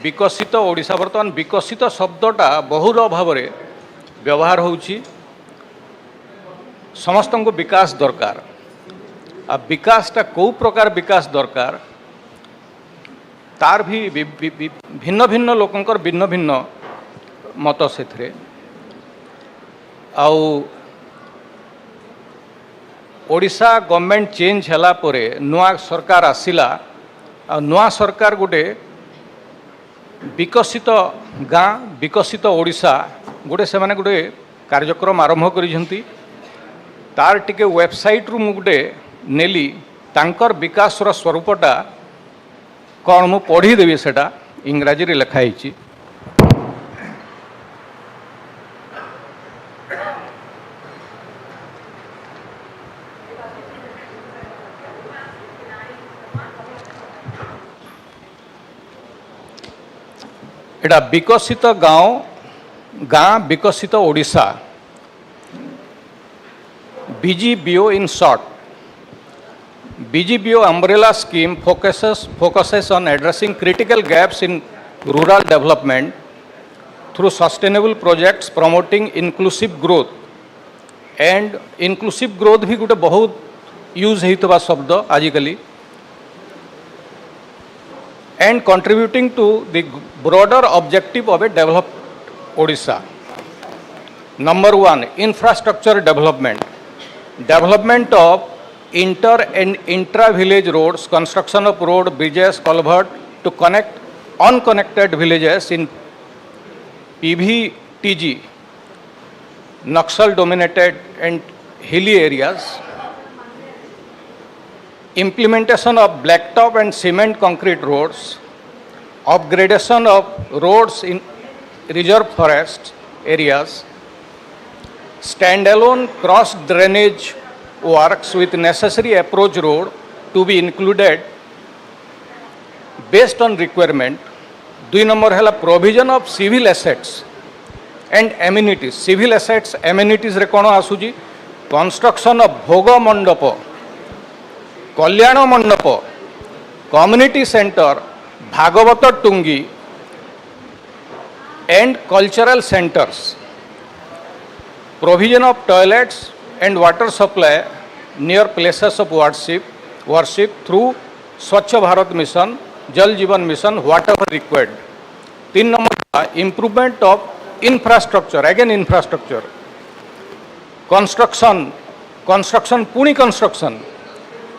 विकसित ओडिशा। वर्तमान विकसित शब्दटा बहुल भाव व्यवहार होउछि। समस्त को विकास दरकार। आ विकासटा कौ प्रकार विकास दरकार तार भी भिन्न भिन्न लोकंकर भिन्न भिन्न मत से ओडिशा गवर्नमेंट चेंज होला परे नुआ सरकार आसिला आ नुआ सरकार गोटे विकसित गाँ विकसित ओडिशा गोटे से माने गोटे कार्यक्रम आरंभ करिसेंती तार टिके वेबसाइट रु मु गोटे नेली तांकर विकास रो स्वरूपटा कौन मु पढ़ी देवी सेटा इंग्राजी रे लिखाई छी। एटा विकसित गाँव विकसित Odisha BGBO in short. BGBO umbrella scheme focuses on addressing critical gaps in rural development through sustainable projects promoting inclusive growth. And inclusive growth भी गोटे बहुत यूज होता शब्द आजिकली and contributing to the broader objective of a developed Odisha. Number one, infrastructure development. Development of inter and intra-village roads, construction of road, bridges, culvert to connect unconnected villages in PVTG, Naxal dominated and hilly areas. Implementation of blacktop and cement concrete roads, upgradation of roads in reserve forest areas, standalone cross drainage works with necessary approach road to be included based on requirement. 2 number है provision of civil assets and amenities. Civil assets amenities रे कोन आसुजी construction of bhoga mandapa, कल्याण मंडप, community centre, भागवत टुंगी and cultural centers, provision of toilets and water supply near places of worship through Swachh Bharat Mission, Jal Jeevan Mission, whatever required. 3 number, improvement of infrastructure, again infrastructure, construction, puni construction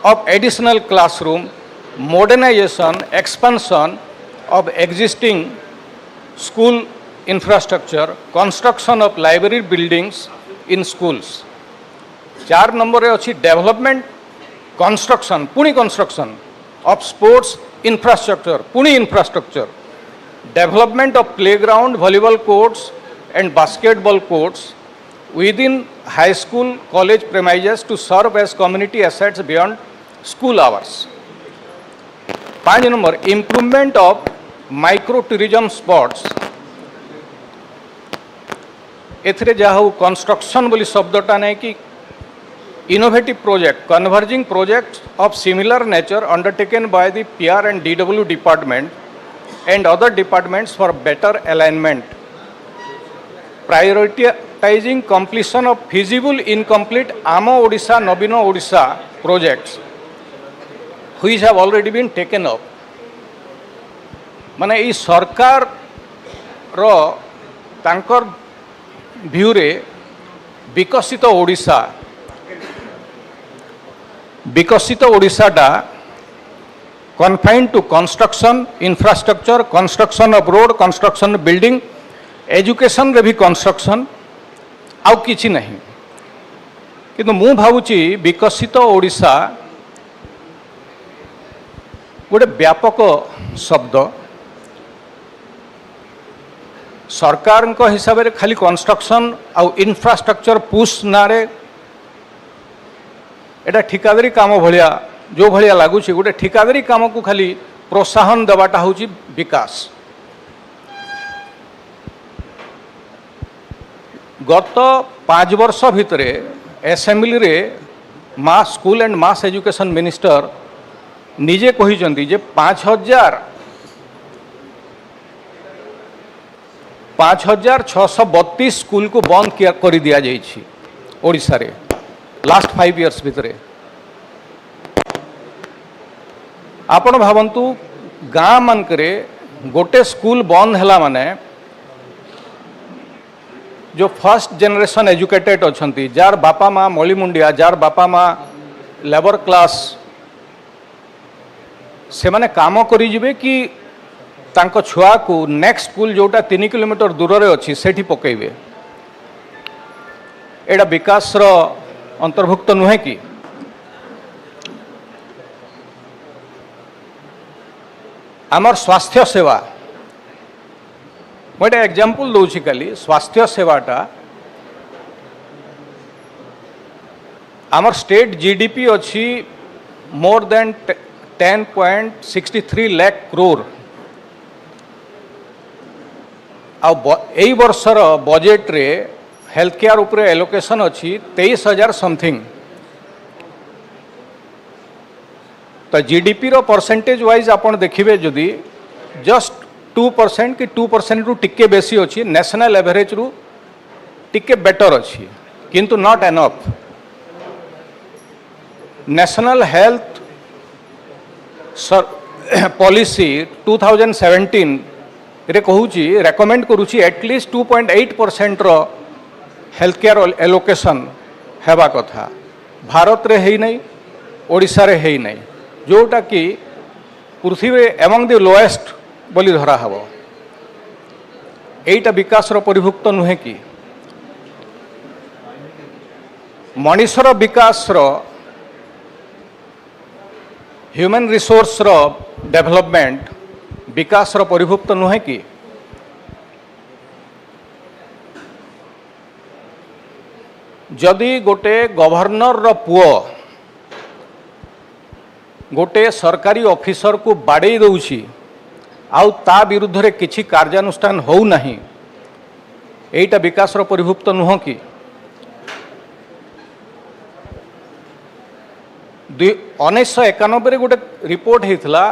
of additional classroom, modernization, expansion of existing school infrastructure, construction of library buildings in schools. 4 number है अच्छी development, construction, puni construction of sports infrastructure, puni infrastructure, development of playground, volleyball courts and basketball courts within high school, college premises to serve as community assets beyond school hours. 5 number, improvement of micro tourism spots. एथरे जहाँ construction बोली शब्दटा नहीं कि innovative project, converging projects of similar nature undertaken by the PR and DW department and other departments for better alignment. Prioritizing completion of feasible incomplete Amo Odisha, Nabino Odisha projects which have already been taken up. माने ई सरकार रो तांकर view रे विकसित ओडिशाटा confined to construction, infrastructure, construction of road, construction of building, education रे भी construction आउ किछि नहीं किंतु मु भावुची विकसित ओडिशा गोटे व्यापक शब्द सरकार हिसाब से खाली कंस्ट्रक्शन आउ इंफ्रास्ट्रक्चर पुश नारे एटा ठिकादारी काम भलिया जो भलिया लगुच गोटे ठिकादारी काम को खाली प्रोत्साहन देवाटा हूँ विकास। गत 5 वर्ष भितर असेंबली रे mass school and mass education minister निजे कही जे 5632 स्कूल को बंद कर दिया ओडिशा रे लास्ट 5 इयर्स भितर आपण भावंतु गाँ मानकरे गोटे स्कूल बंद है माने जो फर्स्ट जनरेशन एजुकेटेड अच्छी जार बापा माँ मलिमुंडिया जार बापा माँ लेबर क्लास से माने काम करिजिबे कि तांको छुआ को नेक्स्ट स्कूल जोटा 3 किलोमीटर दूर रे अच्छी सेठी पकेबे एडा विकास रो अंतर्भुक्त नुहे कि आमर स्वास्थ्य सेवा गोटे एग्जांपल दूसरी खाली स्वास्थ्य सेवाटा आमर स्टेट जीडीपी अच्छी मोर देन 10.63 लाख करोड़ आई वर्षर बजेट रे हेल्थ केयर उपरे एलोकेशन अच्छी 23,000 समथिंग तो जीडीपी रो परसेंटेज वाइज आपण देखिबे जदि जस्ट 2% कि 2% रु टिके बेसी अच्छी नेशनल एवरेज रु टिके बेटर अच्छी किंतु not enough national health policy 2017 रे कहूची रेकमेंड करूची एटलिस्ट 2.8% रो हेल्थ केयर एलोकेशन हेबा कथा भारत रे हेई नहीं ओडिशा रे हेई नहीं जोटा कि पृथ्वी एमंग द लोएस्ट बोली धरा हब एटा विकास रो परिभुक्त नुहे कि मनीषर विकास रो ह्यूमन रिसोर्स रो डेवलपमेंट विकास रो परिभुक्त नुहे कि जदि गोटे गवर्नर रो पुओ गोटे सरकारी ऑफिसर को बाड़े दौची आउ ता विरुद्ध रे किछि कार्यानुष्ठान हो नहीं एटा विकास रो परिभुक्त नुह कि 1991 रे गोटे रिपोर्ट हेतला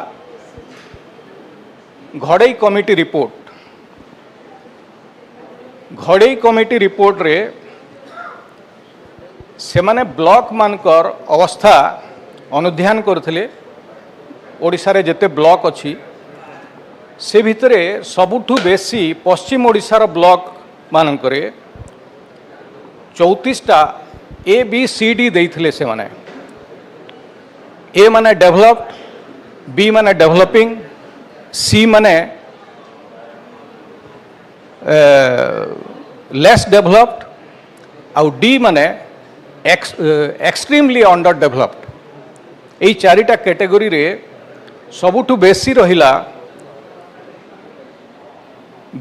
घड़ई कमिटी रिपोर्ट रे से माने ब्लॉक मानकर अवस्था अनुध्यान करथिले ओडिशा रे जेते ब्लॉक अच्छी से भितरे सबुठु बेसी पश्चिम ओडिशार ब्लॉक मानकरे 34टा ABCD देइथिले से माने ए माने डेवलप्ड बी माने डेवलपिंग सी माने लेस डेवलप्ड आउ डी माने एक्सट्रीमली अंडर डेवलप्ड यही चारिटा कैटेगरी रे सबुठु बेसी रहिला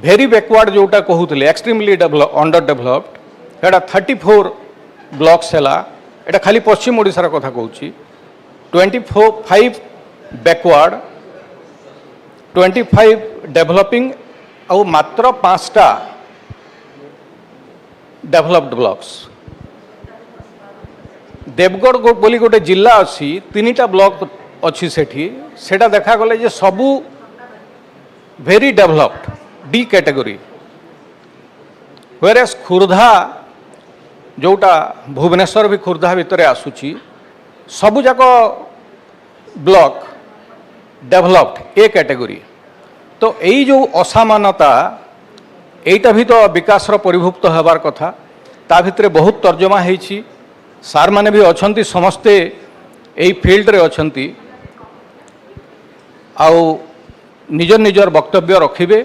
भेरी बैकवर्ड जोटा कहूले एक्सट्रीमली अंडर डेवलप्ड एटा 34 ब्लॉक्स है एटा खाली पश्चिम ओडिशार कथा कहूँ 25 बैकवर्ड 25 डेवलपिंग और मात्र 5टा डेवलप्ड ब्लॉक्स देवगढ़ बोली गोटे जिला अच्छी 3टा ब्लॉक अच्छी सेटा देखा गले जे सबू very developed D category whereas Khurda जोटा भुवनेश्वर भी खुर्धा भितर आसूची सबू जाक ब्लॉक डेवलप्ड ए कैटेगरी तो यही जो असामानता एटा भी तो विकास रो परिभुक्त होबार कथा ता भितरे बहुत तर्जमा हेछि सार माने भी अछंती समस्ते यही फील्ड रे अछंती आउ निजर निजर वक्तव्य रखिबे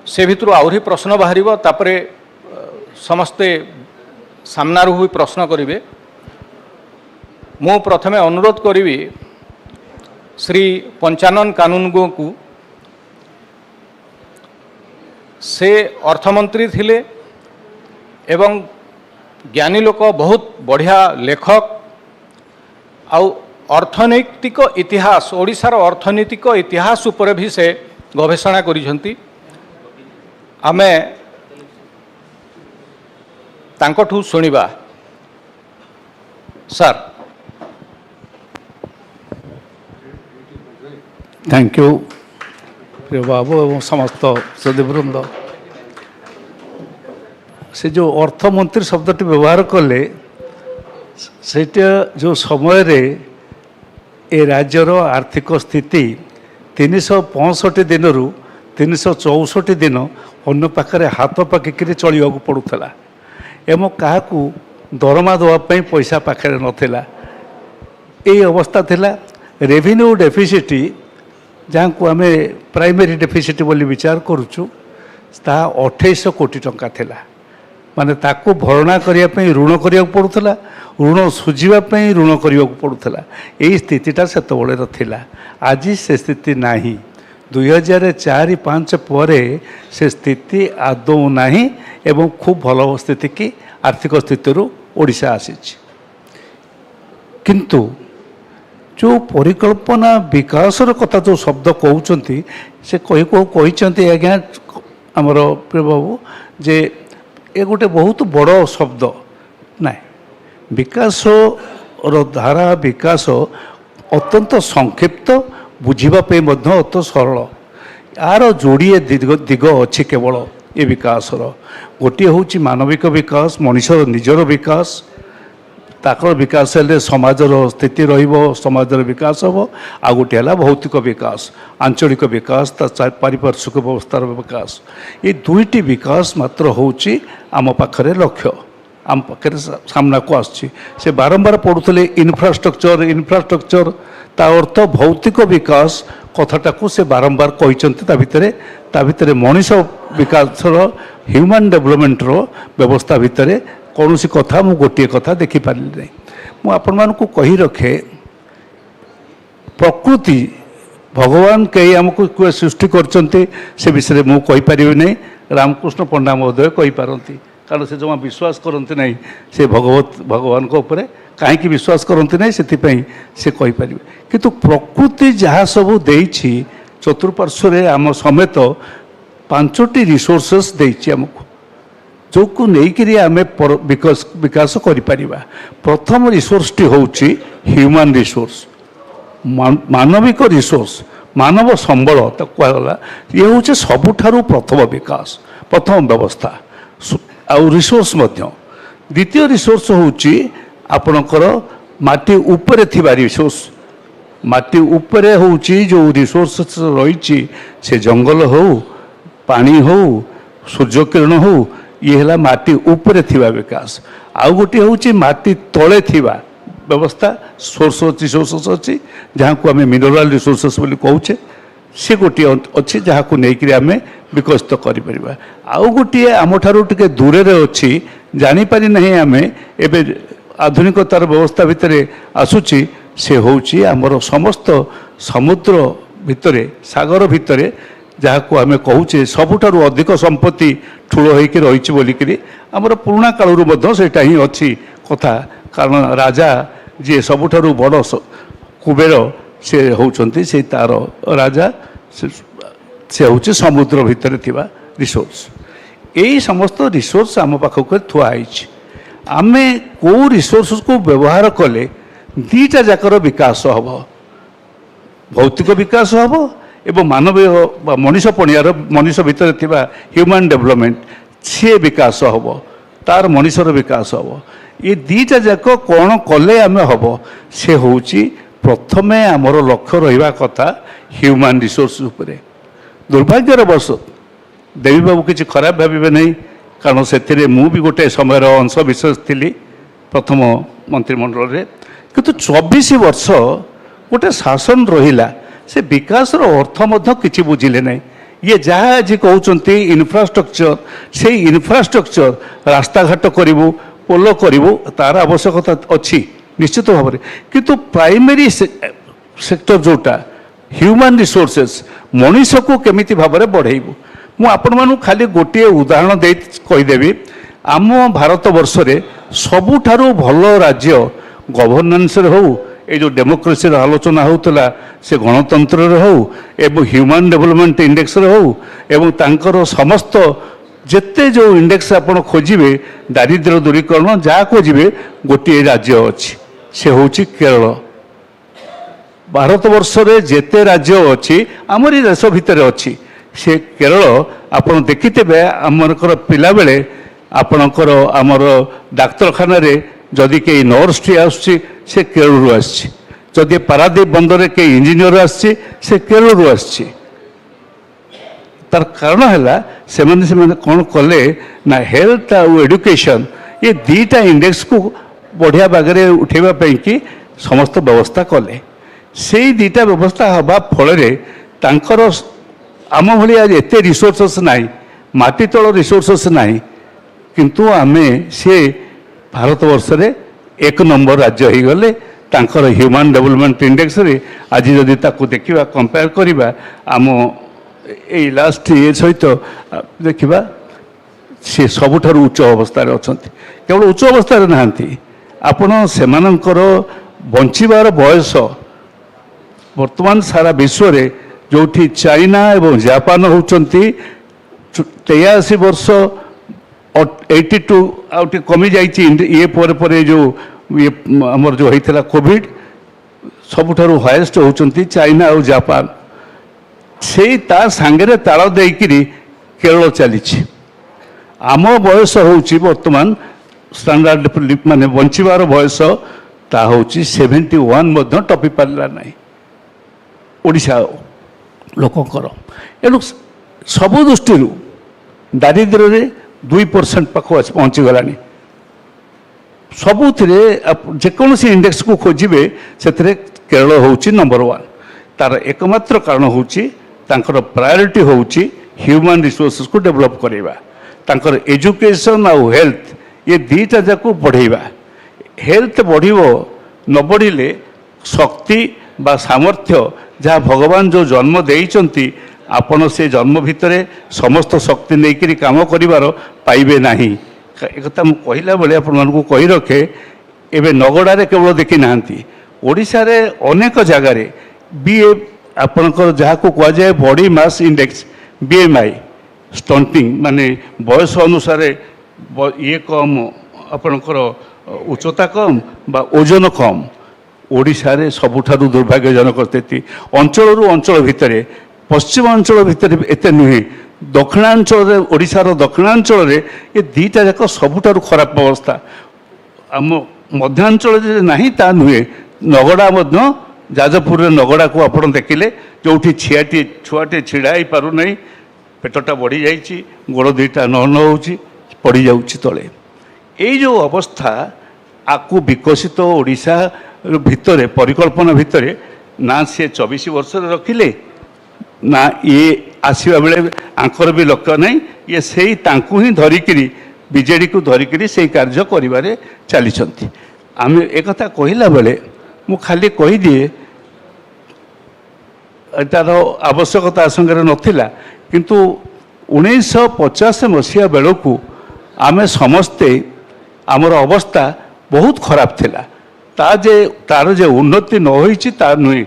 से भितर आहरी प्रश्न बाहर तापरे समस्ते सामनारू भी प्रश्न करिवे मु प्रथमे अनुरोध करी श्री पंचानन कानूनगो को से अर्थमंत्री थिले एवं ज्ञानी लोक बहुत बढ़िया लेखक आउ अर्थनैतिक इतिहास ओडिशार अर्थनैतिक इतिहास उपर भी से गवेषणा करिसंती आमे तांकठू सुनिबा सर। थैंक यू प्रिय बाबू एवं समस्त सदीवृंद से जो अर्थमंत्री शब्दटी व्यवहार कले सेटा जो समय रे ए राज्यर आर्थिक स्थिति 365 दिन रु 364 दिन अन्न पाखे हाथ पकड़ चलवा पड़ूला एवं क्या दरमा देवाई पैसा पाखे नाला ये अवस्था थिला। रेवेन्यू डेफिसिट जहाँ को आम प्राइमरी डेफिसिट बोली विचार करुचु ता 2800 कोटी टंका थिला माने ताको भरणा करने ऋण करा पड़ूला ऋण सुझापी ऋण करा पड़ूला यही स्थितिटा सेतबेले थिला। आज से स्थिति नहीं 2004-5 पर से स्थिति आदौ नहीं एवं खूब भल स्थिति की आर्थिक स्थिति ओडिशा आसी किंतु जो परिकल्पना विकासर कथा जो शब्द कहते से कहते आज्ञा आमर प्रिय बाबू जे ये गोटे बहुत बड़ शब्द ना विकास धारा विकास अत्यंत संक्षिप्त बुझापी अत्यंत सरल यार जोड़िए दिग अच्छी केवल ये विकासर गोटे हूँ मानविक विकास मनुष्यर निजर विकास ताकर विकास हेले समाजर स्थिति रमाजर विकास हम आ गोटे है भौतिक विकास आंचलिक विकास पारिपार्श्विक व्यवस्थार विकास ये दुईटी विकास मात्र होची आम पाखरे लक्ष्य आम पाखे सामना को आसछि से बारंबार पढ़ुले इंफ्रास्ट्रक्चर ता अर्थ भौतिक विकास कथाटा को से बारंबार कहते ता भितर मनीष विकासर ह्यूमन डेवलपमेंटर व्यवस्था भितर कौन सी कथा मु गोटे कथा देखिपारि नहीं मु आपण मानकु कही रखे प्रकृति भगवान कई आमको सृष्टि करते से विषय मु कहीपर नहीं रामकृष्ण पंडा महोदय कहीपारती कारण से जमा विश्वास करते नहीं से भगवान को ऊपर कहीं विश्वास करते नहीं से कहीपर किंतु प्रकृति जहाँ सब देछि चतुर्पार्श्व आम समेत 5टी रिसोर्सेस देछि आमको जो को लेकिन आम विकास करिपरिबा। प्रथम रिसोर्स टी होउची ह्यूमन रिसोर्स मानविक रिसोर्स मानव संबल कहला ये हूँ सबुठारु प्रथम विकास प्रथम व्यवस्था आउ रिसोर्स मध्य द्वितीय रिसोर्स होउची आपणकर माटी उपरे थिबा रिसोर्स माटी उपरे होउची जो रिसोर्स रही से जंगल हो पानी हो सूर्य किरण हो ये है माटी उपरे थिबा विकास आउ गोटे हूँ माटी तले थिबा व्यवस्था सोर्स अच्छी रिसोर्स अच्छी जहाँ को आम मिनराल रिसोर्सेस बोली कहूचे से गोटे अच्छी जहाँ को लेकिन आम विकसित करें आउ गोटे आम ठारू टे दूर अच्छी जानीपारी नहीं आम एवं आधुनिकतार व्यवस्था भितर आसूची से हूँ आमर समस्त समुद्र भितर सागर भितर जहाँ को आम कहूचे सबुठारु अधिक संपत्ति ठूल होकर रही बोलिकी आमर पुराणा कालू से ही अच्छी कथा कारण राजा जी सबुठारु बड़ कुबेर से होउछंती से तार राजा से हूँ समुद्र भितर थिबा रिसोर्स यही समस्त रिसोर्स आम पाखक थुआई आम कौ रिसोर्स को व्यवहार कले दीटा जाकर विकास हम भौतिक विकास हम एवं मानवीय मनीष पणियार मनीष भितर थिबा ह्यूमन डेवलपमेंट सी विकास हम तार मनीषर विकास हम ये दीटा जाक कौन कले आम हम से हूँ प्रथमे आमर लक्ष्य रहा कथा ह्यूमन रिसोर्स उपरे दुर्भाग्यर वर्ष देवी बाबू किसी खराब भावे नहीं कारण से मु भी गोटे समय अंश विशेष थी प्रथम मंत्रिमंडल रे किंतु 24 वर्ष गोटे शासन रहिला से विकास अर्थ मध्य किसी बुझिले नहीं ये जहाँ आज कहते इनफ्रास्ट्रक्चर से इनफ्रास्ट्रक्चर रास्ता घाट करूँ पोल करूँ तार आवश्यकता अच्छी निश्चित भाव में किंतु प्राइमरी सेक्टर जोटा ह्यूमन रिसोर्सेस मनीष को केमिति भाव में बढ़ेबू मु आपण मानु खाली गोटे उदाहरण दे कहीदेवी आम भारत वर्ष रे सबुठारु भल राज्य गवर्नेंस हो ये जो डेमोक्रेसी आलोचना होता से गणतंत्र हो एवं ह्यूमन डेवलपमेंट इंडेक्स हो एवं तांकर समस्त जेते जो इंडेक्स आपण खोजिबे दारिद्र्य दूरीकरण जहाँ खोजिबे गोटे राज्य अच्छी से हूँ केरल भारत वर्ष रे जेते राज्य अच्छी आमरी देश भितर अच्छी से केरल आपण देखिथे आमर पिला बेले आपणकर आमर डाक्तरखाना रे जदि कई नर्स टी आसुची से केरल आसी जदि पारादीप बंदर के इंजीनियर आसी से केरल आसी तार कारण है से कौन कले ना हेल्थ आउ एडुकेशन ये दीटा इंडेक्स को बढ़िया बागरे उठेबा कि समस्त व्यवस्था कले से दीटा व्यवस्था हवा फल तांकर आम भाई आज एत रिसोर्सेस नाई माटी तल रिसोर्सेस नाई किंतु आमे से भारत वर्ष रे 1 नंबर राज्य हो गले तांकर ह्यूमन डेवलपमेंट इंडेक्स रे आज जदि ताकू देखिबा कंपेयर करिबा आम ए लास्ट ईयर सहित देखिबा से सबुठारु उच्च अवस्था रे अछंती केवल उच्च अवस्था रे नाहंती आपण सेमानंकर बंचिबार बयस वर्तमान सारा विश्व रे जोठी चाइना एवं जापान होउचंती 83 वर्ष 82 आउट कमी जाइए ये पर जो ये आमर जो होता कोविड सबुठारु हाएस्ट होउचंती चाइना और जापान से ता सांगे ताल देकरी केरल चली आम बयस होउची वर्तमान स्टैंडर्ड माने बंचिबार बयस ता होउची 71 टपी पारा ना ओडिशा लोकंकर एणु सबु दृष्टि दारिद्र्य 2% पाख पहुँची गलानी सबुथिरे जेकोसी इंडेक्स को खोजिबे सेथरे केरल होउची नंबर 1 तार एकमात्र कारण होउची तांकर प्रायोरिटी होउची ह्यूमन रिसोर्सेस को डेवलप करेबा तांकर एजुकेशन आउ हेल्थ ये दीटा जाको बढ़ेबा हेल्थ बढ़िबो न बढ़िले शक्ति बा सामर्थ्य जहाँ भगवान जो जन्म देइचंती आपण से जन्म भितरे समस्त शक्ति नहीं काम करिवार पाइबे नाही एक कहला बेले आपण कही रखे एवं नगड़ा केवल देखी ना ओडिशा रे अनेक जगार बीए आपणकर जहाँ को कह जाए body mass index BMI stunting माने बयस अनुसार ये कम आपणकर उच्चता कम बा ओजन कम ओडिशा रे सबुठारु दुर्भाग्यजनक स्थिति अंचल अंचल भितर पश्चिम अंचल भितर एत नुहे दक्षिणांचल ओडिशार दक्षिणांचल ये दीटा जाक सबुठारु खराब अवस्था आम मध्यांचल नहीं ता नुहे नगड़ा जाजपुर नगड़ा को आप देखिले जो छियाटी छुआटे छिड़ा ही पारु नहीं पेटटा बढ़ी जाइए गोड़ दुईटा न होची पड़ जाऊँगी तले ये जो अवस्था आकु विकसित ओडिशा भितर परिकल्पना भितर ना सी 24 वर्ष रखिले ना ये आसवा बेले आंकर भी लक्ष्य नहीं ये से ही धरिकी बीजेडी को धरिकी से कार्य करिबारे चली आम एक कहला बेले मु खाली कहीदिए तार आवश्यकता संगे नथिला किंतु 1950 मसीहा बेलू आम समस्ते आमर अवस्था बहुत खराब थिला तार जे उन्नति न होईची ता नुहे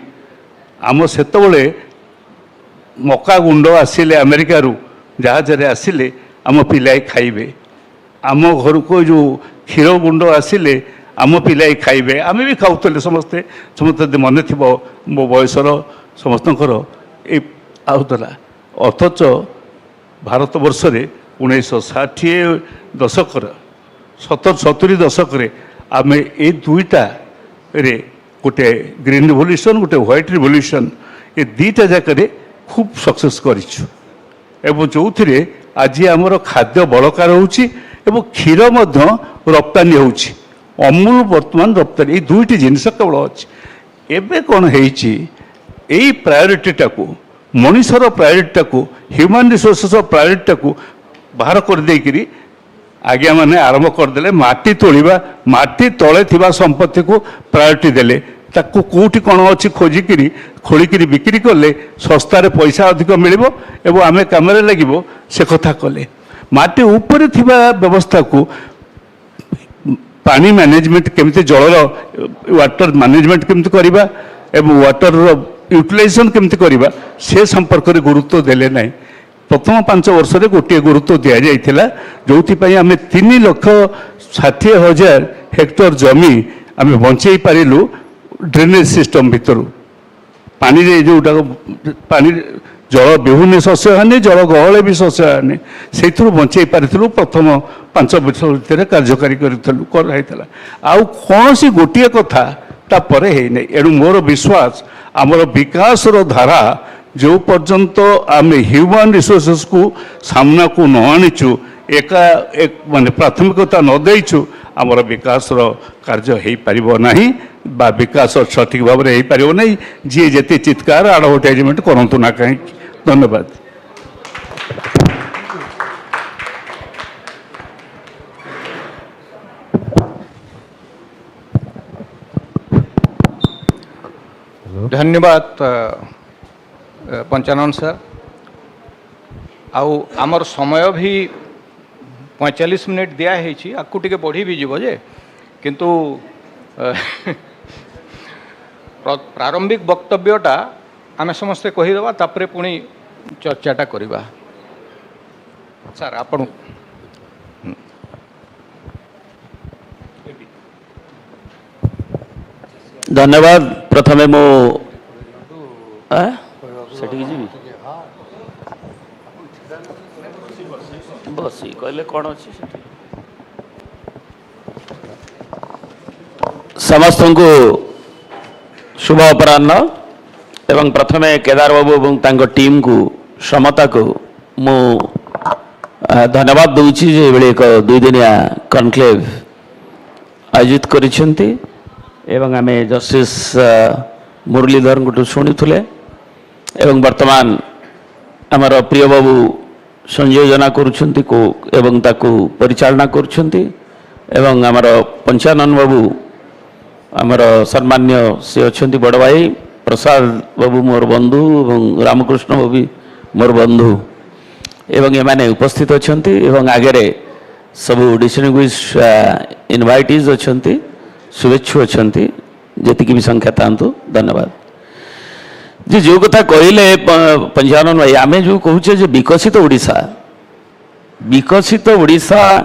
आम सेतबेले मका गुंड आसिले अमेरिका जहाज आसिले आम पिलाई खाइबे आम घर को जो क्षीर गुंड आसिले आम पिलाई खाइबे आम भी खाऊले समस्ते समस्त मन थी मो बयसर समस्त आउला अथच भारत वर्ष 1960 दशक 70 दशक आम ये दुईटा रे गोटे ग्रीन रिवोल्यूशन गोटे व्हाइट रिवोल्यूशन ये दीटा जाकर खूब सक्सेस करिछु एवं जो आज आमर खाद्य बड़का रोची एवं क्षीर रप्तानी होची अमूल वर्तमान रप्तानी ये दुईटी जिनस केवल अच्छी एवं कौन है प्रायोरीटा को मनीषर प्रायोरीटा को ह्यूमन रिसोर्सेस प्रायोरीटा को बाहर कर देकरी आज्ञा माने आरंभ करदे माटी तोड़ा माटी तले थिबा संपत्ति को प्रायोरिटी देले ताकू कोठी कौन अच्छी खोजिकी खोलिकी बिक्री कले सस्तार पैसा अधिक मिल एवं आम कम लगे से कथा कले माटी ऊपर थिबा व्यवस्था को पानी मैनेजमेंट केमती जलर वाटर मैनेजमेंट केमती करवा एवं वाटर यूटिलाइजेशन केमती करवा से संपर्क में गुरुत्व देले नहीं प्रथम 5 वर्ष में गोटे गुरुत्व दि जाइए जो आम 3,60,000 हेक्टर जमी आम बंचे पारिलु ड्रेनेज सिस्टम भितर पानी रे जोटा पानी जल विहुने शस्य हानि जल गहले भी शस्य हानि से बंचे पारिलु प्रथम 5 वर्ष भितर कार्यकारी कौन सी गोटे कथा तापर है नहीं एणु मोर विश्वास आमर विकास धारा जो पर्यंत आम ह्यूमन रिसोर्सेस को सामना को न आनीचु एका एक माने प्राथमिकता न देचु आमर विकास कार्य हो पारिबो नाही बा विकास सठिक भाव में हो पारिबो नाही जी जेते चित्कार एडवर्टाइजमेंट करंतु ना कहीं। धन्यवाद। धन्यवाद पंचानन सर। आउ आमर समय भी 45 मिनिट दिया है आपको टिके बढ़ी भी जीव जे किंतु प्रारंभिक वक्तव्यटा आम समस्ते कहीदेवा तापरे पुणी चर्चाटा करिबा। सर आपण धन्यवाद। प्रथमे मो बस कहले कौन अच्छी समस्त को शुभ अपराह्न एवं प्रथमे केदार बाबू एवं तांको टीम को समता को मु धन्यवाद दूची जे बेले एक 2 दिनिया कॉन्क्लेव आयोजित करिसेंती एवं आमे जस्टिस मुरलीधर को शुणुले एवं वर्तमान आमर प्रिय बाबू संयोजना करुछंती को एवं ताकू परिचालना करुछंती एवं आमर पंचानन बाबू आमर सम्मान्य से अच्छी बड़ भाई प्रसाद बाबू मोर बंधु एवं रामकृष्ण बाबू मोर बंधु एवं एमाने उपस्थित अच्छंती एवं आगे सबू डिस्टिंग्विश इनवाइटीज अच्छंती शुभेच्छु अच्छंती जेतिकी भी संख्या तांतु। धन्यवाद जी। जो कथा कहले पंचानन भाई आम जो कहूचे जे विकसित ओडिशा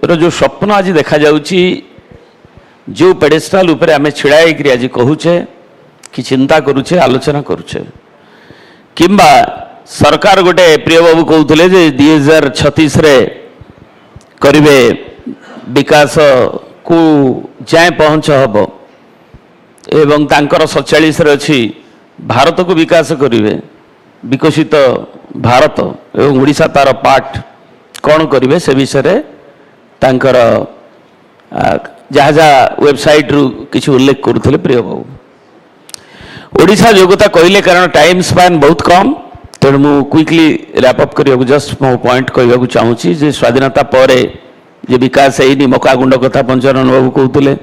रो जो स्वप्न आज देखा जाउची जो पेडेस्टाल उपरे आम छिड़ाई करी आज कहूचे कि चिंता करुचे आलोचना करुचे किंबा सरकार गोटे प्रिय बाबू कहते जे 2036 रे करिवे विकास को जाए पहुँच हम एवं तांकर 47 रे अछि भारत को विकास करिवे विकसित भारत एवं ओडिशा तार पार्ट कौन करिवे से विषय रे तांकर जहाँ जहाँ वेबसाइट रु किसी उल्लेख करुले प्रिय बाबू ओडिशा योग्यता कहले कारण टाइम स्पान बहुत कम तेणु मु क्विकली रैपअप करने जस्ट मो पॉइंट कहूँ चाहूँगी जे स्वाधीनता पर जे विकास है मका गुंड कथा पंचानन बाबू कहते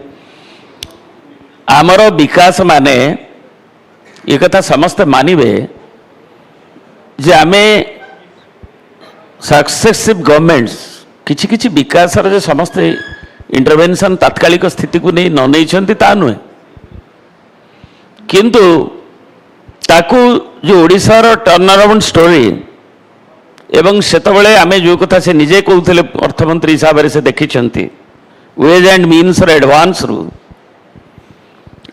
आमर विकास माने ये कथा समस्त मानिबे जे आमे सक्सेसिव गवर्नमेंट्स किछि किछि विकास रे समस्त इंटरवेंशन तात्कालिक स्थिति को नहीं न नहीं ता नुहे किंतु ताकू जो ओडिशा रो टर्न अराउंड स्टोरी एवं सेतबेले आमे जो कथा से निजे कहते अर्थमंत्री हिसाब से देखी वेज एंड मीन्स एडवांस रु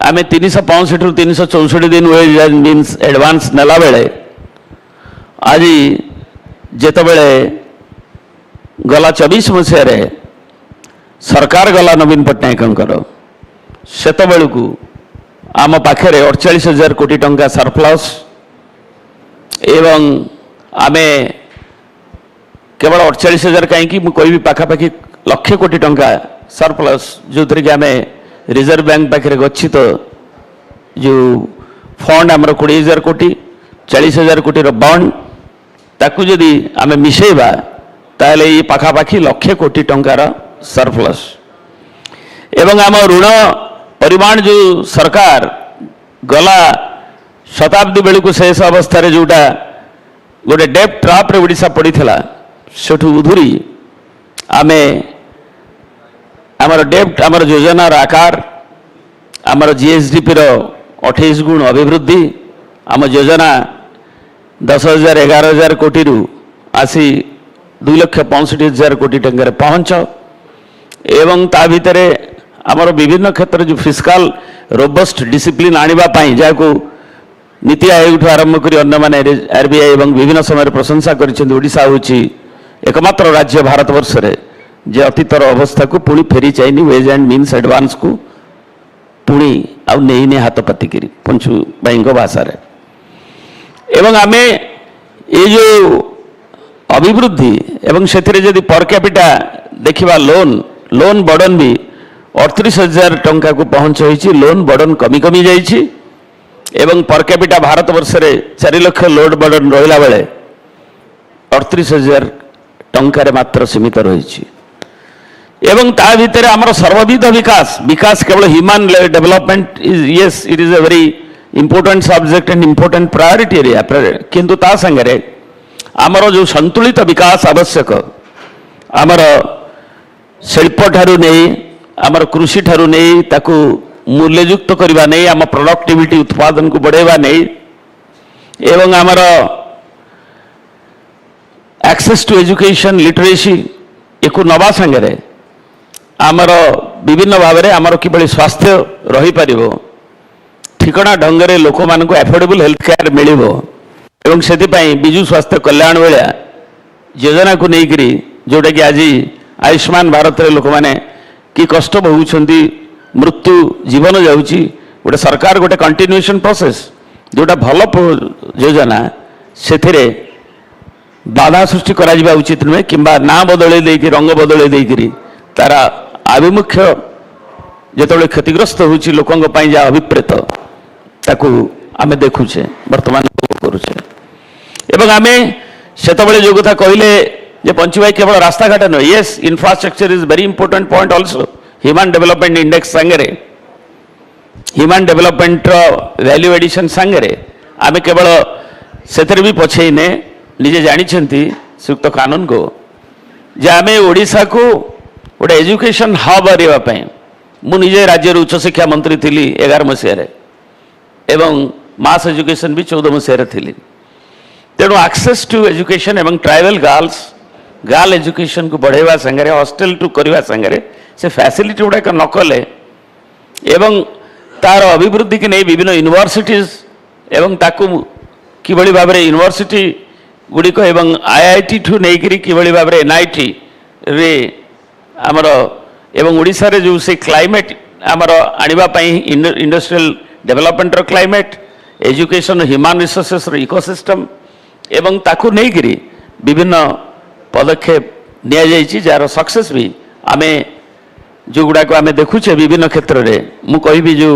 आमे 365 रु 364 दिन वेज एंड मीन्स एडवांस नेला बेले आज जेतबेले गला 24 मसीह सरकार गला नवीन पट्टनायक सेतबेलू को आम पाखे 48,000 कोटी टंका सरप्लस एवं आमे केवल 48,000 कहीं मुझे पाखापाखि लक्ष कोटी टंका सरप्लस जो थी कि आम रिजर्व बैंक पाखे गच्छित जो फंड आमर 20,000 कोटी 40,000 कोटी बॉन्ड ताकू जदि आम मिसेबा ताले ये पाखापाखि लक्ष कोटी टंकार सरप्लस एवं आम ऋण परिमाण जो सरकार गला शताब्दी बेलू को शेष अवस्था जोटा गोटे डेप्ट ट्राप रे ओडिशा पड़ीला सेठू उधुरी आमे आमर डेप्ट आमर योजनार आकार आमर जीएसडीपी रो 28 गुण अभिवृद्धि आम योजना 10,000 11,000 कोटी रु आसी 2,65,000 कोटी टंकार पहुँच एवं ता भितर आमर विभिन्न क्षेत्र जो फिस्काल रोबस्ट डिसिप्लिन आनिबा पाई जाको नीति आयोग आरंभ कर अन्य माने आरबीआई एवं विभिन्न समय प्रशंसा करिसेंती ओडिशा होची एकमात्र राज्य भारत वर्ष रे जे अतीतर अवस्था को पुणी फेरी चाहिए वेज एंड मीन्स एडवांस को पुणी आउ नहीं हाथ पातिकी पंचु भाई भाषा एवं आमे ये जो अभिवृद्धि एवं से पर कैपिटा देखा लोन बर्डन भी 38,000 टंका को पहुँच होती लोन बर्डन कमी कमी जाइए एवं पर कैपिटा भारत वर्ष रे 4 लाख लोड बर्डन रहा बेले 38,000 टंकार मात्र सीमित रही एवं ता भितर आमर सर्वविध विकास विकास केवल human development is yes it is a very important subject and important priority area किंतु ता संगे आमर जो संतुलित विकास आवश्यक आमर शिल्प ठारू नहीं आमर कृषि ठारू नहीं ताकू मूल्ययुक्त करवा नहीं आम प्रोडक्टिविटी उत्पादन को बढ़ेवा नहीं एवं आमर एक्सेस टू एजुकेशन लिटरेसी एक नवा संगे आमर विभिन्न भाव में आमर किभली स्वास्थ्य रही पारिबो ठिकना ढंग से लोक मान एफोर्डेबल हेल्थ केयर मिलिबो एवं से विजु स्वास्थ्य कल्याण बेला योजना को लेकर जोटा कि आज आयुष्मान भारत रे लोक मैंने कि कष्ट भोगुंट मृत्यु जीवन जाऊँगी गोटे सरकार गोटे कंटिन्यूएशन प्रोसेस जोटा भल योजना से बाधा सृष्टि करा उचित नुहे कि ना बदल देकी रंग बदल देकी तार आभिमुख्य जो क्षतिग्रस्त होची लोकों जहाँ अभिप्रेत ताकू आम देखुचे बर्तमान करुचे एवं आम से जो कथा कहले जे पंचु भाई केवल रास्ता घाट नुहे yes infrastructure is very important point also human development index सांगे ह्यूमन डेवलपमेंट वैल्यू एडिशन सांगे आम केवल से भी पछेने निजे जानी श्रीयुक्त कानून को जे आम ओडिशा को गोटे एजुकेशन हब हरवाई मुझे राज्य उच्च शिक्षा मंत्री थी 11 मसीह एवं मास एजुकेशन भी 14 मसीह थी तेणु एक्सेस टू एजुकेशन एवं ट्राइबल गर्ल एजुकेशन को बढ़ेवा संगे हॉस्टल टू करवा संगे से फैसिलिटी गुड़ाक न कले एवं तार अभिवृद्धि की नहीं विभिन्न यूनिवर्सिटीज एवं ताकू किभली भाव में यूनिवर्सिटी गुड़िक एवं आईआईटी ठू नहीं किभली भाव में एनआईटी रे आमर एवं ओडिशा रे जो से क्लाइमेट आमर आनिबापई industrial development climate education human resources ecosystem एवं ताकू नहीं विभिन्न पदक्षेप नि जार सक्सेस भी आम जो गुड़ाक आम देखुचे विभिन्न क्षेत्र में मु कहि जो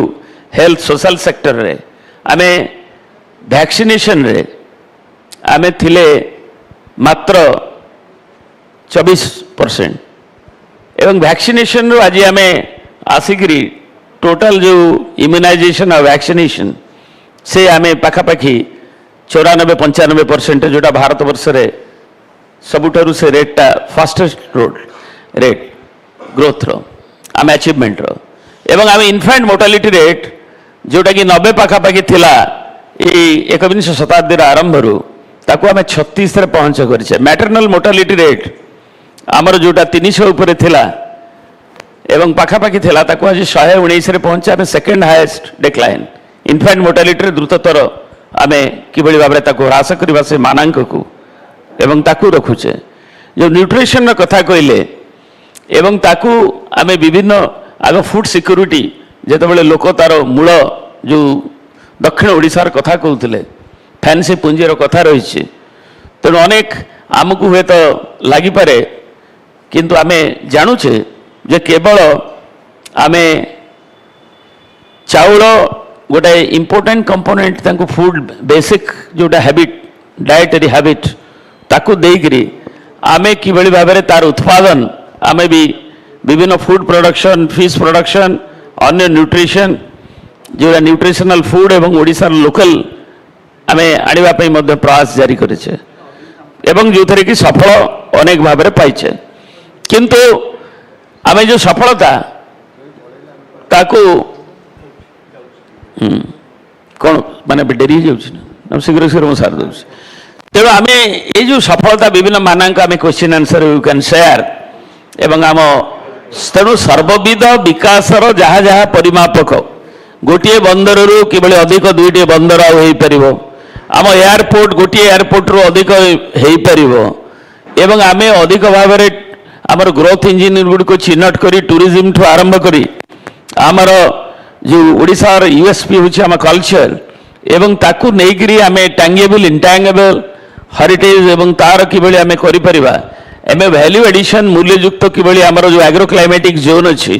हेल्थ सोशल सेक्टर रे आम वैक्सीनेशन रे आम थिले मात्र 24% एवं वैक्सीनेशन रो आज आम आसिकी टोटल जो इम्यूनाइजेशन और वैक्सीनेशन से आम पाखापाखि 94-95% जोटा भारत वर्ष रे सबुठारु से रेटा फास्टेस्ट रेट ग्रोथ रो आम अचीवमेंट रो एवं आम इनफैंट मोर्टालिटी रेट जोटा कि 90 पाखापाखि थिला 21 शताब्दी आरंभ रू ताकू आम 36 रे पहुंच कर मैटरनल मोर्टालिटी रेट आमर जोटा 300 उपरे थिला एवं पाखापाखि थिला ताकू आज 119 रे पहुंचे आम सेकेंड हाईएस्ट डिक्लाइन इनफैंट मोर्टालिटी रे द्रुततर आम किभली भाव में ह्रास करवा से मानांक को एवं ताकू रखुचे जो न्यूट्रिशन कथा कहले एवं ताकू आम विभिन्न आग फूड सिक्योरिटी जिते लोक तार मूल जो दक्षिण ओडिशार कथा कहते फैंसी पुंजीर कथा रही तेणु अनेक आमको हुए तो लगिपे किंतु आम जानुचे जे केवल आम चाउल गोटे इम्पोर्टेंट कंपोनेंट तांको फूड बेसिक जोटा हैबिट डाएटरी हैबिट ताकू देकरी आमे किभली भाव में तार उत्पादन आमे भी विभिन्न फूड प्रोडक्शन फिश प्रोडक्शन अन्य न्यूट्रिशन जोड़ा न्यूट्रिशनल फूड एवं ओडिशार लोकल आमे आनिबा पई मध्य प्रयास जारी करेछे एवं जो थे कि सफल अनेक भाव में पाइछे किंतु आमे जो सफलता ताकू कौन माने डेरी हो जाऊँ शीघ्र शीघ्र मुझे सारी दूसरी तेणु आम ये जो सफलता विभिन्न मानक आम question answer you can share एवं आम तेणु सर्वविध विकासर जहाँ जहाँ परिमापक गोटे बंदर रू किभली अधिक दुईटी बंदर आपर आम एयरपोर्ट गोटे एयरपोर्ट रू अधिक हो एवं आम अधिक भाव में आमर ग्रोथ इंजिन गुड़िक चिन्हट कर टूरिज्म ठू आरंभ कर आमर जो ओडिशार यूएसपी होची आम कल्चर एवं ताकू नेइकरी आमे टैंगेबल इंटैंगेबल हेरिटेज एवं तार किबळी आमे करि परिबा एमे वैल्यू एडिशन मूल्ययुक्त किबळी हमर जो एग्रो क्लाइमेटिक जोन अछि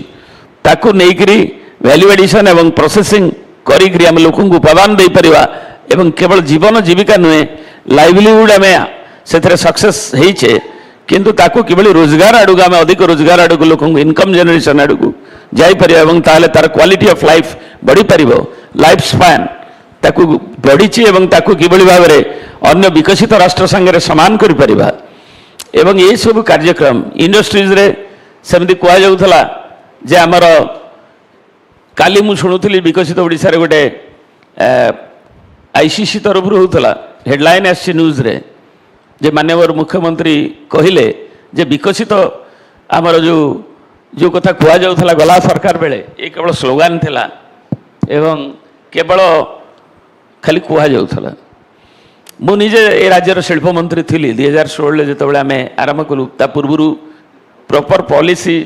ताकू नेइकरी वैल्यू एडिशन एवं प्रोसेसिंग करिकरी आमे लोकन को प्रदान दे परिबा एवं केवल जीवन जीविका नुहे लाइवलीहुड आमे सेथरे सक्सेस हेइछे किंतु ताकू किबळी रोजगार आडुगा आमे अधिक रोजगार आडुको लोकन इनकम जनरेशन आडुको जाई परिबा एवं ताले तार क्वालिटी ऑफ लाइफ बढ़ी परिबो लाइफ स्पैन ताकू बढ़ीची एवं ताकू किबळी भाबरे अन्य विकसित राष्ट्र संगे समान करि परिबा एवं ये सब कार्यक्रम इंडस्ट्रीज रे सेमती कुआ जाउथला जे हमर काली मु शुणुथली विकसित ओडिसा रे गोटे आईसीसी तरफ होता हेडलाइन आसी न्यूज रे जे माननीय मुख्यमंत्री कहले जे विकसित आमर जो जो कथा कुआ जाउथला गला सरकार बेले ये केवल स्लोगान थिला एवं केवल खाली कुआ जाउथला मु निजे ए राज्यर शिल्प मंत्री थी 2016 जिते आम आरंभ कलु ता पूर्व proper policy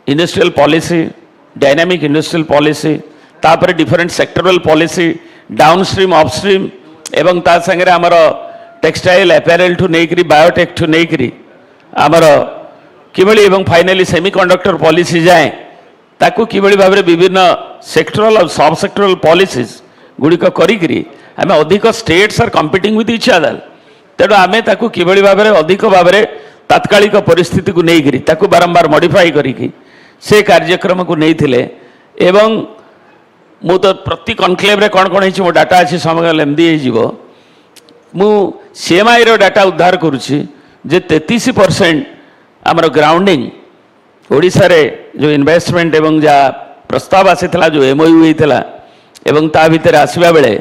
industrial policy dynamic industrial policy तापर different sectoral policy downstream upstream एवं ता संगे आमर टेक्सटाइल एपेरेल ठू नेकरी बायोटेक ठू नेकरी आमर किभली एवं फाइनाली सेमीकंडक्टर पॉलिसी जाए ताकू किभली भाव विभिन्न सेक्टरल और सब सेक्टरल पॉलिसीज गुड़िक करी आम अधिक states are competing with each other तेणु आम ताकू किभली भाव अधिक भाव तात्कालिक परिस्थिति को लेकर ताकू बारंबार मॉडिफाई करी से कार्यक्रम को नहीं थिले एवं मु तो प्रति कनक्लेव रे कौन कौन है मो डाटा अच्छी समय लेमदी हो मु सीएमआई रो डाटा उद्धार करुच्ची जे 33% आमर ग्राउंडिंग ओडिशा रे जो इन्वेस्टमेंट एवं जा प्रस्ताव आसीथिला जो एमओयू होइथिला एवं ता भितर आसीबा बेले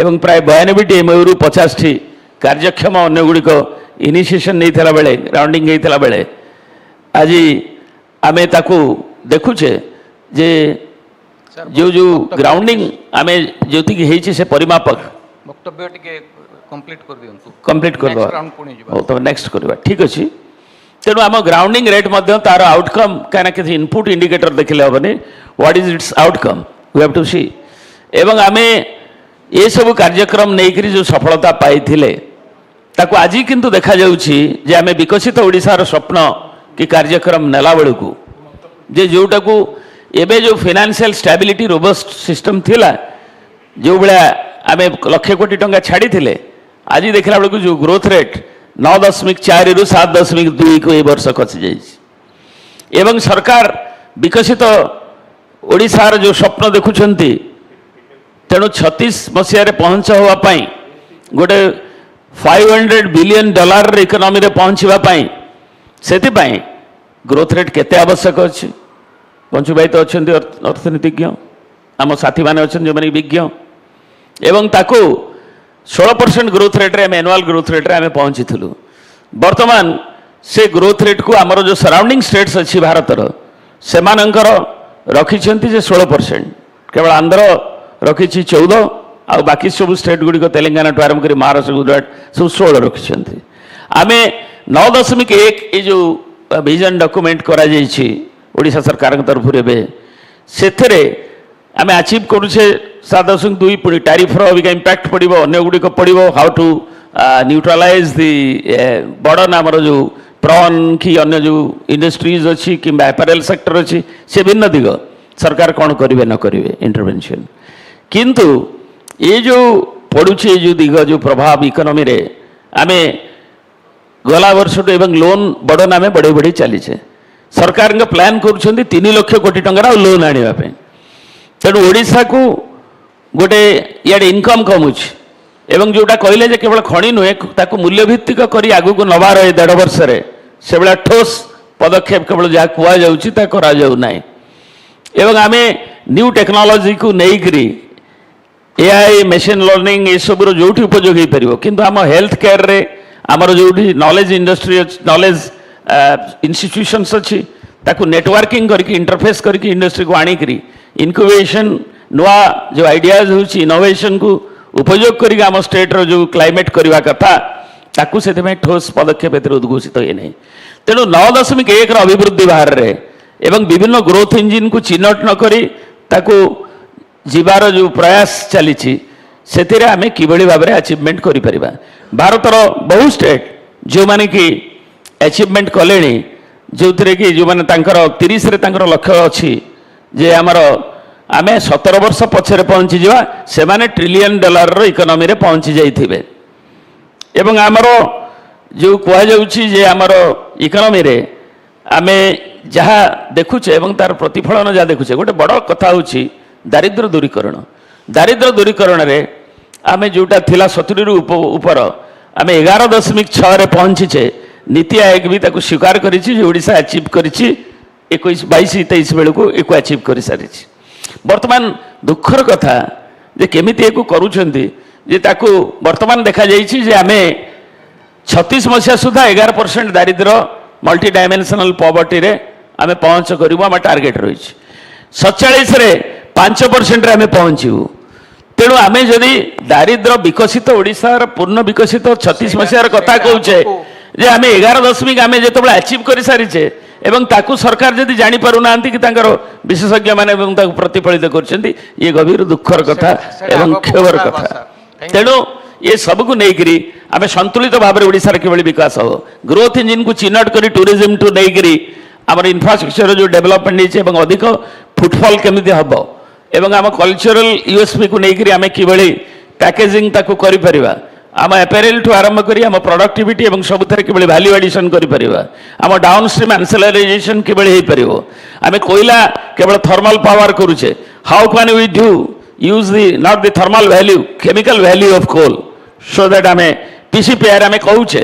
एवं प्राय 92 एमओयू रु 50 टी कार्यक्षम अन्य गुड़िक इनिशिएशन नहीं थिला बेले ग्राउंडिंग होइथिला बेले आज आमे ताकू देखुचे जे जो जो ग्राउंडिंग आमे ज्योति की हेची से परिमापक वक्तव्य टिके कंप्लीट कर दियंतु कंप्लीट कर दो तो नेक्स्ट करबा ठीक अछि तेणु आम ग्राउंडिंग रेट मध्य तार आउटकम कहीं किसी इनपुट इंडिकेटर देखले हेनी what is its outcome we have to see एवं आमे ये सब कार्यक्रम नहीं जो सफलता पाई ताकू आज किंतु देखा जाउछि जे आमे विकसित ओडिशार स्वप्न कि कार्यक्रम नेला बेलू जे जोटा को एबे जो फाइनेंशियल स्टेबिलिटी रोबस्ट सिस्टम थिला जो भाया आम लक्ष कोटी टंका छाड़ी थिले आज देखला बेलू जो ग्रोथ रेट 9.4 रु 7.2 को ए वर्ष खसी जाइए एवं सरकार विकसित ओडिशार जो स्वप्न देखुंती तेणु 36 मसीह पहुँच होगापाई गोटे $500 बिलियन इकोनॉमी रे पहुँचापी से ग्रोथ रेट केते आवश्यक अच्छी पंचु भाई तो अच्छा अर्थनीतिज्ञ आम साथी मैंने अच्छा जो मैंने विज्ञ एवं ताकू 16% ग्रोथ रेट रे एनुअल ग्रोथ रेट रे आम पहुँची बर्तमान से ग्रोथ रेट को आमर जो सराउंडिंग स्टेट्स अच्छी भारतर से रखी 16% केवल आंध्र रखी 14 आ बाकी सब स्टेट गुड़िक तेलंगाना ठू आरंभ कर महाराष्ट्र गुजरात सब 16 रखी आम 9.1 ये जो विजन डॉक्यूमेंट करा ओडिशा सरकार तरफ से आम अचीव करुचे 7.2 पुणी टैरिफर अबिका इंपैक्ट पड़ो अन्य गुड़िक पड़ो हाउ टू न्यूट्रालाइज दि बर्डन आमर जो प्रॉन कि अन्य जो इंडस्ट्रीज अच्छी कि एपारेल सेक्टर अच्छी से भिन्न दिग सरकार कौन करेंगे न करेंगे इंटरवेंशन किंतु ये जो पड़ुचे जो दिग जो प्रभाव इकोनॉमी रे आमे गला वर्ष एवं लोन बर्डन आमे बढ़े बढ़े चलीचे सरकार प्लान कर 3 लाख कोटी टंकार लोन आने तेणु ओडिशा को गोटे इे इनकम कमुच एवं जोटा कहले जे केवल खणी नुहे ताकू मूल्यभित्तिक करी आगु को नबार 1.5 वर्ष से भाया ठोस पदक्षेप केवल जहाँ कुआ जाउछि ता करा जाउ नाही एवं आमे न्यू टेक्नोलॉजी को नेइकरी एआई मशीन लर्निंग ये सब जो उपयोग हो पार किंतु आम हेल्थ केयर रे आमर जो नॉलेज इंडस्ट्री नॉलेज इंस्टीट्यूशंस अच्छी ताकू नेटवर्किंग करके इंटरफेस करके इंडस्ट्री को आनिकरी इनक्यूबेशन नुआ जो आइडियाज होची इनोवेशन को उपयोग करके आम स्टेट रो जो क्लाइमेट करवा कथा ताकू से ठोस पदक्षेप उद्घोषित हुए नहीं तेणु 9.1 अभिवृद्धि बाहर रे एवं विभिन्न ग्रोथ इंजिन को चिन्हट न करी ताकू जीवार जो प्रयास चली से आम किभली भाव में अचिवमेंट कर भारतर बहु स्टेट जो माने कि अचिवमेंट कले जो थे कि जो मैंने 30 लक्ष्य अच्छी जे आमर आम 17 वर्ष पछरे पहुँची जा से $1 ट्रिलियन इकोनॉमी रे पहुँची जाइथिबे एवं आमर जो कहुच्छी आमर इकोनॉमी रे आमे जहाँ देखुचे एवं तार प्रतिफलन जहाँ देखुचे गोटे बड़ कथा हूँ दारिद्र्य दूरीकरण रे आमे जोटा थिला 70 रु ऊपर आमे 11.6 रे पहुँचीचे नीति आयोग भी ताको स्वीकार करिछि ओडिशा अचीव करिछि 21 22 23 बेलू को एको अचीव कर सारी वर्तमान दुखर कथा जे केमिति एको करूछंती जे ताको वर्तमान देखा जाइछि जे आमे 36 मसिया सुधा 11% दारिद्र्य मल्टी डायमेंशनल पॉवर्टी रे आमे पहुँच करिबो आम टार्गेट रही 47 रे 5% रे आमे पहुँचू तेणु आमे जदि दारिद्र्य विकसित ओडिशार पूर्ण विकसित 36 मसियार कथा कहूचे जे आमे 11 आमे जेतबेला अचीव कर सारीचे एवं ताकू सरकार जदि जानि पारु नांती कि तांकर विशेषज्ञ माने एवं ताकू प्रतिफलित करछन्ती ये गभीर दुखर कथा एवं खेवर कथा तेणु ये सबको नहींकरी आम संतुलित भाव में ओडिशार किभली विकास हो ग्रोथ इंजिन को चिन्हट कर टूरिज्म टू नहींकरी आम इनफ्रास्ट्रक्चर जो डेवलपमेंट होती अधिक फुटफॉल केमिति हम एवं आम कल्चरल यूएसपी को लेकर आम किभली पैकेजिंग ताकू करि परिबा आम एपेरेल ठू आरंभ करी आम प्रोडक्टिविटी एवं सबुथरे किभली वैल्यू एडिशन करि परिबा आम डाउनस्ट्रीम एंसेलराइजेशन किभली हे परिबो आम कोयला केवल थर्मल पावर करूचे how can we do use the not the thermal value chemical value of coal so that आम पीसीपीआर आम कहूचे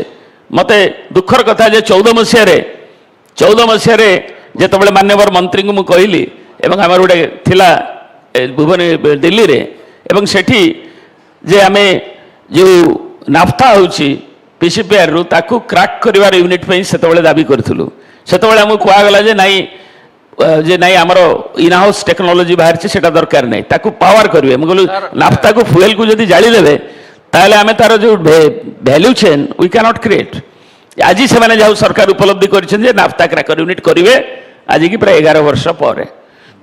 मते दुखर कथा जे 14 मसीह जिते मान्यवर मंत्री को मुझे कहली एवं आम गोटे थिला भुवन दिल्ली रे एवं सेठी जे आम जो नाफ्ता होची पीसीपीआर रु ताकू क्राक करिवार यूनिट पे सेतबेले दाबी करथुलु सेतबेले हमकु कुआगला जे नाई आमर इन हाउस टेक्नोलॉजी बाहर से सेटा दरकार नहीं ताकू पावर करिवे म कहलु नाफ्ता को फ्यूएल को जदी जाली देबे ताले आमे तार जो value chain we can not create आज से माने जाऊ सरकार उपलब्धि कर नाफ्ता क्रैकर यूनिट करेंगे आज की प्राय 11 वर्ष पर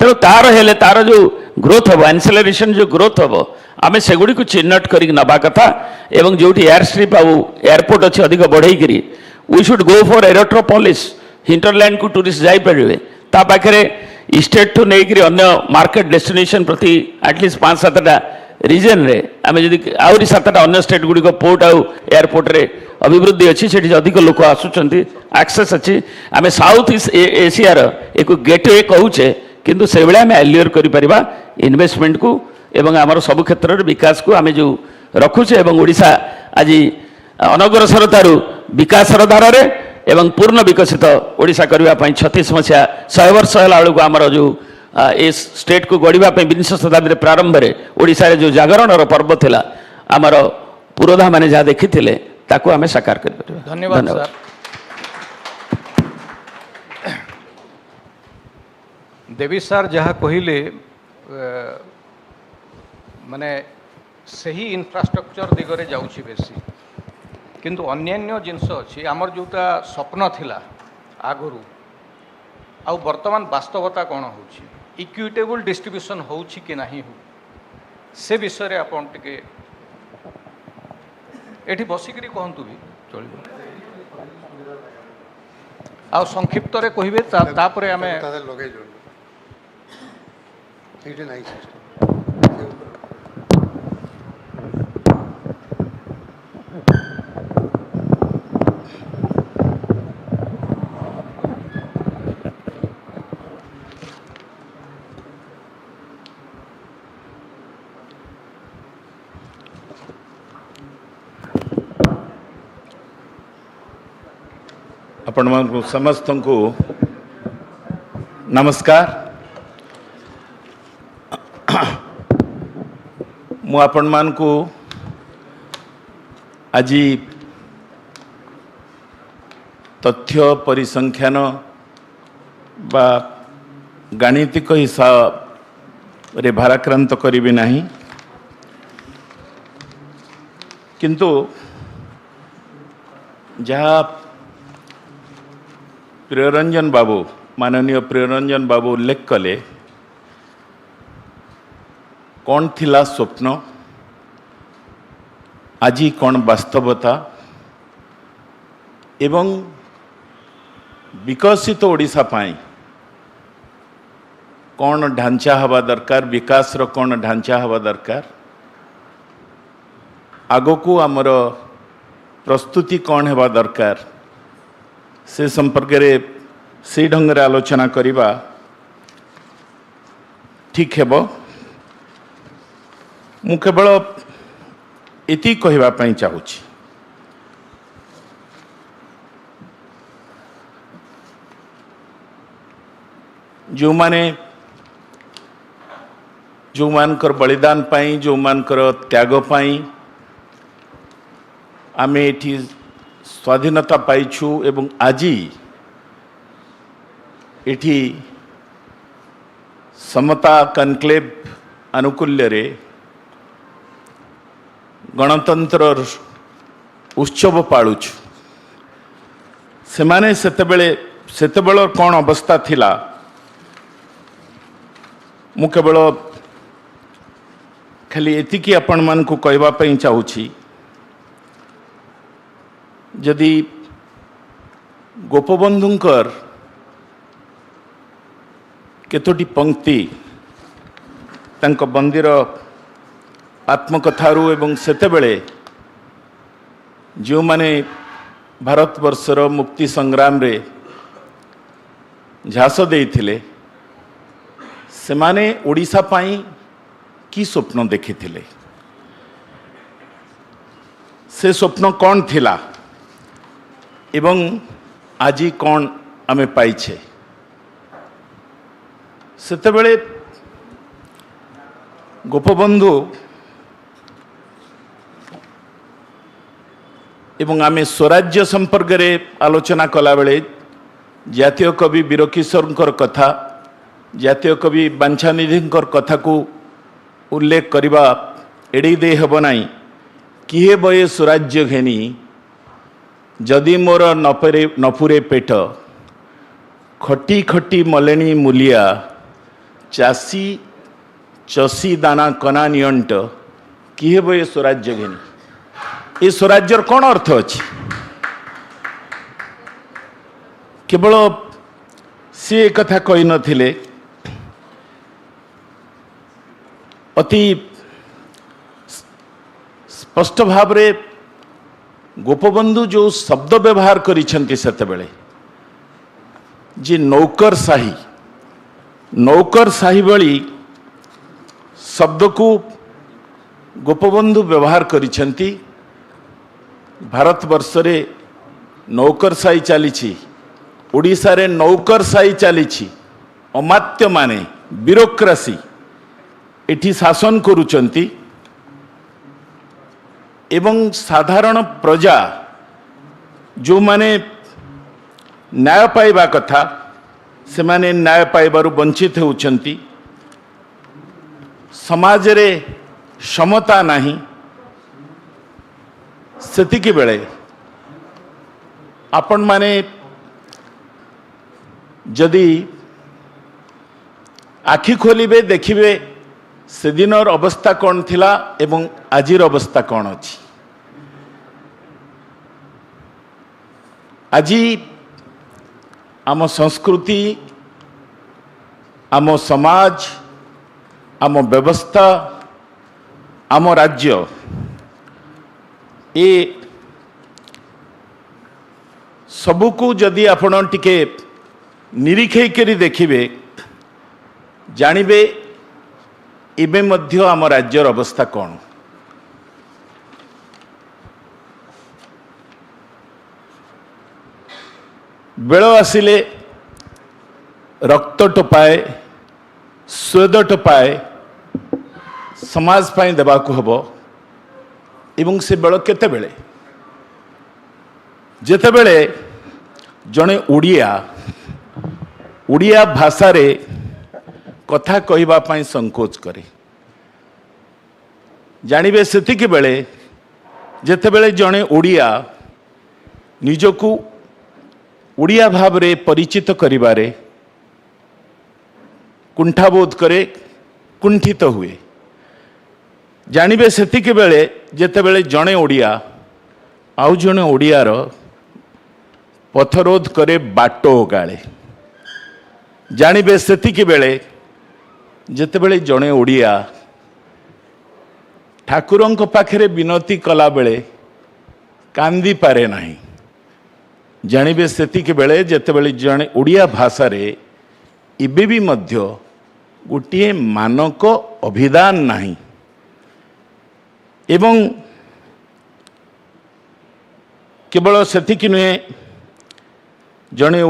तेणु तार जो ग्रोथ हम एनसेलरेशन जो ग्रोथ हम आम सेगुड़ी को चिन्हट कर नवा कथा एवं जो एयर स्ट्रिप आउ एयरपोर्ट अच्छे अधिक बढ़ई we should go for aerotropolis hinterland को टूरिस्ट जापे ता पाखे स्टेट ठू नहीं अन्य मार्केट डेस्टिनेशन प्रति एटलिस्ट 5-7टा रिजन रे आम जदि आहरी 7टा अन्य स्टेट गुड़िक पोर्ट आउ एयरपोर्ट रे अभिवृद्धि अच्छी से अधिक लोक आसुंच एक्सेस अच्छी आम साउथ ईस्ट एशियार एक गेटवे कहूचे किंतु से भाई आम एलियर कर इन्वेस्टमेंट को एवं आमर सब क्षेत्र में विकास को आम जो रखुचे एवं ओडिशा आज अनग्रसरतार विकासर धारा एवं पूर्ण विकसित ओडिशा करने 36 मसीहा 100 वर्ष है बेलू आमर जो ए स्टेट को गढ़ापी 20 शताब्दी प्रारंभ में ओडिशा रे जो जागरण पर्व थिला आमर पुरोधा माने जहाँ देखी ताकू आमे साकार कर परिबा। धन्यवाद सर। देवी सर जहाँ कहले माने सही इंफ्रास्ट्रक्चर दिगरे जाउछि बेसी किंतु अन्यान्य जिनस अच्छी आमर जोटा स्वप्न थिला आगुरु आ वर्तमान वास्तवता कौन होछि इक्विटेबल डिस्ट्रीब्यूशन होछि कि नहीं हो से विषय रे आपण टिके एठी बसिकरी कहतु भी चलिबो आ संक्षिप्त रे कहिबे तापरे आमे लगे जोड़ एठी नाही सिस्टम आपण समस्त को नमस्कार मु आपण मान को आज तथ्य परिसंख्यान बा गाणितिक हिसाब रे भाराक्रांत करी नहीं किंतु जहाँ प्रियरंजन बाबू माननीय प्रियरंजन बाबू उल्लेख कले कौन थिला स्वप्न आजी कौन वास्तवता एवं विकसित ओडिशा पाई कौन ढांचा हवा दरकार विकास रो कौन ढांचा हवा दरकार आगो को आमर प्रस्तुति कौन हेबा दरकार से संपर्क रे से ढंग रे आलोचना करिबा ठीक हेबो मु केवल एति कहवा पई चाहूची जो माने जो मानकर बलिदान पाई जो मानकर त्याग पाई आमे एठी स्वाधीनता पाइछु एवं आजी एठी समता कनक्लेव अनुकूल्य रे गणतंत्र उत्सव पालुछु सेमाने सेतेबेले कौन अवस्था थिला मु केवल खाली एतिकी आपण मान को कहवा पई चाहूची जदि गोपबंधुंकर केतोटी पंक्ति तांको बंदीर आत्मकथारू एवं सेतेबेले जो माने भारत वर्षर मुक्ति संग्राम रे झास देइथिले से माने ओडिशा पाई की स्वप्न देखिथिले से स्वप्न कौन थिला एवं आजी कौन आमे पाइछे सेतेबेले गोपबंधु एवं आमे स्वराज्य संपर्क रे आलोचना कला बेले जातीय कवि वीरकिशोर कथा जातीय कवि बांछानिधिंकर कथा को उल्लेख करवा एड़ी दे हेब नाई किए बये स्वराज्य घेनी जदि मोर नपुरे पेट खटी खटी मलेनी मूलिया चासी चसी दाना कना नियंट किए बये स्वराज्य घेनी ये स्वराज्यर कौन अर्थ अच्छी केवल सी कथा कही नथिले अति स्पष्ट भाव रे गोपबंधु जो शब्द व्यवहार करिसेंती सेतेबेले जे नौकरशाही भली शब्द को गोपबंधु व्यवहार करिसेंती भारत वर्ष रे नौकरशाही चली ओडिशा रे नौकरशाही चली अमात्य माने ब्यूरोक्रेसी एठी शासन करुचंती एवं साधारण प्रजा जो माने न्याय पाइबा कथा से माने न्याय पाइबारु वंचित होउचंती समाज रे समता नाही सेतिकी बेले आपण माने जदि आखि खोलिबे देखिबे से दिनर अवस्था कौन थिला एवं आजिर अवस्था कौन अछि आजी आम संस्कृति आम समाज आम व्यवस्था आम राज्य ए सबुकु जदि आपण टिके निरीक्षे करी देखिबे जानिबे इबे मध्य आम राज्यर अवस्था कौन बेल आसिले रक्त टोपाए स्वेद टोपाए समाज पाई देबाकु हबो एवं से बेल केते बेले जेते बेले जणे उड़िया भाषा रे कथा कहवा पाई संकोच करे जानिबे सेतिकी बेले जेते बेले जणे उड़िया निजकु उड़िया भाव रे परिचित करिबारे कुंठाबोध करे कुंठित हुए ଜାଣିବେ ସେତିକି ବେଳେ ଯେତେବେଳେ ଜଣେ ଓଡ଼ିଆ ଆଉ ଜଣେ ଓଡ଼ିଆର ପଥରୋଧ କରେ ବାଟ ଓଗାଳେ। ଜାଣିବେ ସେତିକି ବେଳେ ଯେତେବେଳେ ଜଣେ ଓଡ଼ିଆ ଠାକୁରଙ୍କ ପାଖରେ ବିନତି କଲାବେଳେ କାନ୍ଦି ପାରେ ନାହିଁ। ଜାଣିବେ ସେତିକି ବେଳେ ଯେତେବେଳେ ଜଣେ ଓଡ଼ିଆ ଭାଷାରେ ଏବେ ବି ମଧ୍ୟ ଗୋଟିଏ ମାନକ ଅଭିଧାନ ନାହିଁ। ଏବଂ କେବଳ ସେତିକି ନୁହେଁ, ଜଣେ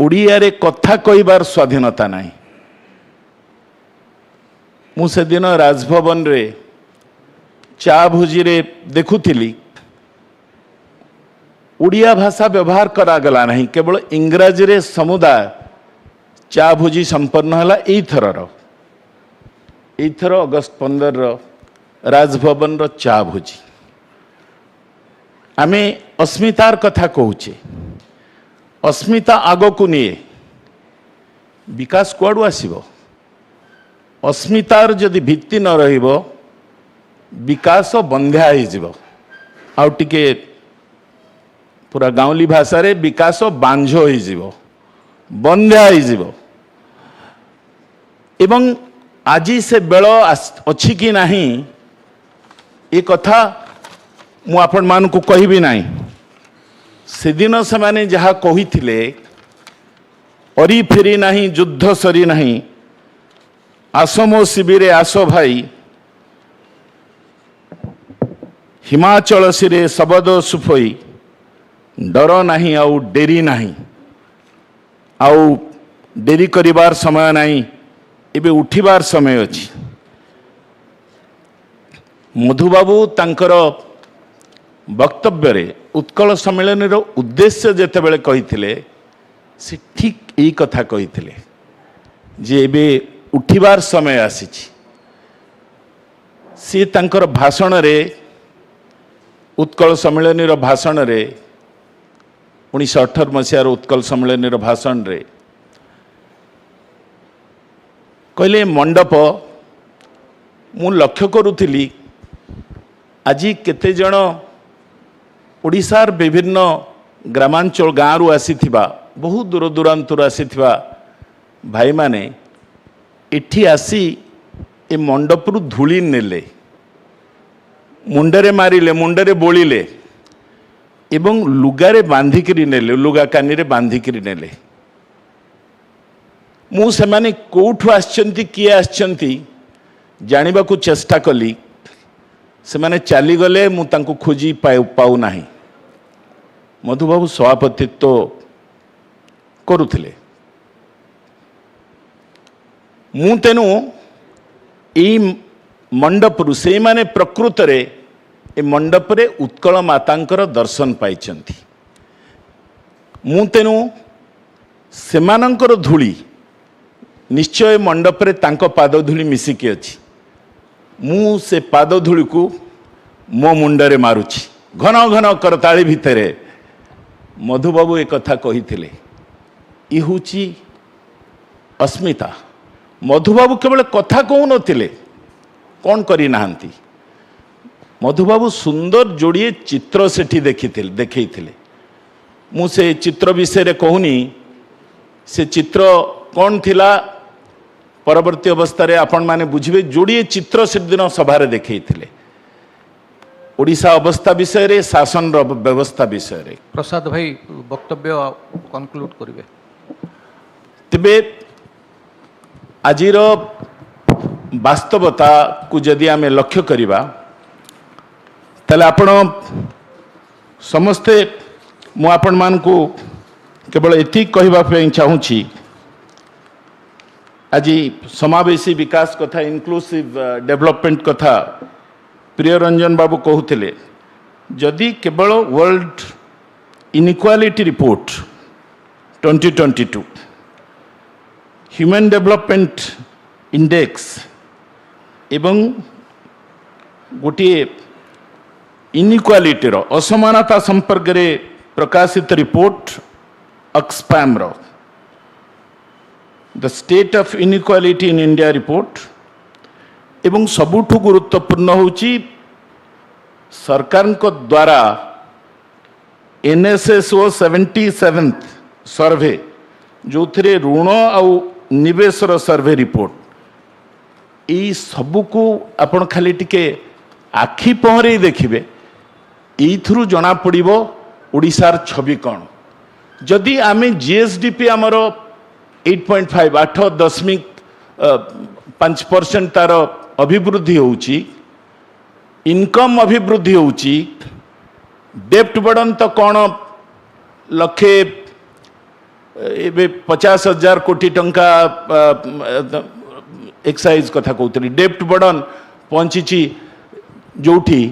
ଓଡ଼ିଆରେ କଥା କହିବାର ସ୍ୱାଧୀନତା ନାହିଁ। ମୁଁ ସେଦିନ ରାଜଭବନରେ ଚା ଭୋଜିରେ ଦେଖୁଥିଲି ଓଡ଼ିଆ ଭାଷା ବ୍ୟବହାର କରାଗଲା ନାହିଁ, କେବଳ ଇଂରାଜୀରେ ସମୁଦାୟ ଚା ଭୋଜି ସମ୍ପନ୍ନ ହେଲା। ଏଇଥର ଅଗଷ୍ଟ 15ର ରାଜଭବନର ଚା ଭୋଜି। ଆମେ अस्मितार କଥା କହୁଛେ, अस्मिता ଆଗକୁ ନିଏ, ବିକାଶ କୁଆଡ଼ୁ ଆସିବ? अस्मितार ଯଦି ଭିତ୍ତି ନ ରହିବ ବିକାଶ ବନ୍ଧ୍ୟା ହେଇଯିବ। ଆଉ ଟିକେ ପୁରା ଗାଉଁଲି ଭାଷାରେ ବିକାଶ ବାଞ୍ଝ ହେଇଯିବ, ବନ୍ଧ୍ୟା ହେଇଯିବ। ଏବଂ ଆଜି ସେ ବେଳ ଅଛି କି ନାହିଁ ଏ କଥା ମୁଁ ଆପଣମାନଙ୍କୁ କହିବି ନାହିଁ। ସେଦିନ ସେମାନେ ଯାହା କହିଥିଲେ, ଅରି ଫେରି ନାହିଁ ଯୁଦ୍ଧ ସରି ନାହିଁ, ଆସ ମୋ ଶିବିରେ ଆସ ଭାଇ, ହିମାଚଳ ଶିରେ ଶବଦ ସୁଫଇ, ଡର ନାହିଁ ଆଉ ଡେରି ନାହିଁ, ଆଉ ଡେରି କରିବାର ସମୟ ନାହିଁ, ଏବେ ଉଠିବାର ସମୟ ଅଛି। ମଧୁବାବୁ ତାଙ୍କର ବକ୍ତବ୍ୟରେ ଉତ୍କଳ ସମ୍ମିଳନୀର ଉଦ୍ଦେଶ୍ୟ ଯେତେବେଳେ କହିଥିଲେ, ସେ ଠିକ୍ ଏଇ କଥା କହିଥିଲେ ଯେ ଏବେ ଉଠିବାର ସମୟ ଆସିଛି। ସେ ତାଙ୍କର ଭାଷଣରେ, ଉତ୍କଳ ସମ୍ମିଳନୀର ଭାଷଣରେ, 1918 ମସିହାର ଉତ୍କଳ ସମ୍ମିଳନୀର ଭାଷଣରେ କହିଲେ, ମଣ୍ଡପ ମୁଁ ଲକ୍ଷ୍ୟ କରୁଥିଲି ଆଜି କେତେ ଜଣ ଓଡ଼ିଶାର ବିଭିନ୍ନ ଗ୍ରାମାଞ୍ଚଳ ଗାଁରୁ ଆସିଥିବା, ବହୁ ଦୂର ଦୂରାନ୍ତରୁ ଆସିଥିବା ଭାଇମାନେ ଏଠି ଆସି ଏ ମଣ୍ଡପରୁ ଧୂଳି ନେଲେ, ମୁଣ୍ଡରେ ମାରିଲେ, ମୁଣ୍ଡରେ ବୋଳିଲେ ଏବଂ ଲୁଗାରେ ବାନ୍ଧିକିରି ନେଲେ, ଲୁଗା କାନିରେ ବାନ୍ଧିକିରି ନେଲେ। ମୁଁ ସେମାନେ କେଉଁଠୁ ଆସିଛନ୍ତି, କିଏ ଆସିଛନ୍ତି ଜାଣିବାକୁ ଚେଷ୍ଟା କଲି। ସେମାନେ ଚାଲିଗଲେ, ମୁଁ ତାଙ୍କୁ ଖୋଜି ପାଉନାହିଁ। ମଧୁବାବୁ ସଭାପତିତ୍ୱ କରୁଥିଲେ। ମୁଁ ତେଣୁ ଏଇ ମଣ୍ଡପରୁ ସେଇମାନେ ପ୍ରକୃତରେ ଏ ମଣ୍ଡପରେ ଉତ୍କଳ ମାତାଙ୍କର ଦର୍ଶନ ପାଇଛନ୍ତି। ମୁଁ ତେଣୁ ସେମାନଙ୍କର ଧୂଳି ନିଶ୍ଚୟ ମଣ୍ଡପରେ ତାଙ୍କ ପାଦ ଧୂଳି ମିଶିକି ଅଛି। ମୁଁ ସେ ପାଦ ଧୂଳିକୁ ମୋ ମୁଣ୍ଡରେ ମାରୁଛି। ଘନ ଘନ କରତାଳି ଭିତରେ ମଧୁବାବୁ ଏ କଥା କହିଥିଲେ। ଇ ହେଉଛି अस्मिता। ମଧୁବାବୁ କେବଳ କଥା କହୁନଥିଲେ, କ'ଣ କରିନାହାନ୍ତି। ମଧୁବାବୁ ସୁନ୍ଦର ଯୋଡ଼ିଏ ଚିତ୍ର ସେଠି ଦେଖେଇଥିଲେ। ମୁଁ ସେ ଚିତ୍ର ବିଷୟରେ କହୁନି, ସେ ଚିତ୍ର କ'ଣ ଥିଲା ପରବର୍ତ୍ତୀ ଅବସ୍ଥାରେ ଆପଣମାନେ ବୁଝିବେ। ଯୋଡ଼ିଏ ଚିତ୍ର ସେଦିନ ସଭାରେ ଦେଖେଇଥିଲେ, ଓଡ଼ିଶା ଅବସ୍ଥା ବିଷୟରେ, ଶାସନର ବ୍ୟବସ୍ଥା ବିଷୟରେ। ପ୍ରସାଦ ଭାଇ ବକ୍ତବ୍ୟ କନକ୍ଲୁଡ କରିବେ। ତେବେ ଆଜିର ବାସ୍ତବତାକୁ ଯଦି ଆମେ ଲକ୍ଷ୍ୟ କରିବା, ତାହେଲେ ଆପଣ ସମସ୍ତେ, ମୁଁ ଆପଣମାନଙ୍କୁ କେବଳ ଏତିକି କହିବା ପାଇଁ ଚାହୁଁଛି, ଆଜି ସମାବେଶୀ ବିକାଶ କଥା, ଇନକ୍ଲୁସିଭ ଡେଭଲପମେଣ୍ଟ କଥା ପ୍ରିୟରଞ୍ଜନ ବାବୁ କହୁଥିଲେ। ଯଦି କେବଳ world inequality report 2022, human development index ଏବଂ ଗୋଟିଏ ଇନଇକ୍ୱାଲିଟିର ଅସମାନତା ସମ୍ପର୍କରେ ପ୍ରକାଶିତ ରିପୋର୍ଟ ଅକ୍ସଫାମ୍ର the state of inequality in India report एवं सबुठु गुरुत्वपूर्ण होची सरकार को द्वारा NSSO 77th सर्वे जो थे ऋण आउ निवेशर सर्वे रिपोर्ट यही सबको आपण खाली टिके आखि पहरे देखिए यू जना पड़ो ओडिशार छवि कौन जदि आम GSDP आमर 8.5 8.5% तार अभिवृद्धि होची इनकम अभिवृद्धि होची डेप्ट बर्डन तो कौन लक्षे एबे 50,000 कोटी टंका एक्साइज कथा कहते डेप्ट बर्डन पहुँची जोठी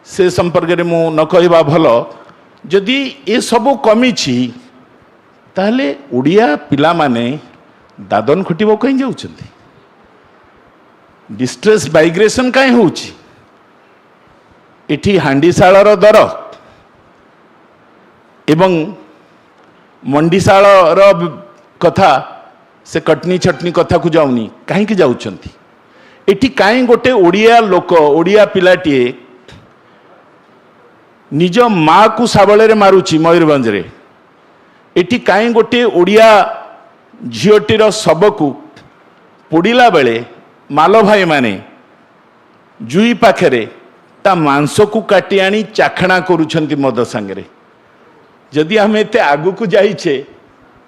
से संपर्क में मु न कहवा भल जदि ये सब कमी ताहले ओडिया पिला माने दादन खटिब कहीं जाउछंती डिस्ट्रेस माइग्रेशन कहीं होची इठी हांडीशालर दर एवं मंडीशालर कथा से कटनी छटनी कथा को जाऊनी कहीं जाउछंती इठी कहीं गोटे ओडिया लोक ओडिया पिलाटीए निज माँ को साबले मारुची मयूरभंज रे एटी कहीं गोटे ओडिया झीटीर शब को पोड़ा बेले माल भाई माने जुई पाखे ता मांस को काटी आनी चाखणा करुछंती मद सांगे जदि आम एत आगु को जाइछे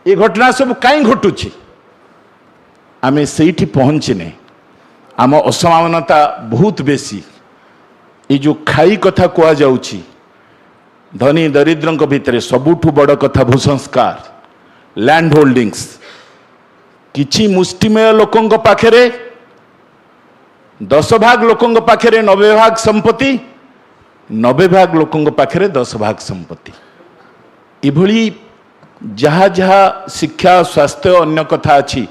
ये घटना सब कहीं घटुची आम से पहुँचने आम असमानता बहुत बेसी ये जो खाई कथा कह जाउची धनी दरिद्र भितर सबुठु बड़ कथा भूसंस्कार लैंड होल्डिंग्स किछि मुष्टिमेय लोकों पाखेरे 10 भाग लोकों पाखेरे 90 भाग संपत्ति 90 भाग लोकों पाखेरे 10 भाग संपत्ति इभली जहाँ जहाँ शिक्षा स्वास्थ्य अन्य कथा अच्छी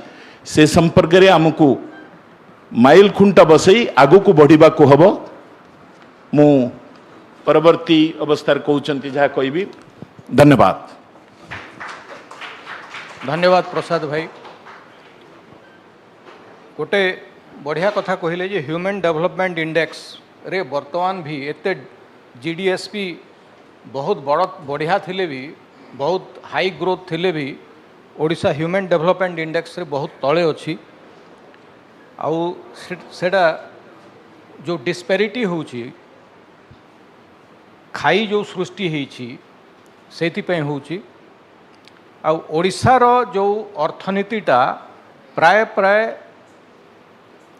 से संपर्क में आमको माइल खुंटा बसई आगु को बढ़िबा को हबो मु परवर्ती अवस्था कहते जहाँ कहि धन्यवाद धन्यवाद प्रसाद भाई गोटे बढ़िया कथा कहले जे ह्यूमन डेवलपमेंट इंडेक्स रे वर्तमान भी एते GDSP बहुत बढ़िया थिले भी बहुत हाई ग्रोथ थिले भी ओडिशा ह्यूमन डेवलपमेंट इंडेक्स रे बहुत तले अछि आउ सेटा जो डिस्पेरिटी होची खाई जो सृष्टि होती से होची आउ ओडिशार जो अर्थनीतिटा प्राय प्राय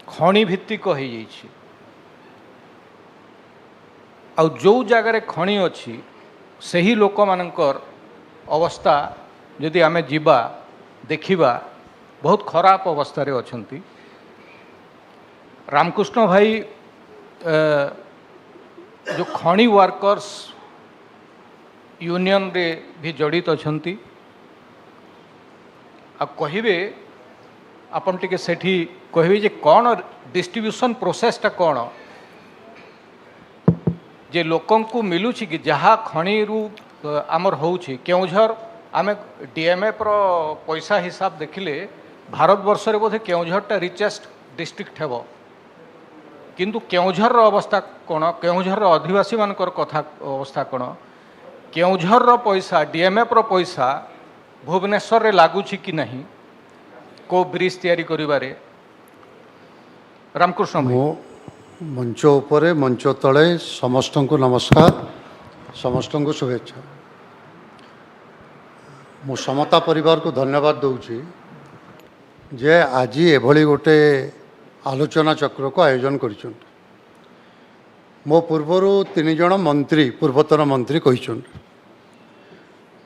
खणी भित्तिक हो जाइछि आउ जो जगार खणी अच्छी से ही लोक मानकर अवस्था जदि आमे जीवा देखिबा बहुत खराब अवस्था रे अछंती रामकृष्ण भाई जो खणी वर्कर्स यूनियन रे भी जड़ित अछंती आ कहिबे आपन टिके सेठी कहिबे जे कोन डिस्ट्रीब्यूशन प्रोसेसटा कोन जे लोकों को मिलुछि कि जहाँ खणी रु आमर होउछि केउझर आमे DMF रो पैसा हिसाब देखिले भारत वर्ष रे बोधे केउझरटा रिचेस्ट डिस्ट्रिक्ट हेबो किंतु केउझर अवस्था कौन केउझर आदिवासी मानकर कथा अवस्था कौन केउझर पैसा DMF पैसा भुवनेश्वर रे लागुछि कि नहीं को ब्रिज तैयारी करिबारे रामकृष्ण भाई मंच उपरे मंच तले समस्त को नमस्कार समस्त को शुभेच्छा मु समता परिवार को धन्यवाद दूची जे आज एभली गोटे आलोचना चक्र को आयोजन कर मो पूर्वर 3 जन मंत्री पूर्वतन मंत्री कही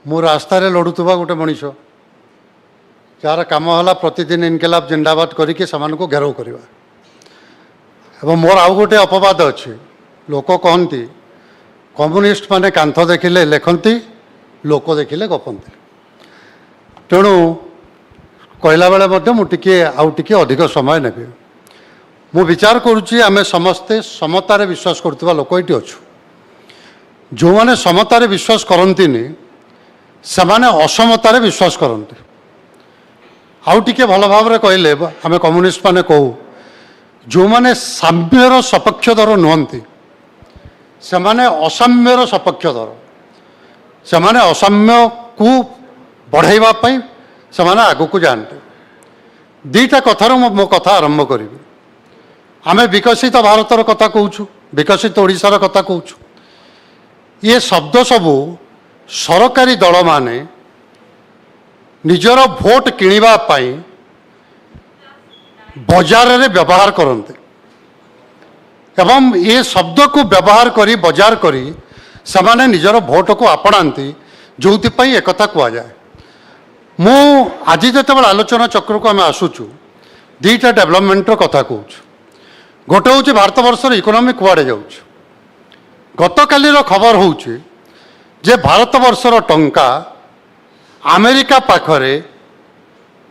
मु रास्तार लड़ुवा गोटे मनीष जार कम है प्रतिदिन इनकलाब जिंदाबाद करके घेराव करवा एवं मोर आउ गोटे अपवाद अच्छी लोक कहती कम्युनिस्ट माने कांथ देखिले लेखती लोक देखिले गपंती तेणु कहला बेले मुझे आउ टिके अधिक समय नेबी मु विचार करुच्ची आमे समस्ते समतार विश्वास करथुवा लोक ये अच्छु जो मैंने समतार विश्वास करंतिनी सेमाने असमतार विश्वास करते आउ टिके भल भाव कहले आमे कम्युनिस्ट माने कहू जो माने साम्यर सपक्षधर नुहंती से माने असाम्यर सपक्षधर से माने असाम्य को बढ़ाइबा पई से माने आगु को जानते दीटा कथार मो कथा आरंभ करी आमे विकसित भारतर कथा कहूँ विकसित ओडिशार कथा कहूँ ये शब्द सबू सरकारी दल माने निजर भोट किणवा पाई बजार रे व्यवहार करते एवं ये शब्द को व्यवहार करी बजार करी समाने निजर भोट को आपणाती जो एक कह जाए मु आज जिते आलोचना चक्र को आम आसुचु दीटा डेवलपमेंटर कथा कहूँ गोटे हूँ भारत वर्षर इकोनॉमी कुआड़े जाऊँ गत काली खबर हूँ जे भारत वर्षर टंका अमेरिका पाखरे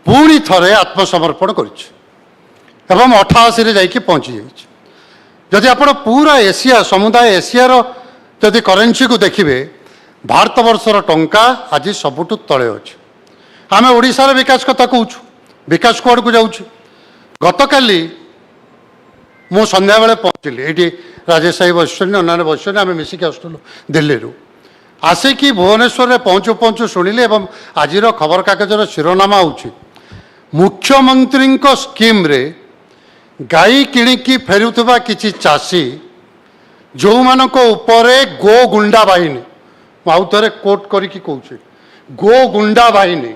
पुणी थरे आत्मसमर्पण करिछि एवं 88 रे जाइए पहुँची जाइए जदि आप पूरा एशिया समुदाय एशियार जदि करेन्सी को देखिए भारत वर्षर टंका आज सबुठ तले अच्छे आम ओडिशार विकास कथा कहूँ विकास कुआड़ को जाऊँ गत काली मु संध्या बेले पहुँचली ये राजेश साई बस अन्य बस आम मिसिक आसलु दिल्ली आसिकी भुवनेश्वर में पहुँचु पहुँचु शुणिली एवं आज खबर कागजर शिरोनामा होची मुख्यमंत्री स्कीम रे गाई किणिकी फेरुवा किसी चाषी जो मानक उपरे गो गुंडा बाहिनी आउ थे कोट करी कहूँ गो गुंडा बाहिनी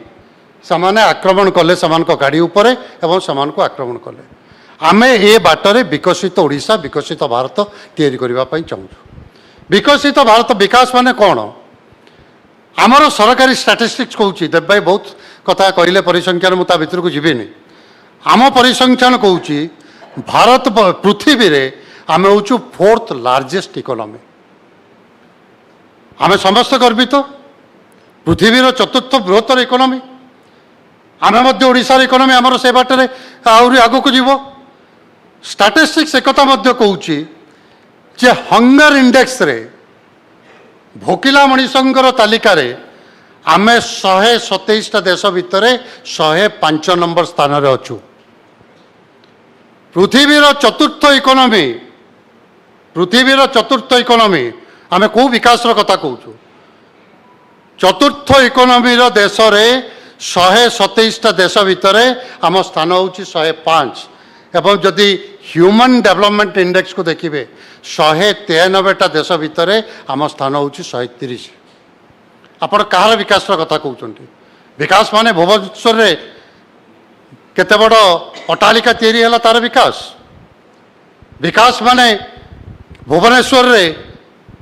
से आक्रमण कले गाड़ी उपरे एवं से आक्रमण कले आमे ए बाटरे विकसित ओडिशा विकसित भारत तैयारी करने चाहूँ विकसित भारत विकास माने कौन आमर सरकारी स्टैटिस्टिक्स कहूँ देव भाई बहुत कथा कहले परिसंख्यान मुझे भितर को जीविनी आम परिसंख्यान कहूँ भारत पृथ्वी रे आम हूँ 4th लार्जेस्ट इकोनॉमी आम समस्त गर्वित पृथ्वीर 4th बृहत्तर इकोनॉमी आम ओडिशार इकोनॉमी आमर से बाटे आहरी आगू को जीव स्टैटिस्टिक्स एक कहूँ जे हंगर इंडेक्स रे भोकिला मनीषंकर तालिका रे आमे 127टा देश भितर 105 नंबर स्थान रे अछु पृथ्वीर 4th इकोनॉमी पृथ्वीर 4th इकोनॉमी आमे को विकास रो कथा कहूँ 4th इकोनॉमी रो देश रे 127टा देश भितर आम स्थान होची 105 एवं जदि ह्यूमन डेवलपमेंट इंडेक्स को देखिए 193टा देश भितर आम स्थान होची 130 आपण कहार विकास कथा कहते विकास माने भुवनेश्वर रे केते बड़ अट्टालिका तैयारी है तार विकास विकास माने भुवनेश्वर रे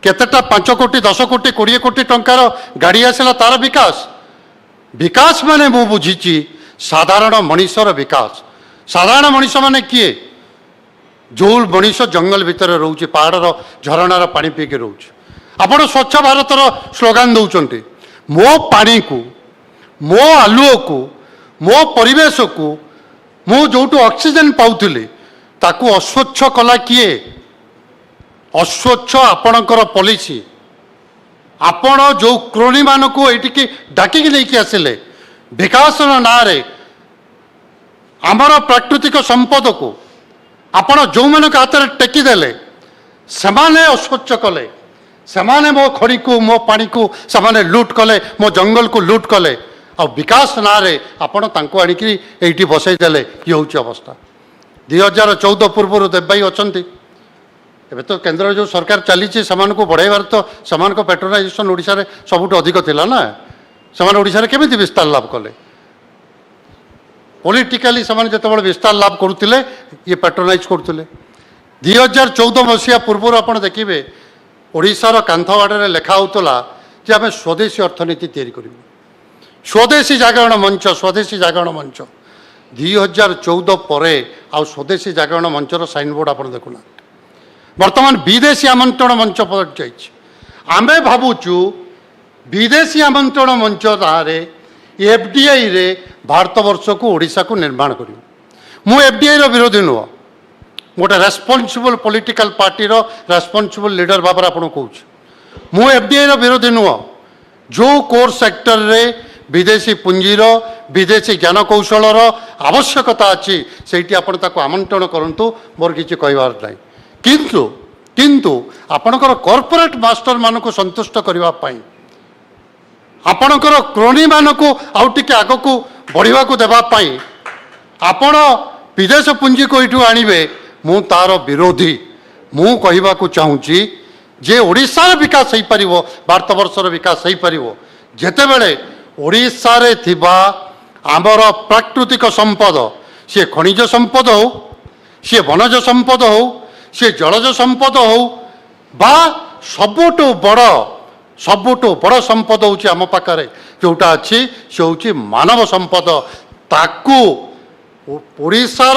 केतेटा 5 कोटी 10 कोटी 20 कोटी टंकार गाड़ी आसला तार विकास विकास माने मु बुझीची साधारण मनीषर विकास साधारण मनीष माने किए जो मनीष जंगल भितर रोचे पहाड़ झरणार पानी पीके रोचे आपण स्वच्छ भारत स्लोगान दौरान मो पानी को मो आलुओ को मो परिवेश को मु जो ऑक्सीजन पाउली ताकू अस्वच्छ कला किए अस्वच्छ आपणकर पॉलिसी आपण जो क्रोनी मान को ये डाकिक नहीं आसिले विकास ना रे आमर प्राकृतिक संपद को आपण जो मान हाथ में टेकीदेले से अस्वच्छ कले से मो खड़ी को मो पानी को से लुट कले मो जंगल को लुट कले आ विकास ना रे आपण तांको आनिकी एठी बसईदेले ये हूँ अवस्था 2014 पूर्व देव भाई अच्छा एवं तो केन्द्र जो सरकार चली बढ़ाइबार तो से पेट्रोनाइजेसन ओडिशा रे सबुठ अधिक थिला ना से ओडिशा रे केमिति विस्तार लाभ कले पॉलिटिकली जो विस्तार लाभ करुले ये पेट्रोनाइज करुले 2014 मसीहा पूर्व आप देखिए ओडिशार कांथवाड़े लेखा होता जे आम स्वदेशी अर्थनीति तैयारी करूँ स्वदेशी जागरण मंच 2014 पर आ स्वदेशी जागरण मंचर साइन बोर्ड आप देखुना बर्तमान विदेशी आमंत्रण मंच पर आमे भावुचु विदेशी आमंत्रण मंच दारे एफडीआई रे भारत वर्ष को ओडिशा को निर्माण करूँ मु एफडीआई रो विरोधी नुह गोटे रेस्पॉन्सिबल पॉलिटिकल पार्टी रो रेस्पॉन्सिबल लीडर भाव आपको कहूँ मु एफडीआई रो विरोधी नुह जो कोर सेक्टर रे विदेशी पुंजीर विदेशी ज्ञान कौशलर आवश्यकता अच्छी से आमंत्रण करूँ मोर किसी कहबार ना किंतु किंतु आपणकर कॉर्पोरेट मास्टर मान को संतुष्ट करने आपणकर क्रोनी मान को आउ टिके आग को बढ़ा देवाई आपण विदेश पुंजी को यू आणवे मु तार विरोधी मु कहवाक चाहूँगी जे ओडिशार विकास हो पार भारतवर्षर विकास हो पार जितेबले ओडिशा रे थिबा आमर प्राकृतिक संपद सी खनिज संपद हो सी वनज संपद हो सी जलज संपद हो बा सबुठु बड़ संपद हूँ आम पाखे जोटा अच्छी से हूँ मानव संपद ताकू ओडिशार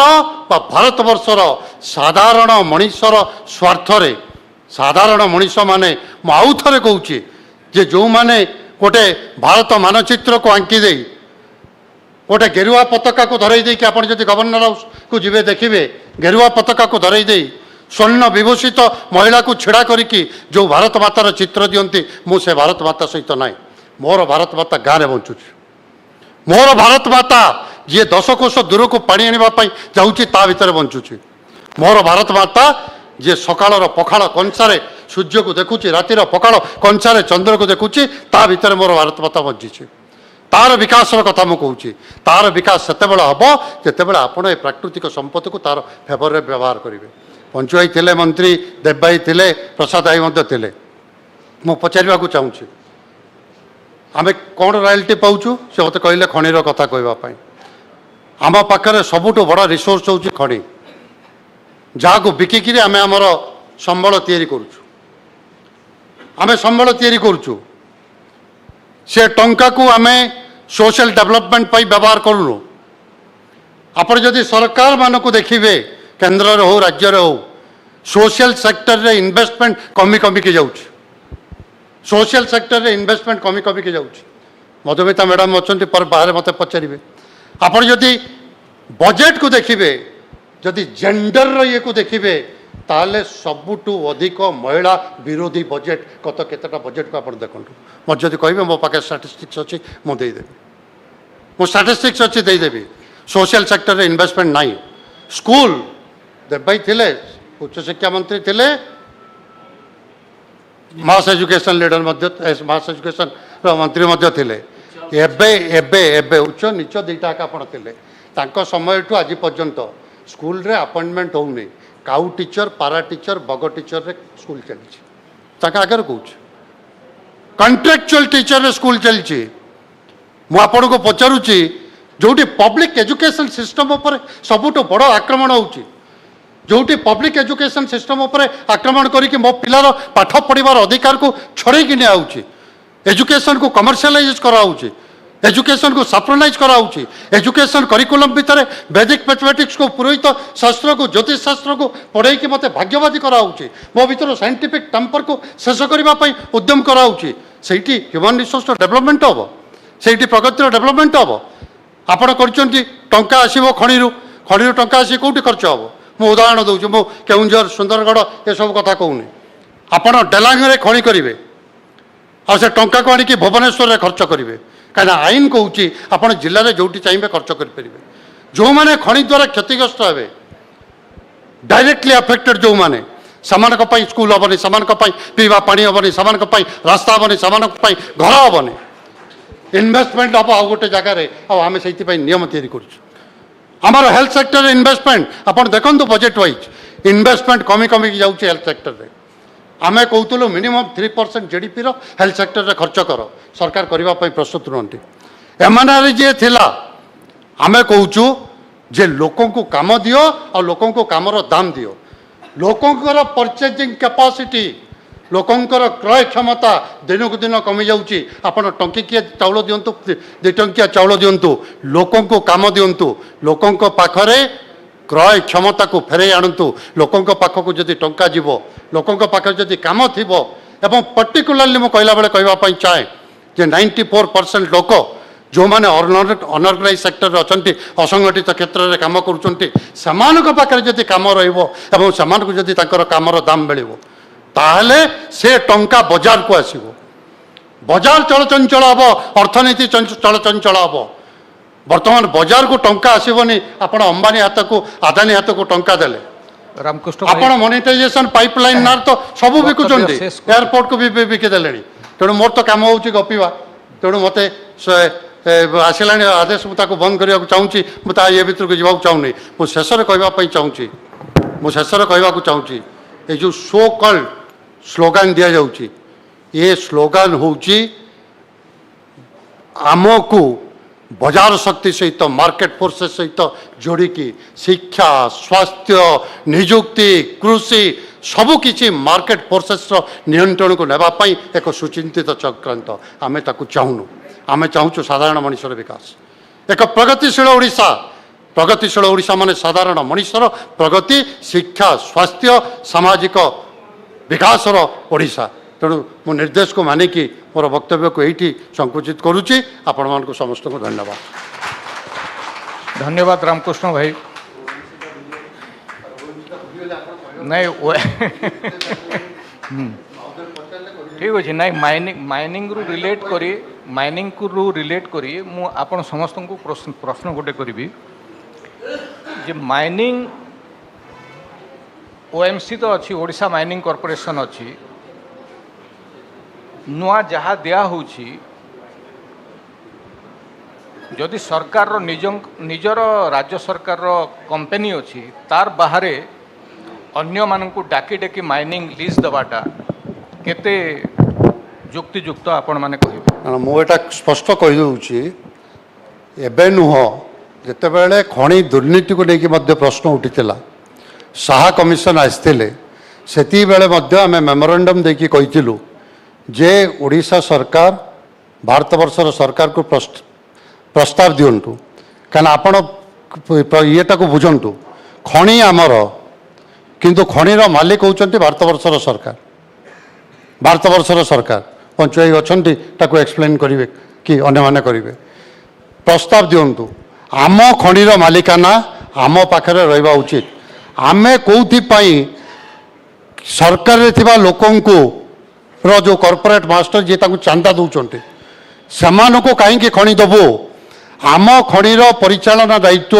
बा भारतवर्षर साधारण मनीषर स्वार्थरे साधारण मनीष माने आउ थे कहूँ जे जो माने गोटे भारत मानचित्र को आंकी दे गोटे गेरुआ पताका को धरई दे कि आप गवर्नर हाउस को जीवे देखिए गेरुआ पताका को धरई दे स्वर्ण विभूषित महिला को छिड़ा करिकी जो भारत मातार चित्र दियंती मु से भारत माता सहित ना मोर भारत माता गाँव में बंचुची मोर भारत माता जी 10 कोश दूर को पानी आने जाऊँगी ता भर बंचुची मोर भारत माता जी सकाल पखाड़ कंसारे सूर्य को देखुची रातिर पखाड़ कंसारे चंद्र को देखुची ता भर मोर भारत माता बंची तार विकास कथा मुझे कहूँ तार विकास से हम जितेबाला आपड़ ए प्राकृतिक संपद को तार फेवर में व्यवहार करेंगे पंचु भाई थे मंत्री देव भाई थे प्रसाद भाई थे मु पचार चाहूँगी आम कौन रॉयल्टी पाऊँ से मत कहले खनिर कथा कहवाई आम पाखे सबुठ बड़ रिसोर्स हूँ खनि जहाँ को बिकिकी आम आमर संबल तैयारी करुचु आम संबल तैयारी करुचु से टंका को आम सोशल डेवलपमेंट पर व्यवहार करूँ आप जदि सरकार मान को देखिए केन्द्र हो राज्य हो सोशल सेक्टर रे इन्वेस्टमेंट कमी कमी के जाऊँ सोशल सेक्टर रे इन्वेस्टमेंट कमी कमी के जाऊँ मधुमिता मैडम अच्छा पर बाहर मत पचारे आप जदि बजेट को देखिए जदि जेंडर ये को देखिए ताले सबुठु अधिक महिला विरोधी बजेट कत केतटा बजेट को आप देखूँ मत जब कहे मो पाखे स्टाटिस्टिक्स अच्छी मुझे मो स्टाटिस्टिक्स अच्छी देदेवी सोशल सेक्टर रे इन्वेस्टमेंट नहीं स्कूल देव भाई थे उच्च शिक्षा मंत्री थे मास एजुकेशन लीडर मास एजुकेशन मंत्री थे उच्च नीच दुईटा आप थे समय आज पर्यंत स्कूल रे अपॉइंटमेंट होनी काउ टीचर पारा टीचर बग टीचर रे स्कूल चली आगे कौच कंट्राक्चुअल टीचर रे स्कूल चली मुझे को पचारुची जो पब्लिक एजुकेशन सिस्टम उपर सबुठ बड़ आक्रमण होची जोटी पब्लिक एजुकेशन सिस्टम उपर आक्रमण करके मो पिलार पाठ पढ़ार अधिकार को छड़े कि नियाउची एजुकेशन को कमर्शियलाइज कराउची एजुकेशन को सैक्रोनाइज कराउची एजुकेशन करिकुलम भितर वैदिक मैथमेटिक्स को पुरोहित शास्त्र को ज्योतिष शास्त्र को पढ़े कि मत भाग्यवादी कराउची मो भीतर साइंटिफिक टेम्पर को शेष करने उद्यम कराउची सेठी ह्यूमन रिसोर्स डेवलपमेंट हम सेठी प्रगतिर डेवलपमेंट हम आपण करचंती टंका आसीबो खणिरु टंका आसी कोठी खर्च हम मु उदाहरण दूँ मु केउंझर सुंदरगढ़ ये सब कथा कहूनी आपण डेलांग रे खणी करेंगे आ से टंका को आनिकी भुवनेश्वर रे खर्च करेंगे कहीं आईन कहूँ आप जिले में जोटी चाहिए खर्च करेंगे जो मैंने खनि द्वारा क्षतिग्रस्त हे डायरेक्टली अफेक्टेड जो मैंने सामान स्कूल हेनी सामान पीवा पानी हेनी सामान रास्ता हेनी सामान घर हेनी इन्वेस्टमेंट हम आउ गोटे जगार आम से नियम तैयारी कर हेल्थ सेक्टर इन्वेस्टमेंट आप देखो बजेट वाइज इन्वेस्टमेंट कमी कमी जाऊँ हेल्थ सेक्टर में आमे कहूँ मिनिमम 3% जीडीपी रो हेल्थ सेक्टर रे खर्च कर सरकार करने प्रस्तुत रुहति एमएनआर जी थिला आमे कहूँ जे लोकों को काम दियो और लोकों को कामर दाम दियो लोकों परचेजिंग कैपेसिटी लोकों क्रय क्षमता दिन को दिन कमी जाऊँगी आपड़ टंकिकिया चाउल दिंतु 2 टंकिया चाउल दिंतु लोकों को काम दिंतु लोकों पाखरे क्रय क्षमता को फेरे आणतु लोकों पाखक जदि टंका जीव लोकों पाखे जदि काम थी एवं पर्टिकुलाली मुझे कहला बेले कहवाई चाहे जे 94% लोक जो मैंने अनऑर्गनाइज सेक्टर अच्छा असंगठित क्षेत्र में कम कर जदि कम रही कमर दाम मिल ताहले से टंका बजार को आसो बजार चलचंचल हम अर्थनीति चलचंचल हम बर्तमान बाजार को टंका आसबनी आप अंबानी हाथ को अदानी हाथ को टंका देले रामकृष्ण आपण मोनेटाइजेशन पाइपलाइन ना तो सब बिकुंट एयरपोर्ट को भी बिकिदेले तेणु मोर तो कम हो गपिवा तेणु मत आसला आदेश मुझे बंद करने को चाहूँगी मुझे ये भितर को जावाक चाहूनी मुझे शेष कहवाई चाहूँगी मुझे शेष कहवाक चाहूँगी ये जो सो कल्ड स्लोगान दि जाऊँगी ये स्लोगान हूँ आमको बजार शक्ति सहित मार्केट फोर्सेस सहित जोड़िकी शिक्षा स्वास्थ्य निजुक्ति कृषि सबकि मार्केट फोर्सेस नियंत्रण को नापी एक सुचिंतित चक्रांत आम चाहूनु आम चाहूँ साधारण मनुष्यर विकास एक प्रगतिशील ओडिशा माने साधारण मनुष्यर प्रगति शिक्षा स्वास्थ्य सामाजिक विकासर ओडिशा तेणु मो निर्देश को मानिकी मोर वक्तव्य को यही संकुचित करुच्ची आपण मानक समस्त को धन्यवाद धन्यवाद रामकृष्ण भाई नहीं ठीक अच्छे ना माइनिंग रु रिलेट करी मु आपण समस्त को प्रश्न गोटे करी जे माइनिंग ओएमसी तो अच्छी ओडिशा माइनिंग कॉर्पोरेशन अच्छी नुआ जहाँ दिया होची जदि सरकार निजर राज्य सरकार कंपनी अच्छी तार बाहरे अन्य मानकु डाकी डाकी माइनिंग लीज दबाटा केते युक्तियुक्त आपण माने कहिबे मुझे स्पष्ट कहीदे एवं नुह जितेबाला खनि दुर्नीति को लेकिन प्रश्न उठीला साहा कमिशन आसते से आम मेमोरांडम देकी कहीलु जे ओडिशा सरकार भारत वर्षर सरकार को प्रस्ताव दिंतु कहीं आपण येटा को बुझंतु खनि आमर किंतु खनिर मालिक होचंती भारत वर्षर सरकार पंचायत अच्छी ताको एक्सप्लेन करेंगे कि अन्य माने करेंगे प्रस्ताव दिंतु आम खनिर मालिकाना आम पाखे रहा उचित आमे कौथिपाई सरकार थिबा लोकंकु रो जो कॉर्पोरेट मास्टर जी चांदा दौरान से कहीं खनि दबु आम खनिर परिचालना दायित्व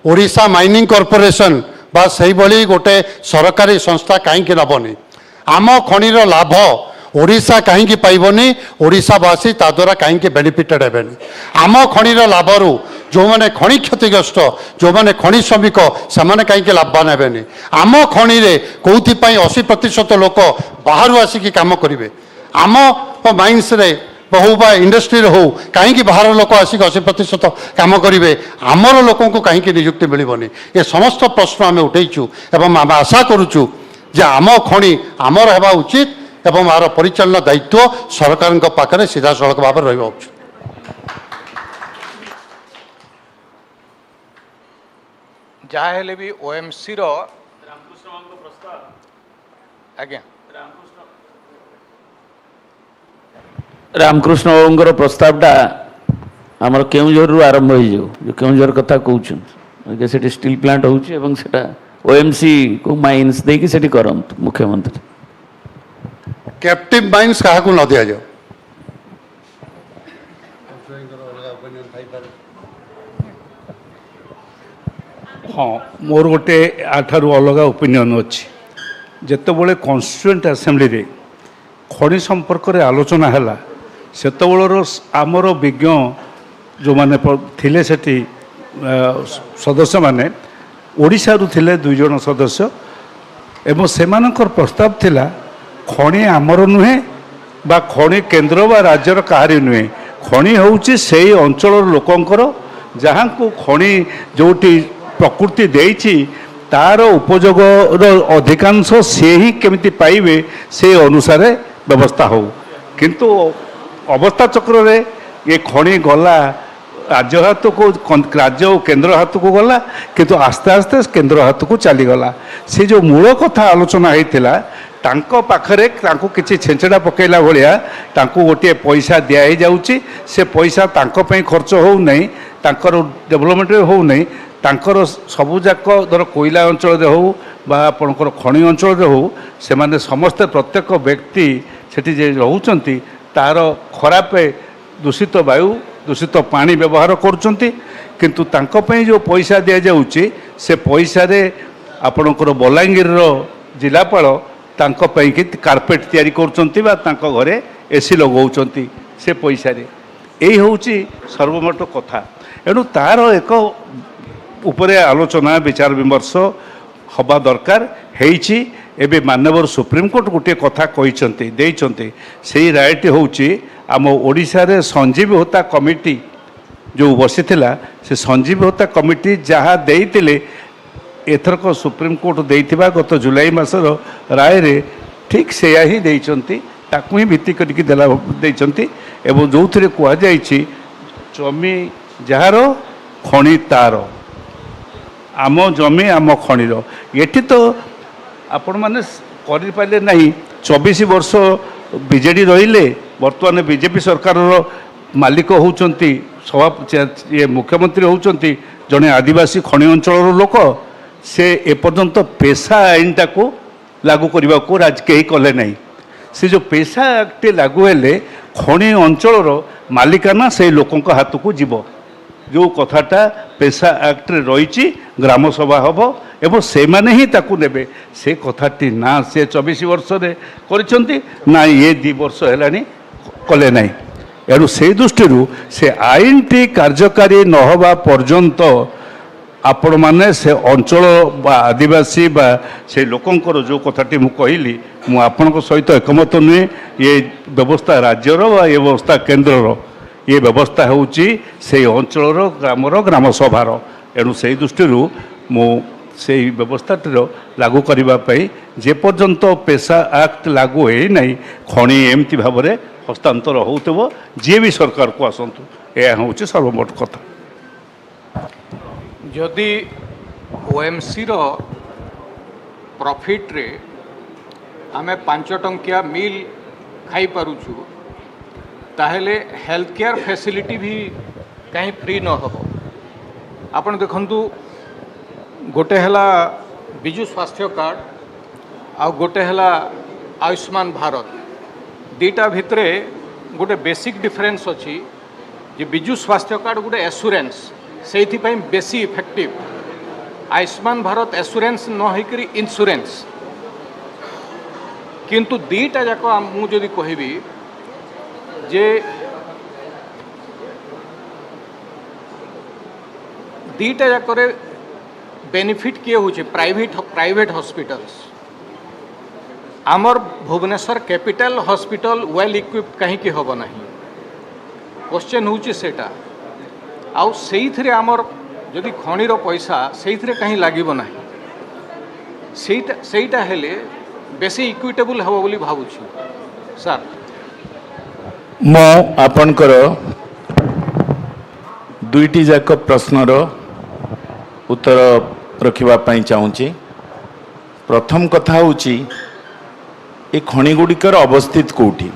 ओडिशा माइनिंग कॉर्पोरेशन बा से गोटे सरकारी संस्था कहीं नबनी आम खनिर लाभ ओडिशा कहीं पाइबनी ओडिशावासी ता द्वारा कहीं बेनिफिटेड हेबेनी आम खनिर लाभरू जो मैंने खनि क्षतिग्रस्त जो मैंने खनि श्रमिक से कहीं लाभवान हेबेनी आम खनि कौथिपाई 80% लोक बाहर आसिक काम करेंगे आम माइन्स बहु बा इंडस्ट्री हो कहीं बाहर लोक आसिक 80% काम करेंगे आमर लोक कहीं निजुक्ति मिलबनी ये समस्त प्रश्न आम उठेचु एवं आम आशा करुचु जे आम खनि आमर हेबा उचित एवं आर परिचालन दायित्व सरकार पाखे सीधा सड़क भाव रहा उचित जहाँ हेले भी ओएमसी रो आज्ञा रामकृष्ण बाबूंकर प्रस्तावटा आमर केउंझर आरंभ हो केउंझर कथा कहते से स्टील प्लांट होटा ओएमसी को माइन्स देकी सेठी करंत मुख्यमंत्री कैप्टिव माइन्स क्या न दि जाओ हाँ मोर गोटे आठारू अलग ओपिनियन अच्छी जितेबले कन्स्टिट्यूएंट आसेम्बली रे खनि संपर्क रे आलोचना है सेतबेलर आमर विज्ञ जो माने थिले सेठी सदस्य माने ओडिशा रु थिले 2 जन सदस्य एवं सेमानकर प्रस्ताव थिला खनि आमर नुहे बा खनि केंद्र बा राज्यर काहारी नुहे खनि होउची सेई अंचल लोकंकर जहाँ को खनि जोटी प्रकृति देइची तार उपयोग अधिकांश से ही केमिति पाइबे से अनुसार व्यवस्था हो किंतु अवस्था चक्र रे ये खनि गला राज्य हाथ को राज्य और केंद्र हाथ को गला किंतु आस्ते आस्ते केंद्र हाथ को चलीगला से जो मूल कथा आलोचना होता तांको पाखरे तांको किछि छेंचड़ा पकेला भलिया तांको गोटे पैसा दिया जाउची से पैसा तांको पई खर्च हो नहीं तांकर डेवलपमेंट हो नहीं तांकर सबुजाक धर कोयला अंचल हो बा आपणकर खनि अंचल हो से माने समस्ते प्रत्येक व्यक्ति सेठी जे रहउचंती तार खराब दूषित वायु दूषित पानी व्यवहार करुँच किंतु तांको पई जो पैसा दि जाऊँगी से पैसा रे आपणकर बलांगीर जिलापाल तांको पई कि कार्पेट तैयारी करुँच तांको घरे एसी लगाउछंती से पैसा रे यही होउची सर्वमोट कथा एणु तार एक उपरे आलोचना विचार विमर्श हवा दरकार हेइची एबे माननीय सुप्रीमकोर्ट गोटे कथा कहिसंती देइसंती सेही रायटी होउची आम ओडिशा रे संजीव होता कमिटी जो बसीथिला से संजीव होता कमिटी जहाँ देइतिले एथरक सुप्रीमकोर्ट देइथिबा गत जुलाई मासर राय रे ठीक सेया ही देइसंती ताकू ही भित्ति करके देला देइसंती एवं जो थरे कुआ जाइछि जमी जार खणी तार आम जमी आम खणीर एठी तो आपण माने करि पाले नहीं 24 वर्ष बीजेडी रहिले वर्तमान बीजेपी सरकार मालिक होउचंती सभा ये मुख्यमंत्री होउचंती जने आदिवासी खणी अंचल लोक से एपर्यंत पेशा आईन टाको लागू करने को कहीं कले नहीं से जो पेशा एक्ट लागू हेले खणी अंचल मालिकाना से लोकों हाथ को जीव जो कथाटा पेशा एक्ट रही ग्राम सभा हम एवं से माने ही ताकू नेबे से कथाटी ना से 24 वर्ष करिसंती ना ये 2 वर्ष हेलानी कले नहीं एणु से दृष्टि से आईन टी कार्यकारी नहबा पर्यंत आपण माने से अंचल बा आदिवासी बा से लोकंकर जो कथाटी मु कहली मु आपनक सहित एकमत नुहे ये व्यवस्था राज्यर बा ये व्यवस्था केन्द्रर ये व्यवस्था होउची से अंचल ग्रामर ग्राम सभार एणु से दृष्टि मु से व्यवस्थाटीर लागू करने जे पर्यंत पेशा एक्ट लागू है नहीं खणी एमती भाव में हस्तांतर होउथबो जे भी सरकार को आसंतु यह हूँ सर्वमोट कथा जदि ओएमसी रो प्रॉफिट रे आमे 5 टंकिया मिल खाई पारुछु ताहेले हेल्थ केयर फैसिलिटी भी कहीं फ्री न हो आपण देखंतु गोटे हला बिजु स्वास्थ्य कार्ड आ गोटे हला आयुष्मान भारत दीटा भितरे गोटे बेसिक डिफरेंस अच्छी जे बिजु स्वास्थ्य कार्ड गोटे एश्योरेंस से बेसी इफेक्टिव आयुष्मान भारत एश्योरेंस न होकरी इंश्योरेंस किंतु दीटा जाक मुझे कहबी जे दीटा जाक बेनिफिट किए होचे प्राइवेट हॉस्पिटल्स आमर Bhubaneswar capital hospital well equipped कहीं हम ना क्वेश्चन होची सेटा आउ सेइथरे आमर जदि खणीर पैसा सेइथरे कहीं लागिब नाही सेइटा हेले बेसी इक्विटेबल हबो बोली भाबुछु सर मो आपनकर दुईटी जाक प्रश्नर उत्तर रखिबा पई चाहूची प्रथम कथा होची ए खणी गुड़िकर अवस्थित कोठी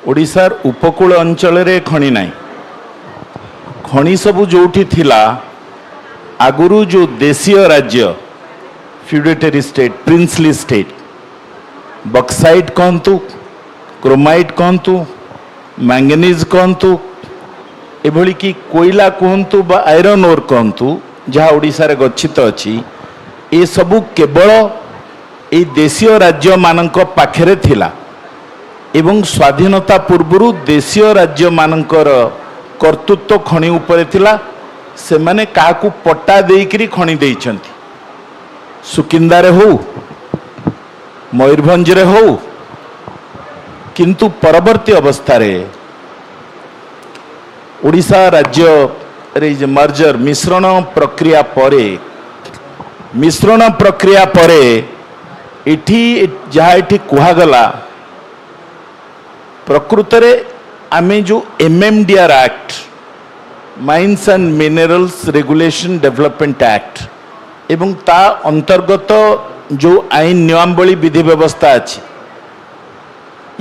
ओडिशार उपकूल अंचल रे खणी नाही खणी सबु जोठी थिला आगुरु जो देशीय राज्य feudatory state princely state bauxite कहतु क्रोमाइट कहतु मैंगनीज कहतु एभली कि कोयला कहतु बा आयरन ओर कहतु जहाँ ओडिशा रे गच्छित अछि ए सबु केवल ए देशीय राज्य मानक पाखरे थिला एवं स्वाधीनता पूर्व देशीय राज्य मानकर कर्तृत्व खणी उपरे थिला से माने काकू पट्टा देइकरी खणी देइछंती सुकिंदा रे हो मयूरभंज रे हो किंतु परवर्ती अवस्था रे ओडिशा राज्य रे मर्जर मिश्रण प्रक्रिया परे इठी जहाँ इठी कुहागला प्रकृत रे आमे जो MMDR act mines and minerals regulation development act एवं ता अंतर्गत जो आईन नियमावली विधि व्यवस्था अच्छी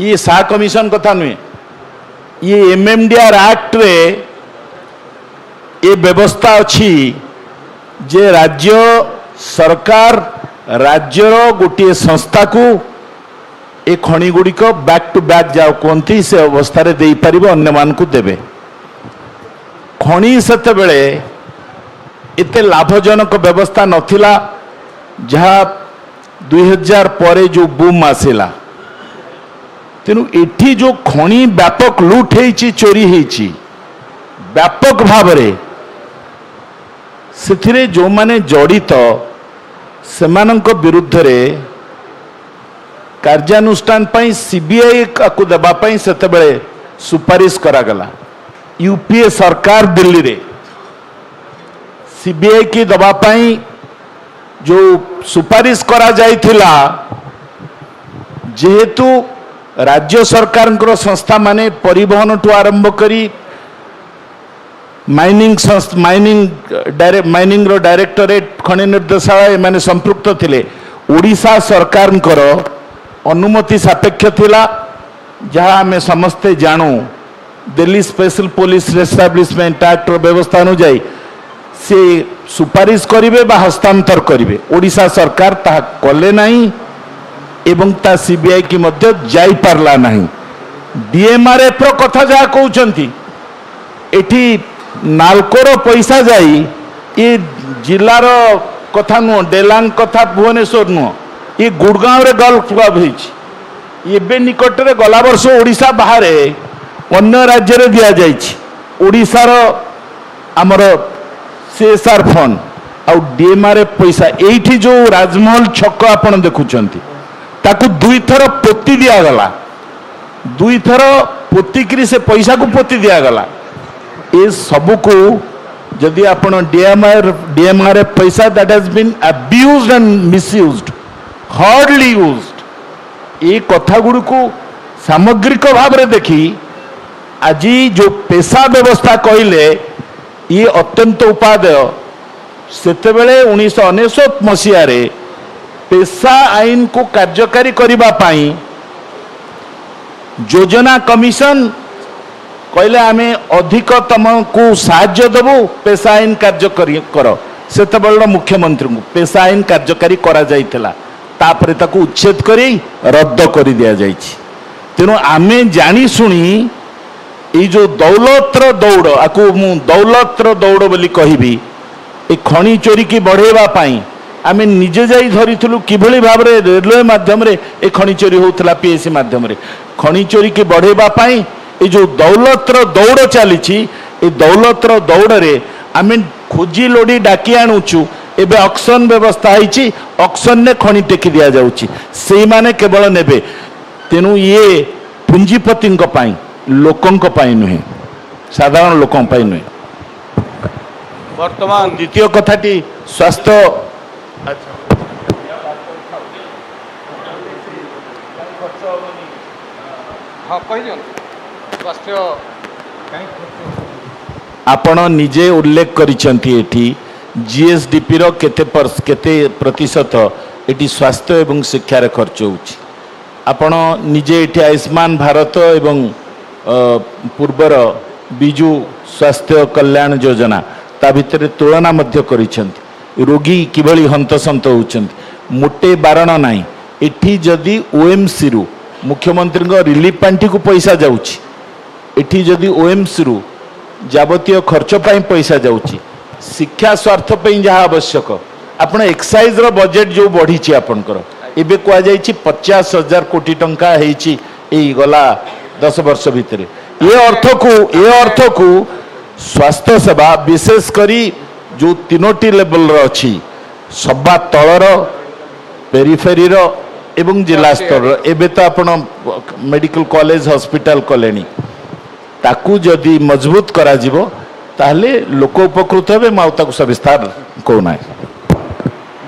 ये सा कमिशन कथा नुहे ये एमएमडीआर एक्ट रे ये व्यवस्था अच्छी जे राज्य सरकार राज्यर गोटे संस्था को ए खणी गुड़िक बैक टू बैक जाओ कहती से अवस्था दे पार अन्य मान को देवे ଖଣି ସେତେବେଳେ ଏତେ ଲାଭଜନକ ବ୍ୟବସ୍ଥା ନଥିଲା ଯାହା 2000 ପରେ ଯେଉଁ ବୁମ୍ ଆସିଲା। ତେଣୁ ଏଠି ଯେଉଁ ଖଣି ବ୍ୟାପକ ଲୁଟ୍ ହେଇଛି ଚୋରି ହେଇଛି ବ୍ୟାପକ ଭାବରେ ସେଥିରେ ଯେଉଁମାନେ ଜଡ଼ିତ ସେମାନଙ୍କ ବିରୁଦ୍ଧରେ କାର୍ଯ୍ୟାନୁଷ୍ଠାନ ପାଇଁ ସିବିଆଇ କୁ ଦେବା ପାଇଁ ସେତେବେଳେ ସୁପାରିଶ କରାଗଲା। ୟୁପିଏ ସରକାର ଦିଲ୍ଲୀରେ ସିବିଆଇ କି ଦେବା ପାଇଁ ଯେଉଁ ସୁପାରିଶ କରାଯାଇଥିଲା ଯେହେତୁ राज्य सरकार संस्था माने परिवहन ठू आरंभ करी माइनिंग डायरेक्टरेट खनि निर्देशालय माने संपृक्त थिले। ओडिशा सरकार अनुमति सापेक्ष थिला जहाँ आम समस्ते जानू Delhi special police establishment act व्यवस्था अनुଯାयी से सुपारिश करिवे बा हस्तांतर करिवे। ओडिशा सरकार ताहा कले नहीं एवं ता सीबीआई की मध्य जाई पारला नहीं। डीएमआरएफ रो कथा जहाँ कहउचंती एठी नालकोर पैसा जाई ये जिलार कथा नुह डेलांग कथा भुवनेश्वर नुह ये गुड़गांव रे गल्फ क्लब होइछि। एबे निकट रे गला वर्ष ओडिशा बाहर अन्य राज्य रे दिया जाइछि। ओडिशार आमर सीएसआर फंड आ डीएमआरएफ पैसा एठी जो राजमहल छक आपण देखुचंती ताकू दुई थर पोती दिगला। दुई थर पोतिक्री से पैसा को पोती दिगला। ये सबको जदि आपण डीएमआरएफ पैसा that has been abused and misused hardly used ये कथा गुड़ को सामग्रिक भाव में देखी आज जो पेशा व्यवस्था कहले ये अत्यंत उपादेय। सेतेबेले 1999 मसीह पेशा आईन को कार्यकारी करबा पाई योजना कमिशन कहले आमे अधिकतम को साहाय्य देबू पेशा आईन कार्यकारी कर। सेतेबेले मुख्यमंत्री को पेशा आईन कार्यकारी करा जाइथिला तापरे ताकू उच्छेद करी रद्द कर दिया जाइछि। तेणु आमे जानी सुनी ये जो दौलतर दौड़ आकू मु दौलतर दौड़ बोली कहबी ए खनि चोरी की बढ़ेबा पाई आमे निजे जाई धरिथिलु किभଳି भाबरे रेलवे माध्यम रे ए खनि चोरी होउतला पीएससी माध्यम रे खनि चोरी की बढ़ेबा पाई ए जो दौलतर दौड़ चलीछि ए दौलतर दौड़ रे आमे खोजी लोडी डाकी आनुछु। एबे ऑक्शन व्यवस्था होइछि ऑक्शन ने खनि टेकी दिया जाउछि सेई माने केवल नेबे। तेनु ये पुंजीपतिंक पाई लोकंक पाई नुहे साधारण लोकंक पाई नुहे। वर्तमान द्वितीय कथाटी स्वास्थ्य हाँ कह स्वास्थ्य आपण निजे उल्लेख करिसेंती एठी जीएसडीपी रो केते प्रतिशत एटी स्वास्थ्य एवं शिक्षा रे खर्च होउछि। आपण निजे एठी आयुष्मान भारत एवं पूर्वर बिजु स्वास्थ्य कल्याण योजना ता भितर तुलना मध्य करिसेंती। रोगी किभଳି हंतसंत होउछंती मोटे बारण नाही। एठी जदि ओएमसी रु मुख्यमंत्री रिलीफ पांठी को पैसा जाउछि एठी जदि ओएमसी रु जावतीय खर्च पाई पैसा जाउछि शिक्षा स्वार्थ पे जहाँ आवश्यक आपण एक्साइज रो बजेट जो बढ़ी आपणकर एबे कुआ जाइछि 50,000 कोटी टंका हेछि एई गला 10 वर्ष भितर। ये अर्थ को स्वास्थ्य सेवा विशेष करी जो तीनोटी लेवल रो अछि सभा तलर पेरिफेरी रो एवं जिला स्तर एबे तो आपण मेडिकल कॉलेज हॉस्पिटल कलेनी ताकू जदि मजबूत करा जिवो ताहले लोक उपकृत हेबे माउता को सविस्तार को नाय।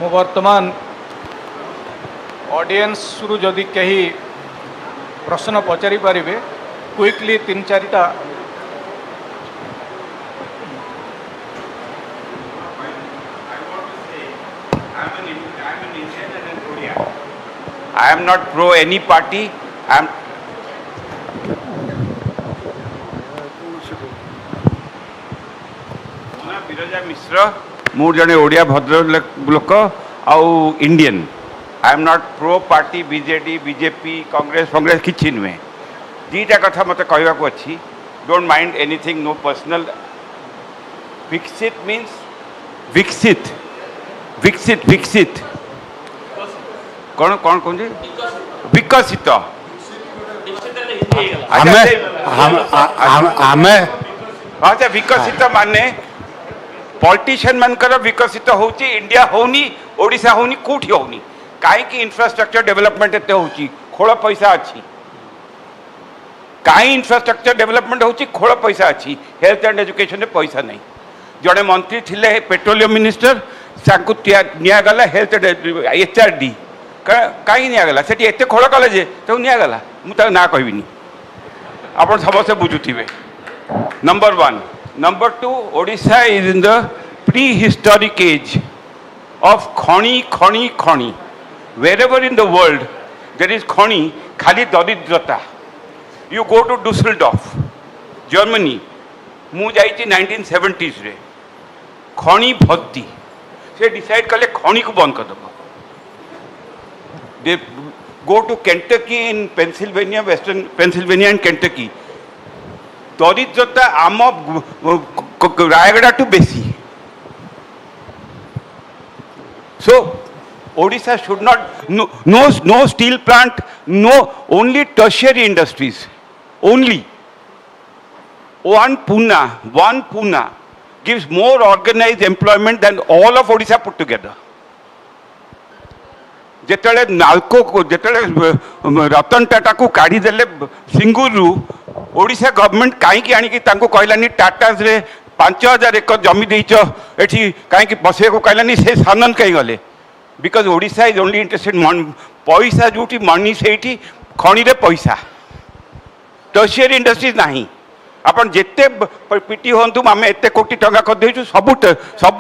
मु वर्तमान ऑडियंस रु जदि कही प्रश्न पचारि पारिबे क्विकली 3-4टा I am not pro any party. I am Biraja Mishra मु जने ओडिया भद्र लोक आउ Indian I am not pro party BJD BJP Congress किछि नुहे। दीटा कथा मत कहवा अच्छी don't mind anything no personal विकसित मीन्स विकसित विकसित विकसित कौन कौन कौन जी विकसित अच्छा विकसित माने पॉलिटिशियन मानकर विकसित होची इंडिया होनी ओडिशा होनी कोठी होनी काहे कि इंफ्रास्ट्रक्चर डेवलपमेंट एते होची खोल पैसा अछि काहे इंफ्रास्ट्रक्चर डेवलपमेंट होची खोल पैसा अछि हेल्थ एंड एजुकेशन रे पैसा नहीं जड़े मंत्री थिले पेट्रोलियम मिनिस्टर साकु निया गला हेल्थ एचआरडी काहे निया गला सेठी एते खोल कले जे तो निया गला मु ता ना कहबिनी आपण समस्त बुझुथिबे number 1 number 2 Odisha is in the prehistoric age of खणी खणी खणी wherever in the world there is khani khali daridrata you go to Düsseldorf Germany mu jaiti 1970s re khani bharti se decide kale khani ku band kar debo they go to Kentucky in Pennsylvania western Pennsylvania and Kentucky daridrata am rayagada to besi so Odisha should not, no steel plant, no, only tertiary industries. Only. One Pune gives more organized employment than all of Odisha put together. जेतले नालको को जेतले रतन टाटा को काढ़ी देले सिंगुरु Odisha government काहे की आनी की तांको कहलानी टाटा रे 5000 एकड़ जमी देइछ एठी काहे की बसे को कहलानी से सानन कहि गले because Odisha is only interested in पैसा जोटी मनी से खणी रे पैसा टर्शियरी इंडस्ट्रीज नहीं अपन जिते पीटी हूँ आम एत कोटी टंका कर देचु सब सब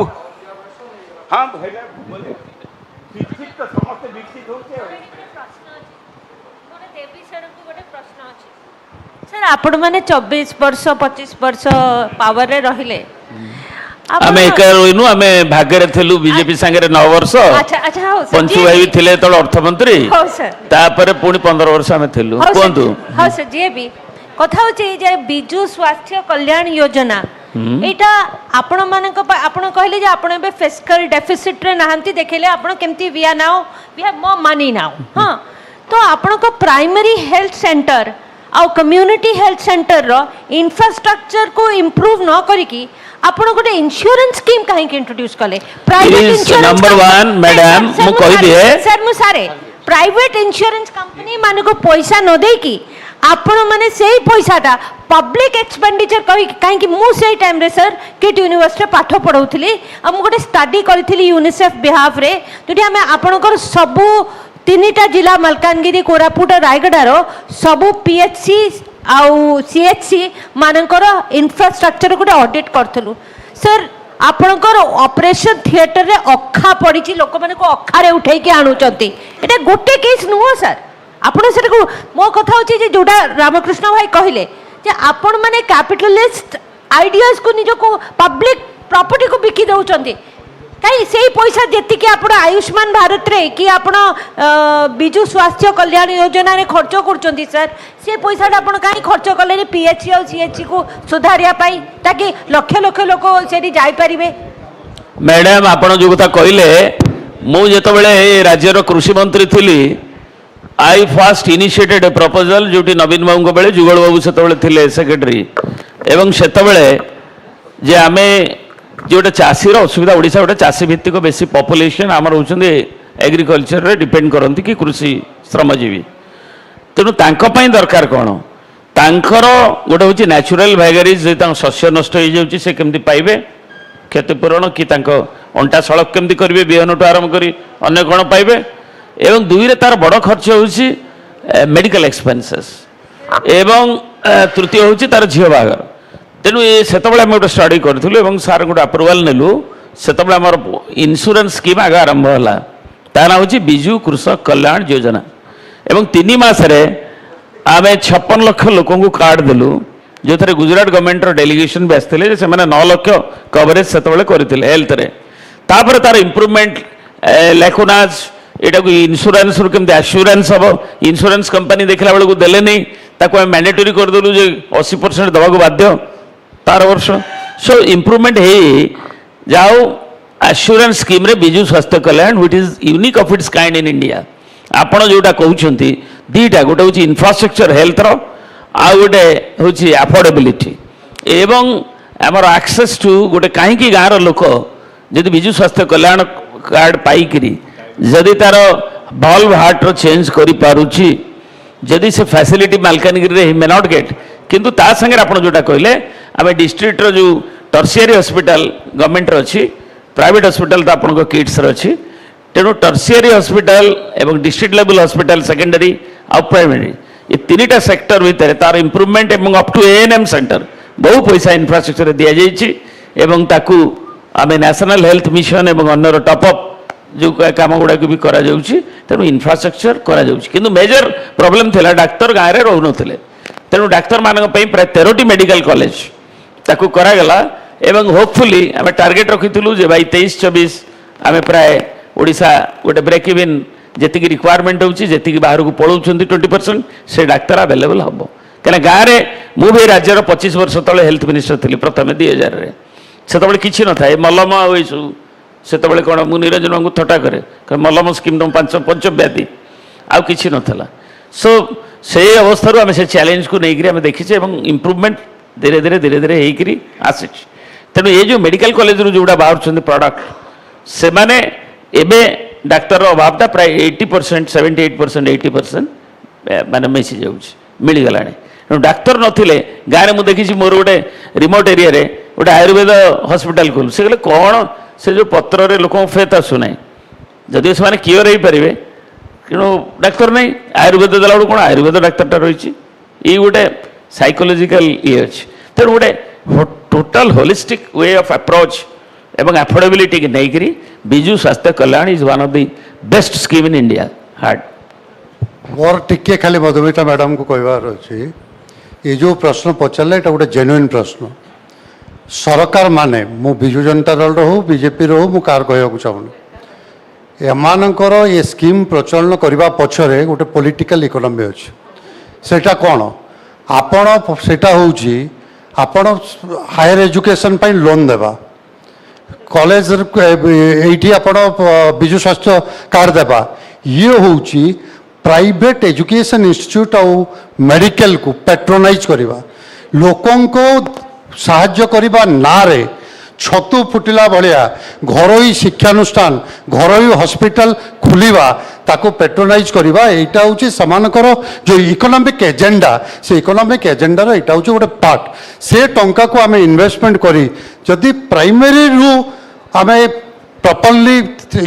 हाँ विकसित समस्त विकसित सर आपण मैंने 24 वर्ष 25 वर्ष पावर रे रहिले आमे एक रोइनु आमे भाग्य रे थेलु बीजेपी संगे रे 9 वर्ष अच्छा अच्छा हो सर पंचू भाई थिले त अर्थमंत्री हो सर तापर पुनी 15 वर्ष आमे थेलु कोंतु हो सर जे भी कथा होची जे बिजु स्वास्थ्य कल्याण योजना एटा आपण माने को आपण कहले जे आपण बे फिस्कल डेफिसिट रे नाहंती देखेले आपण केमती विया now we have more money now हां तो आपण को प्राइमरी हेल्थ सेंटर आ कम्युनिटी हेल्थ सेंटर रो इंफ्रास्ट्रक्चर को इंप्रूव न करी की आपण गोटे इंश्योरेंस स्कीम काहे के इंट्रोड्यूस कले प्राइवेट इंश्योरेंस नंबर 1 मैडम मु कहि दिए सर मु सारे प्राइवेट इंश्योरेंस कंपनी मान को पैसा न दे की आपण माने सेही पैसाटा पब्लिक एक्सपेंडिचर काहे कि मु सेही टाइम रे सर किट यूनिवर्सिटी पाठ पढौथिली आ मु गोटे स्टडी करथिली यूनिसेफ बिहाफ रे तुठी हमें आपनकर सबु तीनटा जिला मलकानगिरी कोरापुट रायगडारो सबु पीएचसी आउ सीएचसी मानकर इंफ्रास्ट्रक्चर गोटे ऑडिट करथलु सर आपनकर ऑपरेशन थिएटर रे अखा पड़ी लोक माने को अखा रे उठै के आनुचंती एटा गोटे केस नुहो सर आपण सर को मो कथा होची जे जोडा रामकृष्ण भाई कहिले जे आपण माने कैपिटलिस्ट आइडियाज को निजो को पब्लिक प्रॉपर्टी को बिकी दउचंती कहीं से पैसा जी आप आयुष्मान भारत रे कि आप विजु स्वास्थ्य कल्याण योजना रे खर्च कर सर से पैसा आप कहीं खर्च कले पीएचसी और सीएचसी को सुधारिया ताकि लक्ष लक्ष लोक से जापर मैडम आपण जो कथा कहले मुझे राज्यर कृषि मंत्री थी आई फास्ट इनिशिएटेड ए प्रपोजल जो नवीन बाबू बेले जुगल बाबू से सेक्रेटरी एवं से जे आमे जोटे चाषी असुविधा ओडिशा गोटे चाषी भित्तिक बेसी पॉपुलेशन आम होती एग्रीकल्चर रे डिपेंड करती कि कृषि श्रमजीवी तेणु तांको दरकार कौन तांकर गोटे हूँ नेचुरल भाइगेरीज शस्य नष्ट हो जाऊँगी से केमती पाइबे क्षतिपूरण कि अंटा सड़क केमती करेंगे बिहन ठू आरंभ कर अन्य कौन पाइबे एवं दुई रे तार बड़ खर्च होची मेडिकल एक्सपेंसेस एवं तृतीय होची तार झील बाहागर तेणु ये से गोटे स्टडी करूँ सार गोटे अप्रुवाल नेलु से इन्शुरांस स्कीम आगे आरंभ है ता ना हूँ विजु कृषक कल्याण योजना एवं 3 मासरे आम 56 लाख लोक कार्ड देलु जो थे गुजरात गवर्नमेंट डेलीगेशन भी आसते 9 लाख कवरेज से करते हेल्थ रे तापर तार इम्प्रूवमेंट लेखुनाज यहाँ को इन्शुरांस केमती आश्योरेंस हम इन्शुरांस कंपनी देखला बेलू देले नहीं मैंडेटरी करदेलु 80% दवा बाध्य 12 वर्ष सो इम्प्रूवमेंट है जाओ एश्योरेंस स्कीम रे Biju Swasthya Kalyan which is unique of its kind in India आपण जोटा कहउछंती दीटा गोटे होची इंफ्रास्ट्रक्चर हेल्थ रो आ गोटे होची अफोर्डेबिलिटी एवं आमर एक्सेस टू गोटे कहीं गाँव लोक जदि बिजु स्वास्थ्य कल्याण कार्ड पाइकरी जदि तार भल्व हार्ट रो चेंज करि पारुची जदि से facility Malkangiri may not gate किंतु ता संगे आपण जोटा कहले आम डिस्ट्रिक्ट रो जो टर्शियरी हॉस्पिटल गवर्नमेंट रो अछि प्राइवेट हॉस्पिटल तो आपन को किट्स रो अछि तेणु टर्शियरी हॉस्पिटल एवं डिस्ट्रिक्ट लेवल हॉस्पिटल सेकेंडरी और प्राइमरी ये तीनटा सेक्टर भितर तार इम्प्रूवमेंट एवं अप टू एएनएम सेंटर बहु पैसा इंफ्रास्ट्रक्चर दिया जाइछि एवं ताकू आम नेशनल हेल्थ मिशन एवं अन्यर टॉपअप जो काम गुड़ा भी करा जाउछि तेणु इंफ्रास्ट्रक्चर करा जाउछि किंतु मेजर प्रॉब्लम थिला डाक्तर गाँव में रहु नथिले तेणु डाक्तर मानक पई प्राय 13टी मेडिकल कॉलेज ताकू करा गला एवं होपफुली आम टार्गेट रखिथिलु जे भाई 23-24 आम प्राय ओडिशा गोटे ब्रेक इवन जी रिक्वायरमेंट होची जी बाहर को पलाउछंती 20% से डाक्तर अवेलेबल हम कहीं गाँव में मुझे राज्यर 25 वर्ष तले हेल्थ मिनिस्टर थी प्रथम 2000 से किसी न था मलम आसू से कौन मु निरंजन बाबू थटा करे मलम स्कीम तुम पंचव्याधि आउ कि नाला सो से अवस्था आम से चैलेंज को लेकिन आम देखीचे इम्प्रूवमेंट धीरे धीरे धीरे धीरे होकर आसी तेणु ये जो मेडिकल कॉलेज जोड़ा बाहर प्रोडक्ट से माने एबे डाक्तर अभावटा प्राय 80% 78% 80% माने मिसी जाउछि मिली गलाने डाक्तर नथिले गाँव में देखी मोर गोटे रिमोट एरिया रे गोटे आयुर्वेद हॉस्पिटल खोल से कहले कौन से जो पत्र रे लोक फेत आसुना जदि से क्योर हो पारे कि डाक्तर नहीं आयुर्वेद देला कौन आयुर्वेद डाक्तरटा रही ये गोटे साइकोलॉजिकल ये अच्छे तेणु गोटे total holistic way of approach एवं अफोर्डेबिलिटी की नहीं करी Biju Swasthya Kalyan is one of the best scheme in India hard more टिके खाली मधुमिता मैडम को कहबार अच्छी ये जो प्रश्न पचारे ये गोटे जेन्युइन प्रश्न सरकार माने मु बिजु जनता दल रो बीजेपी रो मु कार कहूँ चाहूनी एमानकर ये स्कीम प्रचलन करने पछरे गोटे पॉलिटिकल इकोनॉमी अच्छी सेटा कौन आपण सेटा होउची आपण हायर एजुकेशन पाई लोन देवा कॉलेज ये आपण बिजु स्वास्थ्य कार्ड देवा ये होउची प्राइवेट एजुकेशन इंस्टीट्यूट और मेडिकल को पैट्रोनाइज करवा लोकों को साहाय्य करवा नारे छतु फुटिला भाया घरोई शिक्षानुष्ठान घरोई हॉस्पिटल खुलिवा ताको पैट्रोनाइज करवा यहाँ हूँ समानकर जो इकोनॉमिक एजेंडा से इकोनॉमिक एजेंडार यहाँ हूँ गोटे पार्ट से टंका को आम इन्वेस्टमेंट करी जदि प्राइमरी रु आम प्रॉपर्ली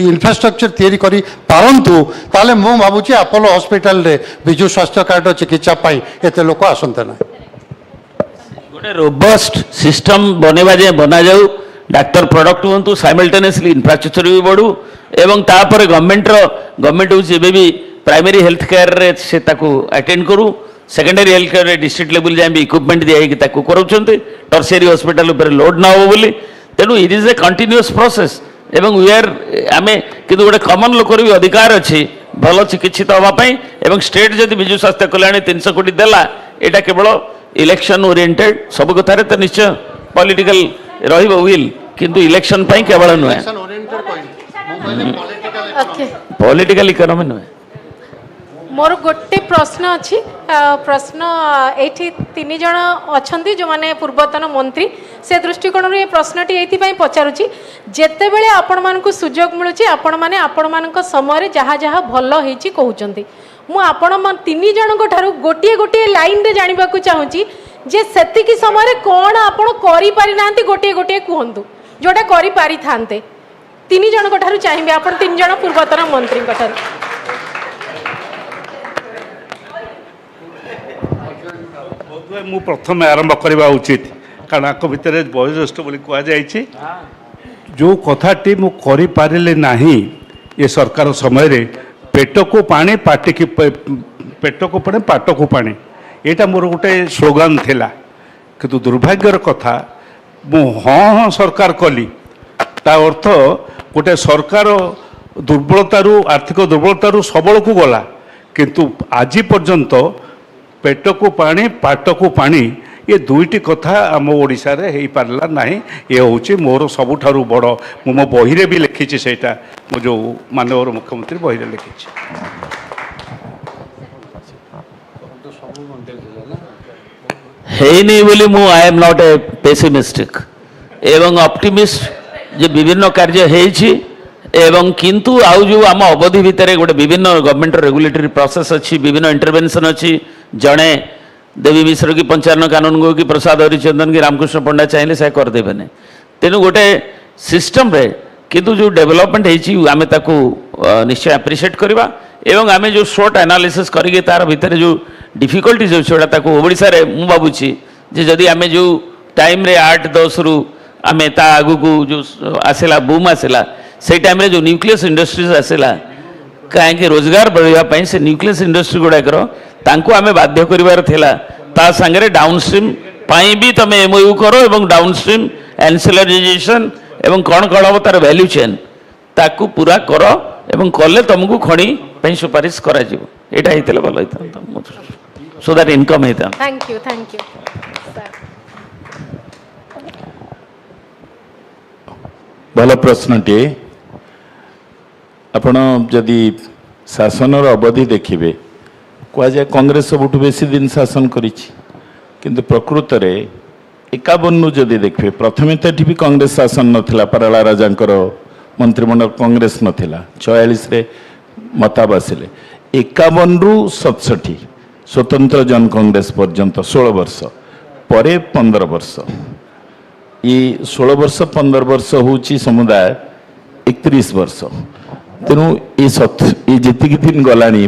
इंफ्रास्ट्रक्चर तैयारी करी पारंतु ताले मु भावुची अपोलो हॉस्पिटल रे बिजु स्वास्थ्य कार्ड चिकित्सा पाई एते लोक आसंते ना गोटे रोबस्ट सिस्टम बनेवा जे बना जाऊ डाक्टर प्रोडक्ट हूँ साइमल्टेनियसली इंफ्रास्ट्रक्चर भी बढ़ू एवं तापर गवर्नमेंट हूँ भी प्राइमरी हेल्थ केयर रे से ताकू अटेंड करू secondary health care district level जाए भी इक्विपमेंट दिखाई कराउछन्ते टर्शियरी हॉस्पिटल उपर लोड ना हो बोली तेणु it is a continuous process एवं वी आर आम कि गोटे कमन लोकर भी अधिकार अच्छी भल चिकित्सित हाँपाई एवं स्टेट जदि बिजु स्वास्थ्य कल्याण 300 कोटी देला यहाँ केवल इलेक्शन ओरिएंटेड सब कथार तो निश्चय पॉलिटिकल रहिबो विल किंतु इलेक्शन पाई केवल नुहे पॉलिटिकल इकोनॉमी नुहे मोर गोटे प्रश्न अच्छी प्रश्न ये तीन जन अच्छा जो मैंने पूर्वतन मंत्री से दृष्टिकोण ये प्रश्नटी ये पचारुची जिते बड़े आपण मानक सुजोग मिलूँ आपण मैंने आपण मान समय जहाँ जहाँ भल होती कहते मुझे तीन जन गोटे गोटे लाइन रे जानवा चाहूँगी जे सेतिकी समय कौन आपण करि ना गोटे गोटे कहतु जोटा करि थांते तीन जन चाहिए आपण तीन जन पूर्वतन मंत्री मु प्रथम आरंभ करवा उचित कारण आक भितर वयोज्येष्ठ बोली कहुई जो कथाटी मु करें ना ये सरकार समय पेट को पानी पाटी की पेट को पानी पाट को पानी यहाँ मोर गोटे स्लोगान थिला किंतु दुर्भाग्यर कथा मु हाँ सरकार कली ता अर्थ गोटे सरकार दुर्बलतारू आर्थिक दुर्बलतारू सबल को गला किंतु आज पर्यंत पेट को पानी पाट को पानी ये दुईटी कथा आम ओडिशा रे हेई पारला नाही ये होची मोर सबुठारु बड़ मो बही रे भी लिखिछि सेटा मो जो माननीय मुख्यमंत्री बही रे लिखिछि ହେଇନି ବୋଲି ମୁଁ ଆଇ ଏମ୍ ନଟ୍ ଏ ପେସିମିଷ୍ଟିକ୍ ଏବଂ ଅପ୍ଟିମିଷ୍ଟ ଯେ ବିଭିନ୍ନ କାର୍ଯ୍ୟ ହେଇଛି ଏବଂ କିନ୍ତୁ ଆଉ ଯେଉଁ ଆମ ଅବଧି ଭିତରେ ଗୋଟେ ବିଭିନ୍ନ ଗଭର୍ଣ୍ଣମେଣ୍ଟର ରେଗୁଲେଟରୀ ପ୍ରୋସେସ୍ ଅଛି ବିଭିନ୍ନ ଇଣ୍ଟରଭେନସନ୍ ଅଛି ଜଣେ ଦେବୀ ମିଶ୍ର କି ପଞ୍ଚାୟନ କାନୁନ କି ପ୍ରସାଦ ହରିଚନ୍ଦନ କି ରାମକୃଷ୍ଣ ପଣ୍ଡା ଚାହିଁଲେ ସେ କରିଦେବେନି ତେଣୁ ଗୋଟେ ସିଷ୍ଟମରେ କିନ୍ତୁ ଯେଉଁ ଡେଭଲପମେଣ୍ଟ ହେଇଛି ଆମେ ତାକୁ ନିଶ୍ଚୟ ଆପ୍ରିସିଏଟ୍ କରିବା ଏବଂ ଆମେ ଯେଉଁ ସର୍ଟ ଆନାଲିସିସ୍ କରିକି ତାର ଭିତରେ ଯେଉଁ डिफिकल्टीज अच्छे ताको ओडिशा रे मु भावुची जे जदि आमे जो टाइम रे 8-10 रु आमे ता आगु को जो आसेला बूम आसेला से टाइम रे जो न्यूक्लियस इंडस्ट्रीज आसेला काहे कि रोजगार बढ़िया पई से न्यूक्लियस इंडस्ट्री गुडा करो तांको आमे बाध्य करिवार थिला ता संगे डाउनस्ट्रीम पई भी तमे एमओयू करो एवं डाउनस्ट्रीम एनसिलराइजेशन एवं कौन कौन हम तार वैल्यू चेन ताकू पूरा करो एवं कले तुमको खणी पई सुपारिश करा जिवो एटा हितले भलो हिता so that income है thank you भल प्रश्नटे आपण जदि शासन अवधि देखिए कह जाए कांग्रेस सबुठ बेसी दिन शासन करिछि किंतु प्रकृत रे 51 जदि देखिए प्रथमे तो भी कांग्रेस शासन नथिला पाराला राजांकर मंत्रिमंडल कांग्रेस नथिला 44 रे मता बसिले 51 रु 67 स्वतंत्र जन कांग्रेस पर्यंत 16 वर्ष परे 15 वर्ष ये 16 वर्ष 15 वर्ष होची समुदाय 31 वर्ष तेणु ये जितकी दिन गलानी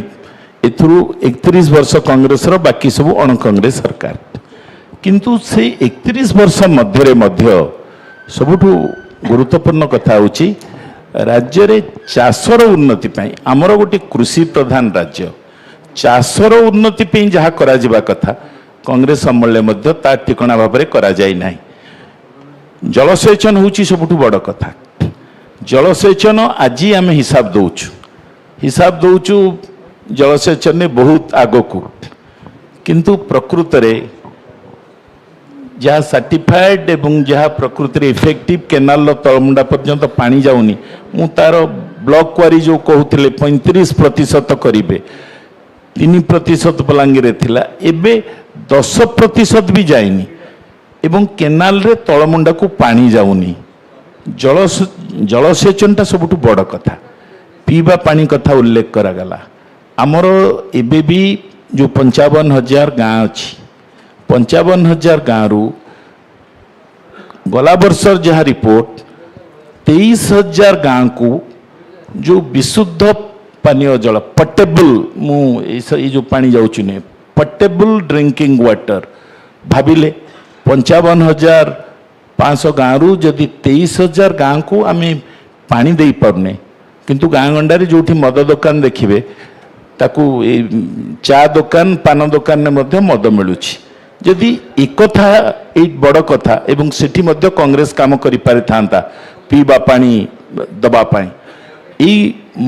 एथुरु 31 वर्ष कांग्रेस रो बाकी सब अण कांग्रेस सरकार किंतु से 31 वर्ष मध्य मध्य सबुठु गुरुत्वपूर्ण कथा होची राज्य रे चाषर उन्नति पाई आमर गोटे कृषि प्रधान राज्य चाषर उन्नति पे जहाँ करा जिबा कथा कांग्रेस अमल मध्य ता ठिकणा भाव में करा जाई नाही जलसेचन होची सबुठु बड़ कथा जलसेचन आज आम हिसाब दौचु जलसेचन ने बहुत आगकू किंतु प्रकृत रे जहाँ सर्टिफाइड एवं जहाँ प्रकृति रे इफेक्टिव केनाल तलमुंडा पर्यंत पानी जाऊनी मु तार ब्लॉक क्वारी जो कहते 35% करेंगे 3% बलांगीर थिला एबे 10% भी जाइनी एवं केनाल रे तलमुंडा को पानी जाऊनी जलसेचनटा सबुठु बड़ कथा पीवा पानी कथा उल्लेख करागला आमर एबे भी जो 55,000 गाँ अच्छी 55,000 गाँ रु गला वर्ष जहाँ रिपोर्ट 23,000 गाँ को जो विशुद्ध पानीय जल पोर्टेबल ये जो पानी जाऊँ पोर्टेबल ड्रिंकिंग वाटर भाविले 55,500 गाँ रु जदि 23,000 गाँ को आम पानी दे पारने किंतु गाँ गंडारे जो मद दुकान देखिए ताकू चा दुकान पान दुकान में मध्य मद मिलुछि जदि एक कथा एक बड़ कथा एवं सेठी मध्य कांग्रेस काम करि पारि थांता पीवा पानी दबा पाई ई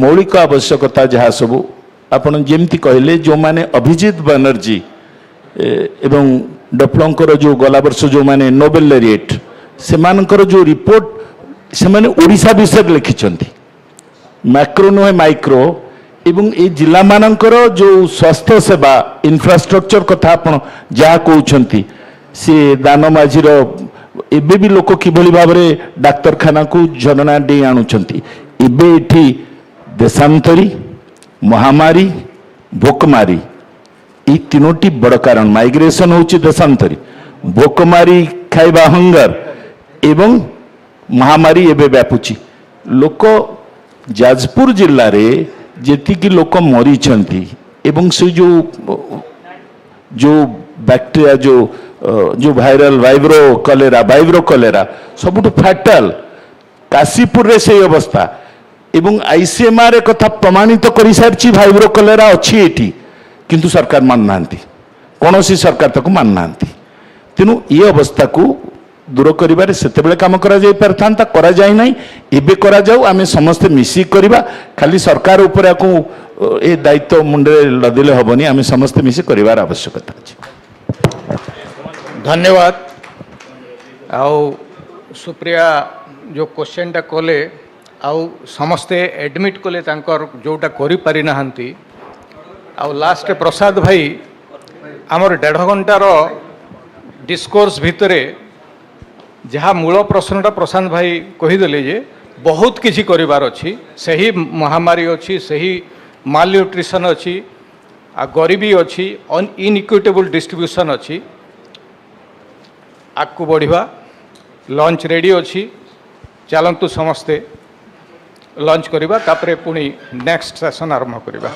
मौलिक आवश्यकता जहाँ सबू आपण जेमती कहले जो माने अभिजीत बनर्जी एवं डफलंकर जो गला वर्ष जो माने नोबेल लॉरिएट से मानकर जो रिपोर्ट से माने ओडिशा विषय लिखिछंती मैक्रो नुहे माइक्रो एवं ए जिला मानकर जो स्वास्थ्य सेवा इंफ्रास्ट्रक्चर कथा आपण जहाँ कहउछंती से दान माझीर एबे भी लोक किभली भाव में डाक्तरखाना को झरना डे आणुछंती एबे एठी देशांतरी महामारी भोकमारी ये तीनोटी बड़ कारण माइग्रेशन होची देशांतरी भोकमारी खाइबा हंगर एवं महामारी एबे व्यापुची लोक जाजपुर जिल्ला रे जेतिकी लोक मरी छंती एवं से जो बैक्टीरिया जो वायरल वाइब्रो कलेरा सबुठ फैटल काशीपुर रे से अवस्था एवं आईसीएमआर कथा प्रमाणित कर सारी वाइब्रो कलेरा अच्छी एठी किंतु सरकार मान ना कौन सरकार ताको मान ना तेणु ये अवस्था को दूर करिबारे सेतेबेले काम करा जाई परथांता करा जाई नाही एबे करा जाऊ आमे समस्त मिसी करिबा खाली सरकार ऊपर को ए दायित्व मुंडे लदिले हबनी आमे समस्त मिसी करिवार आवश्यकता अछि धन्यवाद आउ सुप्रिया जो क्वेश्चन टा कले आउ समस्ते एडमिट कले तांकर जोटा करि पारि नाहंती आउ लास्ट प्रसाद भाई आमर 1.5 घंटार डिस्कोर्स भितरे जहाँ मूल प्रश्नटा प्रशांत भाई कहीदेले जे बहुत किसी करिवार अछि सही महामारी अछि सही माल न्यूट्रिशन अछि आ गरीबी अछि इनइक्विटेबल डिस्ट्रीब्यूशन अछि आगू बढ़िबा लंच रेडी अछि चलंतु समस्ते लंच करिबा तापरे पुणी नेक्स्ट सेशन आरंभ करिबा।